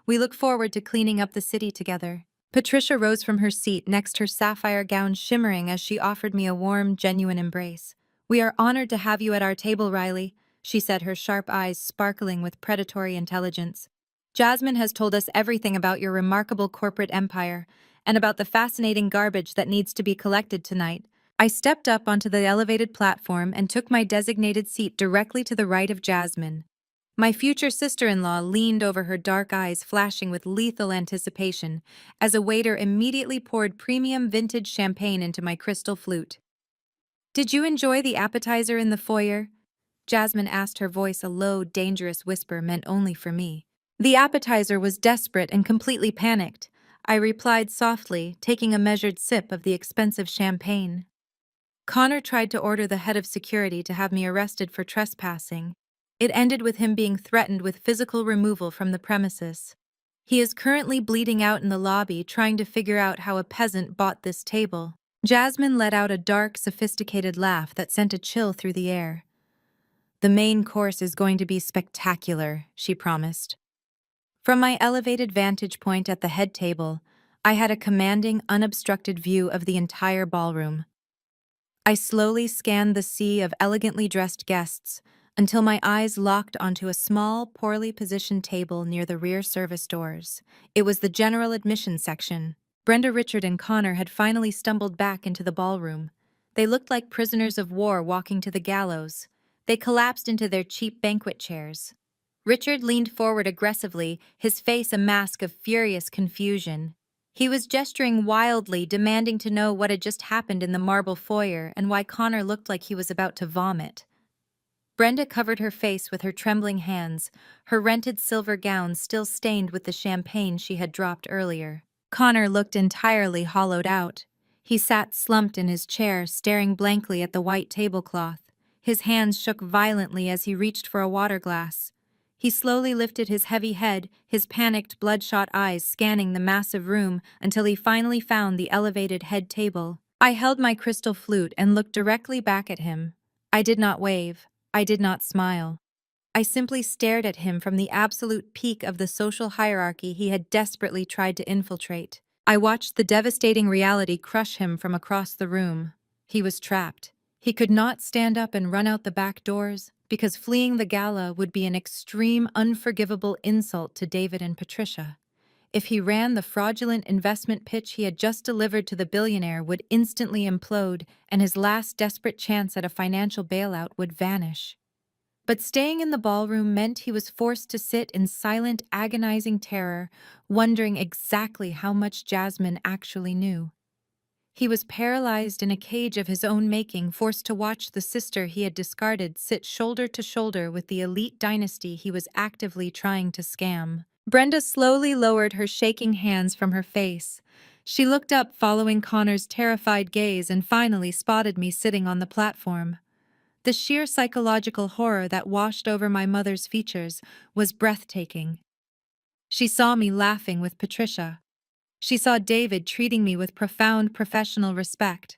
We look forward to cleaning up the city together." Patricia rose from her seat, next her sapphire gown shimmering as she offered me a warm, genuine embrace. "We are honored to have you at our table, Riley," she said, her sharp eyes sparkling with predatory intelligence. "Jasmine has told us everything about your remarkable corporate empire and about the fascinating garbage that needs to be collected tonight." I stepped up onto the elevated platform and took my designated seat directly to the right of Jasmine. My future sister-in-law leaned over, her dark eyes flashing with lethal anticipation, as a waiter immediately poured premium vintage champagne into my crystal flute. "Did you enjoy the appetizer in the foyer?" Jasmine asked, her voice a low, dangerous whisper meant only for me. "The appetizer was desperate and completely panicked," I replied softly, taking a measured sip of the expensive champagne. "Connor tried to order the head of security to have me arrested for trespassing. It ended with him being threatened with physical removal from the premises. He is currently bleeding out in the lobby, trying to figure out how a peasant bought this table." Jasmine let out a dark, sophisticated laugh that sent a chill through the air. "The main course is going to be spectacular," she promised. From my elevated vantage point at the head table, I had a commanding, unobstructed view of the entire ballroom. I slowly scanned the sea of elegantly dressed guests until my eyes locked onto a small, poorly positioned table near the rear service doors. It was the general admission section. Brenda, Richard, and Connor had finally stumbled back into the ballroom. They looked like prisoners of war walking to the gallows. They collapsed into their cheap banquet chairs. Richard leaned forward aggressively, his face a mask of furious confusion. He was gesturing wildly, demanding to know what had just happened in the marble foyer and why Connor looked like he was about to vomit. Brenda covered her face with her trembling hands, her rented silver gown still stained with the champagne she had dropped earlier. Connor looked entirely hollowed out. He sat slumped in his chair, staring blankly at the white tablecloth. His hands shook violently as he reached for a water glass. He slowly lifted his heavy head, his panicked, bloodshot eyes scanning the massive room until he finally found the elevated head table. I held my crystal flute and looked directly back at him. I did not wave. I did not smile. I simply stared at him from the absolute peak of the social hierarchy he had desperately tried to infiltrate. I watched the devastating reality crush him from across the room. He was trapped. He could not stand up and run out the back doors, because fleeing the gala would be an extreme, unforgivable insult to David and Patricia. If he ran, the fraudulent investment pitch he had just delivered to the billionaire would instantly implode, and his last desperate chance at a financial bailout would vanish. But staying in the ballroom meant he was forced to sit in silent, agonizing terror, wondering exactly how much Jasmine actually knew. He was paralyzed in a cage of his own making, forced to watch the sister he had discarded sit shoulder to shoulder with the elite dynasty he was actively trying to scam. Brenda slowly lowered her shaking hands from her face. She looked up, following Connor's terrified gaze, and finally spotted me sitting on the platform. The sheer psychological horror that washed over my mother's features was breathtaking. She saw me laughing with Patricia. She saw David treating me with profound professional respect.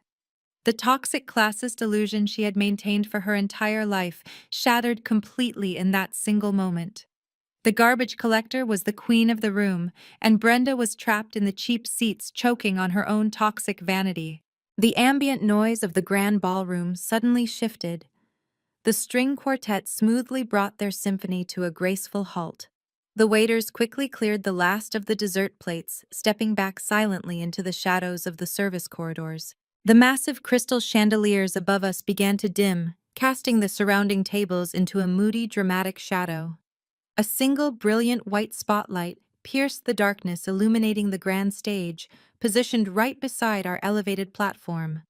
The toxic classist illusion she had maintained for her entire life shattered completely in that single moment. The garbage collector was the queen of the room, and Brenda was trapped in the cheap seats, choking on her own toxic vanity. The ambient noise of the grand ballroom suddenly shifted. The string quartet smoothly brought their symphony to a graceful halt. The waiters quickly cleared the last of the dessert plates, stepping back silently into the shadows of the service corridors. The massive crystal chandeliers above us began to dim, casting the surrounding tables into a moody, dramatic shadow. A single brilliant white spotlight pierced the darkness, illuminating the grand stage, positioned right beside our elevated platform.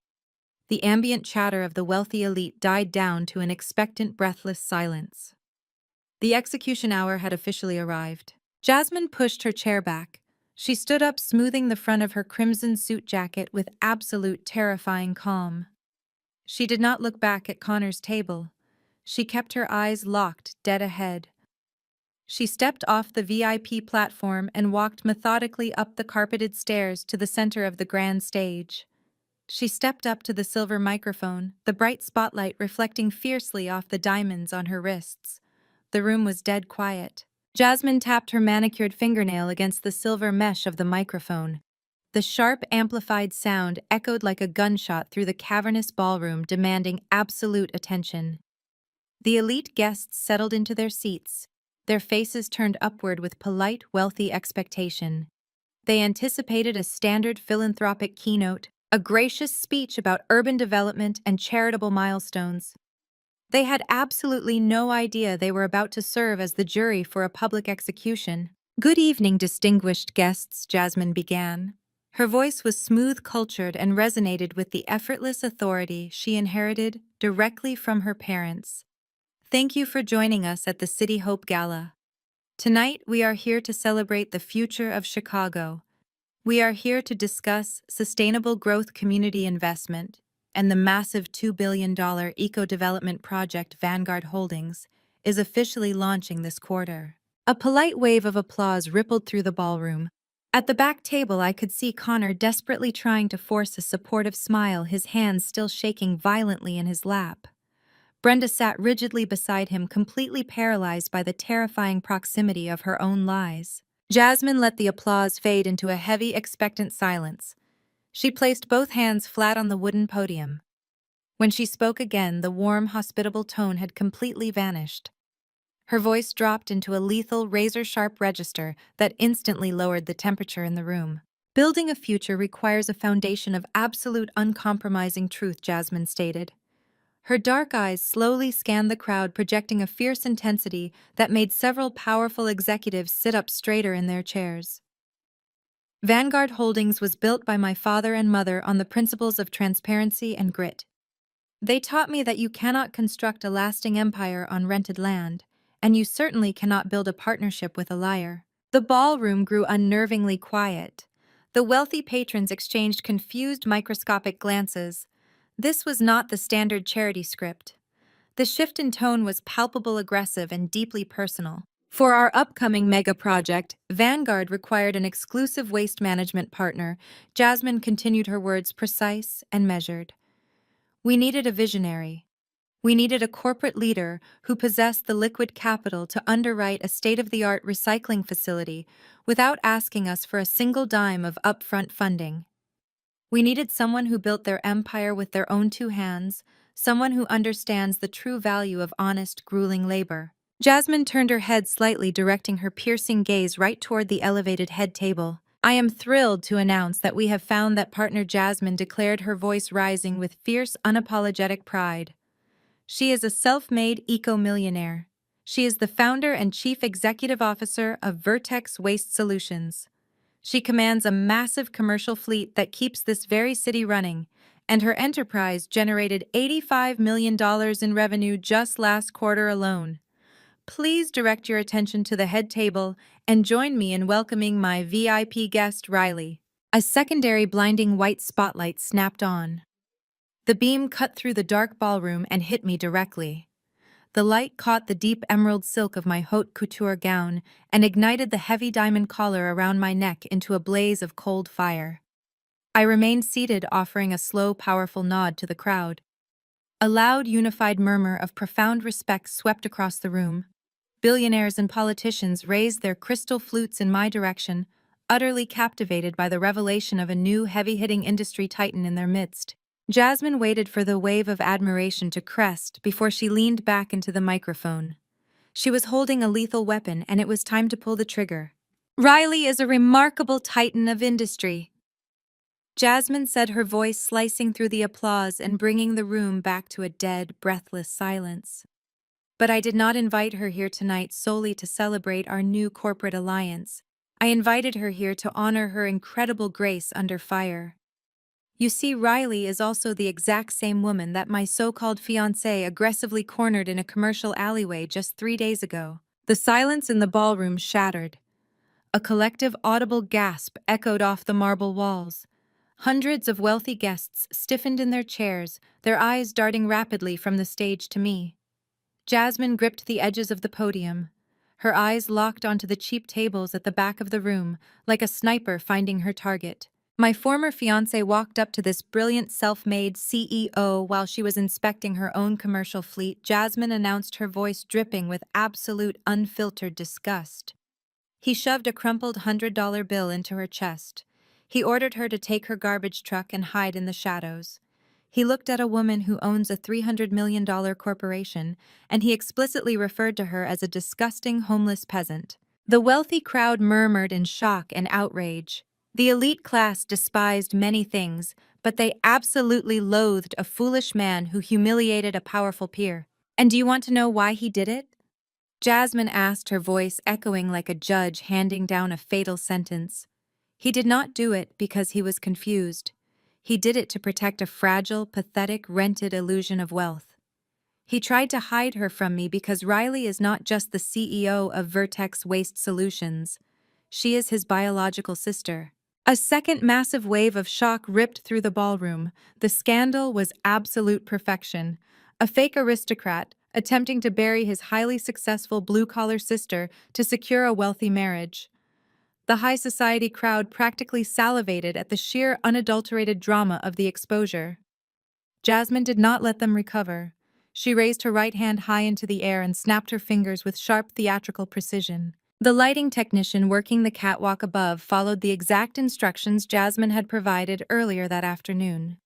The ambient chatter of the wealthy elite died down to an expectant, breathless silence. The execution hour had officially arrived. Jasmine pushed her chair back. She stood up, smoothing the front of her crimson suit jacket with absolute terrifying calm. She did not look back at Connor's table. She kept her eyes locked, dead ahead. She stepped off the VIP platform and walked methodically up the carpeted stairs to the center of the grand stage. She stepped up to the silver microphone, the bright spotlight reflecting fiercely off the diamonds on her wrists. The room was dead quiet. Jasmine tapped her manicured fingernail against the silver mesh of the microphone. The sharp, amplified sound echoed like a gunshot through the cavernous ballroom, demanding absolute attention. The elite guests settled into their seats, their faces turned upward with polite, wealthy expectation. They anticipated a standard philanthropic keynote, a gracious speech about urban development and charitable milestones. They had absolutely no idea they were about to serve as the jury for a public execution. "Good evening, distinguished guests," Jasmine began. Her voice was smooth, cultured, and resonated with the effortless authority she inherited directly from her parents. "Thank you for joining us at the City Hope Gala. Tonight, we are here to celebrate the future of Chicago. We are here to discuss sustainable growth, community investment, and the massive $2 billion eco-development project Vanguard Holdings is officially launching this quarter." A polite wave of applause rippled through the ballroom. At the back table, I could see Connor desperately trying to force a supportive smile, his hands still shaking violently in his lap. Brenda sat rigidly beside him, completely paralyzed by the terrifying proximity of her own lies. Jasmine let the applause fade into a heavy, expectant silence. She placed both hands flat on the wooden podium. When she spoke again, the warm, hospitable tone had completely vanished. Her voice dropped into a lethal, razor-sharp register that instantly lowered the temperature in the room. "Building a future requires a foundation of absolute, uncompromising truth," Jasmine stated. Her dark eyes slowly scanned the crowd, projecting a fierce intensity that made several powerful executives sit up straighter in their chairs. "Vanguard Holdings was built by my father and mother on the principles of transparency and grit. They taught me that you cannot construct a lasting empire on rented land, and you certainly cannot build a partnership with a liar." The ballroom grew unnervingly quiet. The wealthy patrons exchanged confused, microscopic glances. This was not the standard charity script. The shift in tone was palpable, aggressive, and deeply personal. "For our upcoming mega project, Vanguard required an exclusive waste management partner." Jasmine continued, her words precise and measured. "We needed a visionary. We needed a corporate leader who possessed the liquid capital to underwrite a state-of-the-art recycling facility without asking us for a single dime of upfront funding. We needed someone who built their empire with their own two hands, someone who understands the true value of honest, grueling labor." Jasmine turned her head slightly, directing her piercing gaze right toward the elevated head table. "I am thrilled to announce that we have found that partner," Jasmine declared, her voice rising with fierce, unapologetic pride. "She is a self-made eco-millionaire. She is the founder and chief executive officer of Vertex Waste Solutions. She commands a massive commercial fleet that keeps this very city running, and her enterprise generated $85 million in revenue just last quarter alone. Please direct your attention to the head table and join me in welcoming my VIP guest, Riley." A secondary blinding white spotlight snapped on. The beam cut through the dark ballroom and hit me directly. The light caught the deep emerald silk of my haute couture gown and ignited the heavy diamond collar around my neck into a blaze of cold fire. I remained seated, offering a slow, powerful nod to the crowd. A loud, unified murmur of profound respect swept across the room. Billionaires and politicians raised their crystal flutes in my direction, utterly captivated by the revelation of a new, heavy-hitting industry titan in their midst. Jasmine waited for the wave of admiration to crest before she leaned back into the microphone. She was holding a lethal weapon, and it was time to pull the trigger. "Riley is a remarkable titan of industry," Jasmine said, her voice slicing through the applause and bringing the room back to a dead, breathless silence. "But I did not invite her here tonight solely to celebrate our new corporate alliance. I invited her here to honor her incredible grace under fire." You see, Riley is also the exact same woman that my so-called fiancé aggressively cornered in a commercial alleyway just 3 days ago. The silence in the ballroom shattered. A collective audible gasp echoed off the marble walls. Hundreds of wealthy guests stiffened in their chairs, their eyes darting rapidly from the stage to me. Jasmine gripped the edges of the podium. Her eyes locked onto the cheap tables at the back of the room, like a sniper finding her target. My former fiancé walked up to this brilliant self-made CEO while she was inspecting her own commercial fleet. Jasmine announced, her voice dripping with absolute unfiltered disgust. He shoved a crumpled $100 bill into her chest. He ordered her to take her garbage truck and hide in the shadows. He looked at a woman who owns a $300 million corporation, and he explicitly referred to her as a disgusting homeless peasant. The wealthy crowd murmured in shock and outrage. The elite class despised many things, but they absolutely loathed a foolish man who humiliated a powerful peer. And do you want to know why he did it? Jasmine asked, her voice echoing like a judge handing down a fatal sentence. He did not do it because he was confused. He did it to protect a fragile, pathetic, rented illusion of wealth. He tried to hide her from me because Riley is not just the CEO of Vertex Waste Solutions. She is his biological sister. A second massive wave of shock ripped through the ballroom. The scandal was absolute perfection. A fake aristocrat attempting to bury his highly successful blue-collar sister to secure a wealthy marriage. The high society crowd practically salivated at the sheer unadulterated drama of the exposure. Jasmine did not let them recover. She raised her right hand high into the air and snapped her fingers with sharp theatrical precision. The lighting technician working the catwalk above followed the exact instructions Jasmine had provided earlier that afternoon.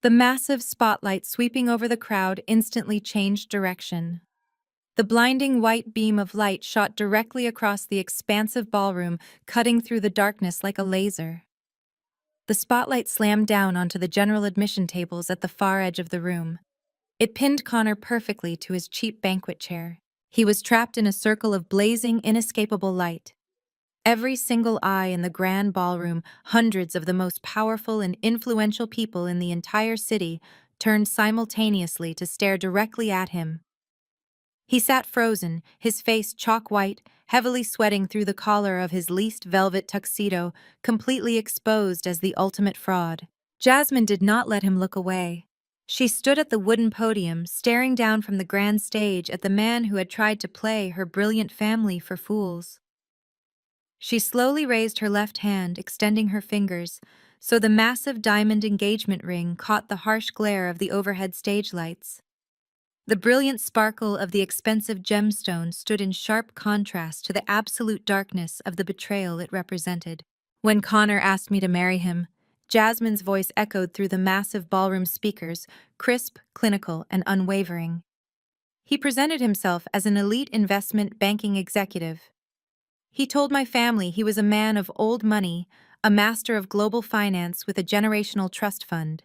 The massive spotlight sweeping over the crowd instantly changed direction. The blinding white beam of light shot directly across the expansive ballroom, cutting through the darkness like a laser. The spotlight slammed down onto the general admission tables at the far edge of the room. It pinned Connor perfectly to his cheap banquet chair. He was trapped in a circle of blazing, inescapable light. Every single eye in the grand ballroom, hundreds of the most powerful and influential people in the entire city, turned simultaneously to stare directly at him. He sat frozen, his face chalk-white, heavily sweating through the collar of his least velvet tuxedo, completely exposed as the ultimate fraud. Jasmine did not let him look away. She stood at the wooden podium, staring down from the grand stage at the man who had tried to play her brilliant family for fools. She slowly raised her left hand, extending her fingers, so the massive diamond engagement ring caught the harsh glare of the overhead stage lights. The brilliant sparkle of the expensive gemstone stood in sharp contrast to the absolute darkness of the betrayal it represented. When Connor asked me to marry him, Jasmine's voice echoed through the massive ballroom speakers, crisp, clinical, and unwavering. He presented himself as an elite investment banking executive. He told my family he was a man of old money, a master of global finance with a generational trust fund.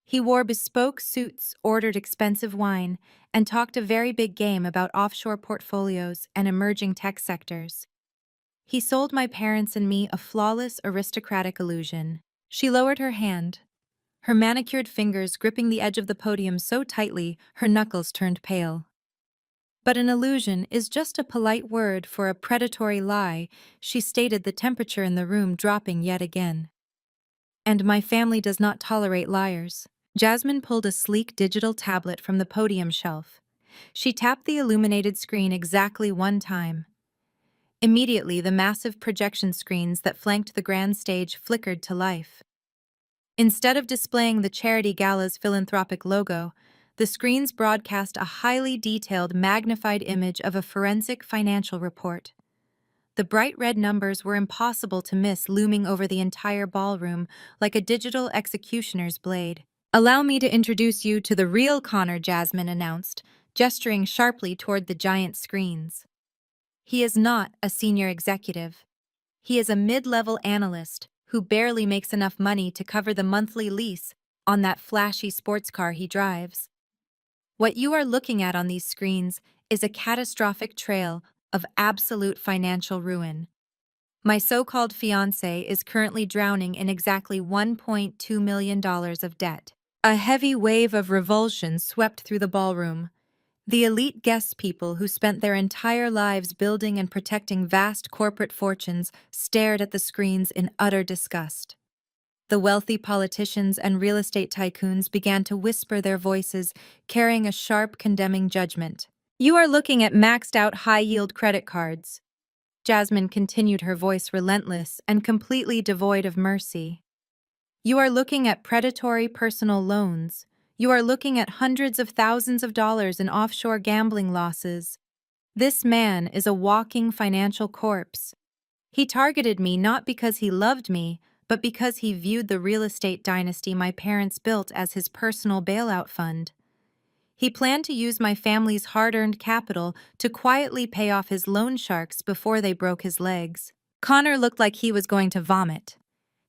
He wore bespoke suits, ordered expensive wine, and talked a very big game about offshore portfolios and emerging tech sectors. He sold my parents and me a flawless aristocratic illusion. She lowered her hand, her manicured fingers gripping the edge of the podium so tightly her knuckles turned pale. But an illusion is just a polite word for a predatory lie, she stated, the temperature in the room dropping yet again. And my family does not tolerate liars. Jasmine pulled a sleek digital tablet from the podium shelf. She tapped the illuminated screen exactly one time. Immediately, the massive projection screens that flanked the grand stage flickered to life. Instead of displaying the charity gala's philanthropic logo, the screens broadcast a highly detailed, magnified image of a forensic financial report. The bright red numbers were impossible to miss, looming over the entire ballroom like a digital executioner's blade. "Allow me to introduce you to the real Connor," Jasmine announced, gesturing sharply toward the giant screens. "He is not a senior executive. He is a mid-level analyst who barely makes enough money to cover the monthly lease on that flashy sports car he drives. What you are looking at on these screens is a catastrophic trail of absolute financial ruin. My so-called fiancé is currently drowning in exactly $1.2 million of debt. A heavy wave of revulsion swept through the ballroom. The elite guest people who spent their entire lives building and protecting vast corporate fortunes stared at the screens in utter disgust. The wealthy politicians and real estate tycoons began to whisper their voices, carrying a sharp, condemning judgment. You are looking at maxed-out high-yield credit cards. Jasmine continued, her voice relentless and completely devoid of mercy. You are looking at predatory personal loans. You are looking at hundreds of thousands of dollars in offshore gambling losses. This man is a walking financial corpse. He targeted me not because he loved me, but because he viewed the real estate dynasty my parents built as his personal bailout fund. He planned to use my family's hard-earned capital to quietly pay off his loan sharks before they broke his legs. Connor looked like he was going to vomit.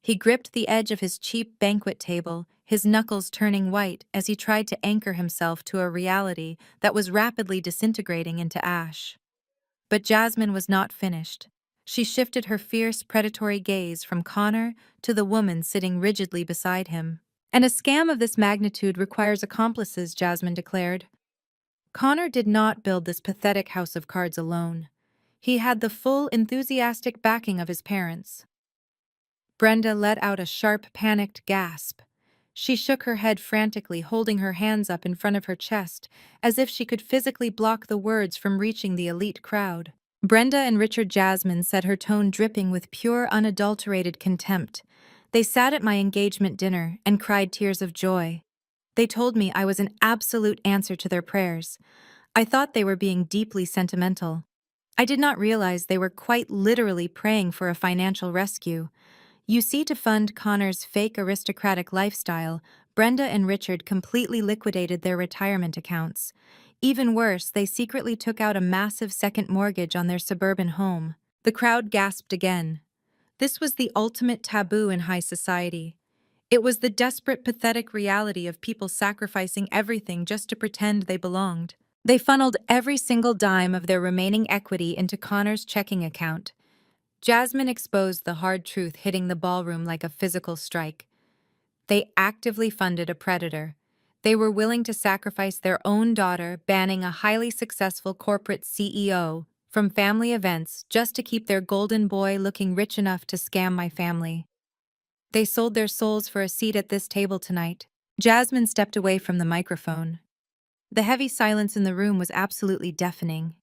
He gripped the edge of his cheap banquet table, his knuckles turning white as he tried to anchor himself to a reality that was rapidly disintegrating into ash. But Jasmine was not finished. She shifted her fierce, predatory gaze from Connor to the woman sitting rigidly beside him. And a scam of this magnitude requires accomplices, Jasmine declared. Connor did not build this pathetic house of cards alone. He had the full, enthusiastic backing of his parents. Brenda let out a sharp, panicked gasp. She shook her head frantically, holding her hands up in front of her chest, as if she could physically block the words from reaching the elite crowd. Brenda and Richard, Jasmine said, her tone dripping with pure, unadulterated contempt. They sat at my engagement dinner and cried tears of joy. They told me I was an absolute answer to their prayers. I thought they were being deeply sentimental. I did not realize they were quite literally praying for a financial rescue. You see, to fund Connor's fake aristocratic lifestyle, Brenda and Richard completely liquidated their retirement accounts. Even worse, they secretly took out a massive second mortgage on their suburban home. The crowd gasped again. This was the ultimate taboo in high society. It was the desperate, pathetic reality of people sacrificing everything just to pretend they belonged. They funneled every single dime of their remaining equity into Connor's checking account. Jasmine exposed the hard truth, hitting the ballroom like a physical strike. They actively funded a predator. They were willing to sacrifice their own daughter, banning a highly successful corporate CEO from family events just to keep their golden boy looking rich enough to scam my family. They sold their souls for a seat at this table tonight. Jasmine stepped away from the microphone. The heavy silence in the room was absolutely deafening.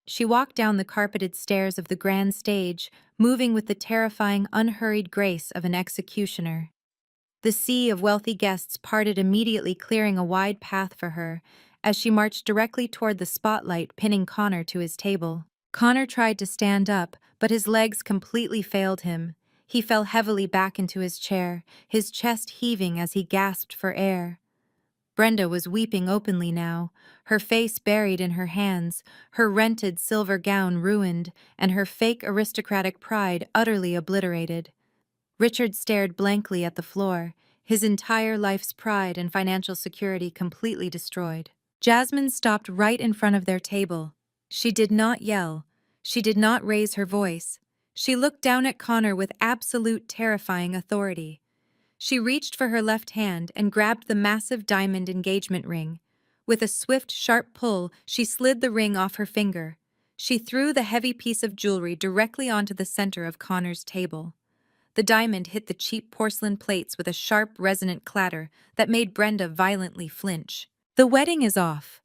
She walked down the carpeted stairs of the grand stage, moving with the terrifying, unhurried grace of an executioner. The sea of wealthy guests parted immediately, clearing a wide path for her, as she marched directly toward the spotlight, pinning Connor to his table. Connor tried to stand up, but his legs completely failed him. He fell heavily back into his chair, his chest heaving as he gasped for air. Brenda was weeping openly now, her face buried in her hands, her rented silver gown ruined, and her fake aristocratic pride utterly obliterated. Richard stared blankly at the floor, his entire life's pride and financial security completely destroyed. Jasmine stopped right in front of their table. She did not yell. She did not raise her voice. She looked down at Connor with absolute, terrifying authority. She reached for her left hand and grabbed the massive diamond engagement ring. With a swift, sharp pull, she slid the ring off her finger. She threw the heavy piece of jewelry directly onto the center of Connor's table. The diamond hit the cheap porcelain plates with a sharp, resonant clatter that made Brenda violently flinch. "The wedding is off,"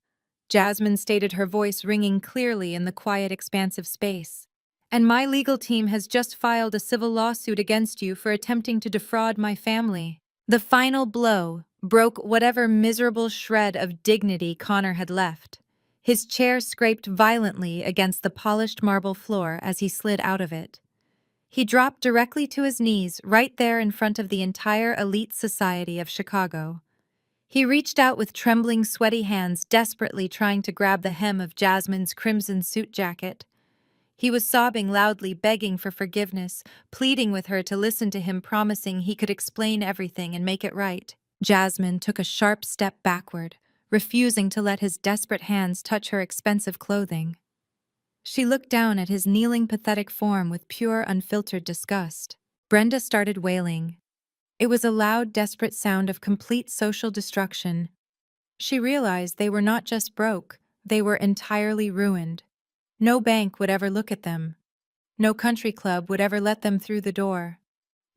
Jasmine stated, her voice ringing clearly in the quiet, expansive space. "And my legal team has just filed a civil lawsuit against you for attempting to defraud my family." The final blow broke whatever miserable shred of dignity Connor had left. His chair scraped violently against the polished marble floor as he slid out of it. He dropped directly to his knees right there in front of the entire elite society of Chicago. He reached out with trembling, sweaty hands, desperately trying to grab the hem of Jasmine's crimson suit jacket. He was sobbing loudly, begging for forgiveness, pleading with her to listen to him, promising he could explain everything and make it right. Jasmine took a sharp step backward, refusing to let his desperate hands touch her expensive clothing. She looked down at his kneeling, pathetic form with pure, unfiltered disgust. Brenda started wailing. It was a loud, desperate sound of complete social destruction. She realized they were not just broke, they were entirely ruined. No bank would ever look at them. No country club would ever let them through the door.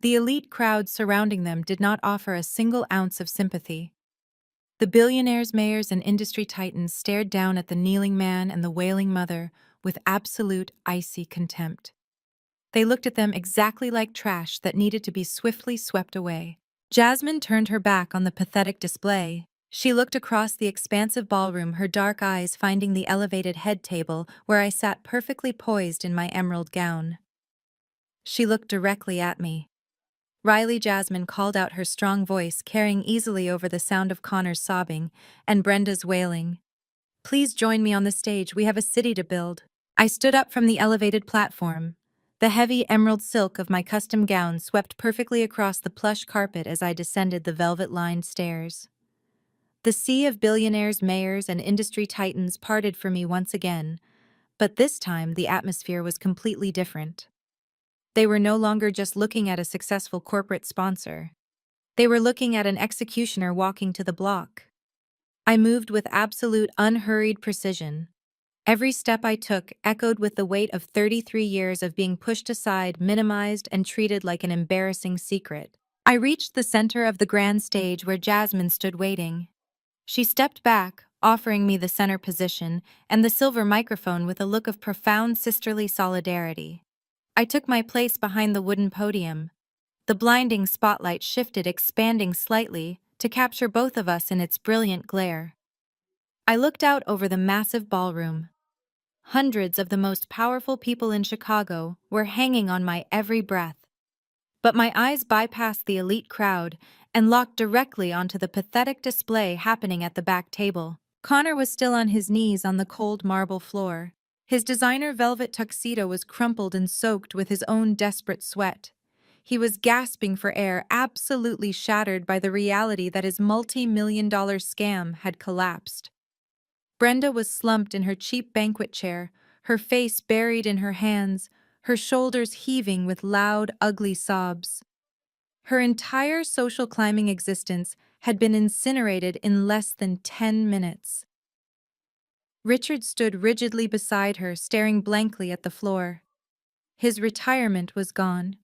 The elite crowd surrounding them did not offer a single ounce of sympathy. The billionaires, mayors, and industry titans stared down at the kneeling man and the wailing mother with absolute, icy contempt. They looked at them exactly like trash that needed to be swiftly swept away. Jasmine turned her back on the pathetic display. She looked across the expansive ballroom, her dark eyes finding the elevated head table where I sat perfectly poised in my emerald gown. She looked directly at me. Riley Jasmine called out, her strong voice carrying easily over the sound of Connor's sobbing and Brenda's wailing. "Please join me on the stage, we have a city to build." I stood up from the elevated platform. The heavy emerald silk of my custom gown swept perfectly across the plush carpet as I descended the velvet-lined stairs. The sea of billionaires, mayors, and industry titans parted for me once again, but this time the atmosphere was completely different. They were no longer just looking at a successful corporate sponsor. They were looking at an executioner walking to the block. I moved with absolute, unhurried precision. Every step I took echoed with the weight of 33 years of being pushed aside, minimized, and treated like an embarrassing secret. I reached the center of the grand stage where Jasmine stood waiting. She stepped back, offering me the center position and the silver microphone with a look of profound sisterly solidarity. I took my place behind the wooden podium. The blinding spotlight shifted, expanding slightly to capture both of us in its brilliant glare. I looked out over the massive ballroom. Hundreds of the most powerful people in Chicago were hanging on my every breath. But my eyes bypassed the elite crowd and locked directly onto the pathetic display happening at the back table. Connor was still on his knees on the cold marble floor. His designer velvet tuxedo was crumpled and soaked with his own desperate sweat. He was gasping for air, absolutely shattered by the reality that his multi-million-dollar scam had collapsed. Brenda was slumped in her cheap banquet chair, her face buried in her hands, her shoulders heaving with loud, ugly sobs. Her entire social climbing existence had been incinerated in less than 10 minutes. Richard stood rigidly beside her, staring blankly at the floor. His retirement was gone.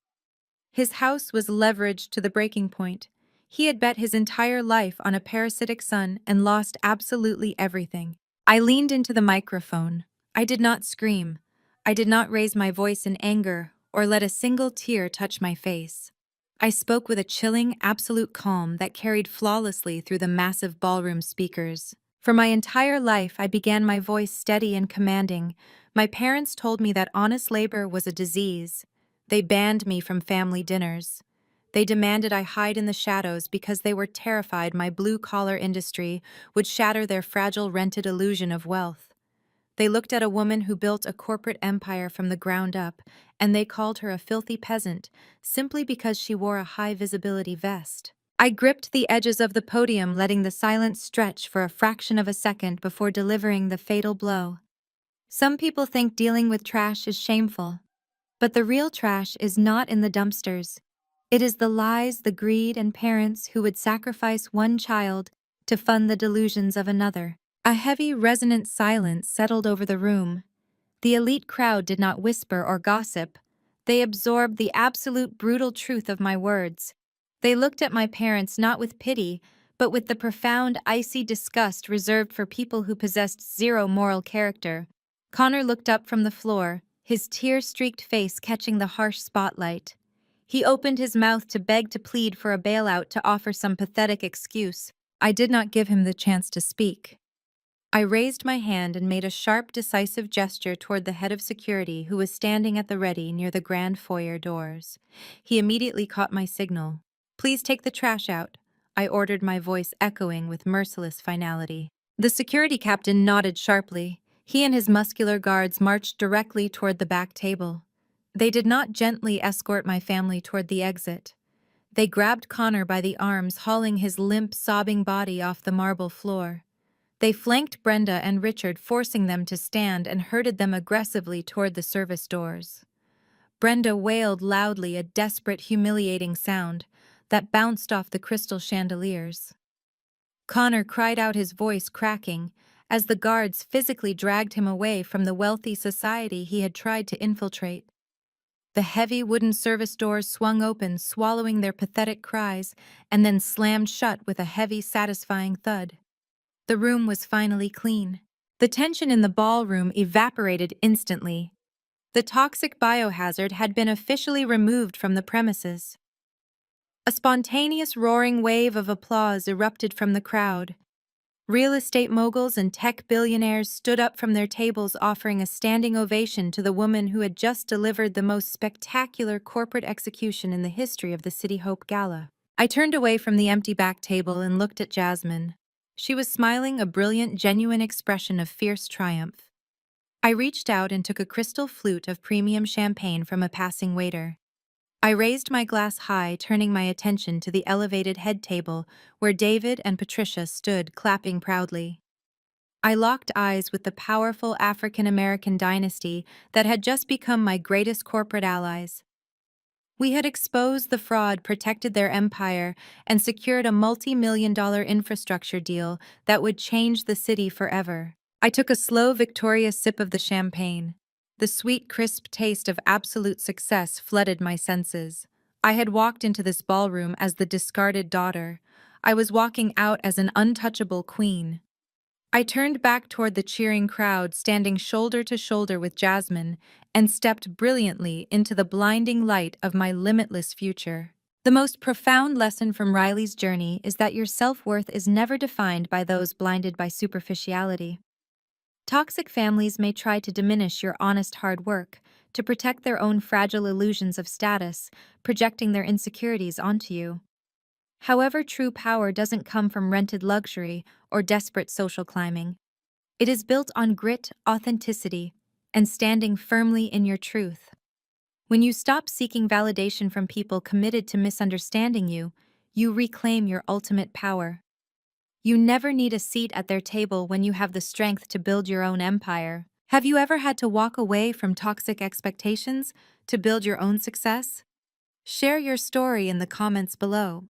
His house was leveraged to the breaking point. He had bet his entire life on a parasitic son and lost absolutely everything. I leaned into the microphone. I did not scream. I did not raise my voice in anger or let a single tear touch my face. I spoke with a chilling, absolute calm that carried flawlessly through the massive ballroom speakers. For my entire life, I began my voice steady and commanding. My parents told me that honest labor was a disease. They banned me from family dinners. They demanded I hide in the shadows because they were terrified my blue-collar industry would shatter their fragile rented illusion of wealth. They looked at a woman who built a corporate empire from the ground up, and they called her a filthy peasant simply because she wore a high-visibility vest. I gripped the edges of the podium, letting the silence stretch for a fraction of a second before delivering the fatal blow. Some people think dealing with trash is shameful. But the real trash is not in the dumpsters. It is the lies, the greed, and parents who would sacrifice one child to fund the delusions of another. A heavy, resonant silence settled over the room. The elite crowd did not whisper or gossip. They absorbed the absolute brutal truth of my words. They looked at my parents not with pity, but with the profound, icy disgust reserved for people who possessed zero moral character. Connor looked up from the floor, his tear-streaked face catching the harsh spotlight. He opened his mouth to beg, to plead for a bailout, to offer some pathetic excuse. I did not give him the chance to speak. I raised my hand and made a sharp, decisive gesture toward the head of security who was standing at the ready near the grand foyer doors. He immediately caught my signal. "Please take the trash out," I ordered, my voice echoing with merciless finality. The security captain nodded sharply. He and his muscular guards marched directly toward the back table. They did not gently escort my family toward the exit. They grabbed Connor by the arms, hauling his limp, sobbing body off the marble floor. They flanked Brenda and Richard, forcing them to stand, and herded them aggressively toward the service doors. Brenda wailed loudly, a desperate, humiliating sound that bounced off the crystal chandeliers. Connor cried out, his voice cracking, as the guards physically dragged him away from the wealthy society he had tried to infiltrate. The heavy wooden service doors swung open, swallowing their pathetic cries, and then slammed shut with a heavy, satisfying thud. The room was finally clean. The tension in the ballroom evaporated instantly. The toxic biohazard had been officially removed from the premises. A spontaneous roaring wave of applause erupted from the crowd. Real estate moguls and tech billionaires stood up from their tables, offering a standing ovation to the woman who had just delivered the most spectacular corporate execution in the history of the City Hope Gala. I turned away from the empty back table and looked at Jasmine. She was smiling, a brilliant, genuine expression of fierce triumph. I reached out and took a crystal flute of premium champagne from a passing waiter. I raised my glass high, turning my attention to the elevated head table where David and Patricia stood, clapping proudly. I locked eyes with the powerful African-American dynasty that had just become my greatest corporate allies. We had exposed the fraud, protected their empire, and secured a multi-million-dollar infrastructure deal that would change the city forever. I took a slow, victorious sip of the champagne. The sweet, crisp taste of absolute success flooded my senses. I had walked into this ballroom as the discarded daughter. I was walking out as an untouchable queen. I turned back toward the cheering crowd, standing shoulder to shoulder with Jasmine, and stepped brilliantly into the blinding light of my limitless future. The most profound lesson from Riley's journey is that your self-worth is never defined by those blinded by superficiality. Toxic families may try to diminish your honest hard work to protect their own fragile illusions of status, projecting their insecurities onto you. However, true power doesn't come from rented luxury or desperate social climbing. It is built on grit, authenticity, and standing firmly in your truth. When you stop seeking validation from people committed to misunderstanding you, you reclaim your ultimate power. You never need a seat at their table when you have the strength to build your own empire. Have you ever had to walk away from toxic expectations to build your own success? Share your story in the comments below.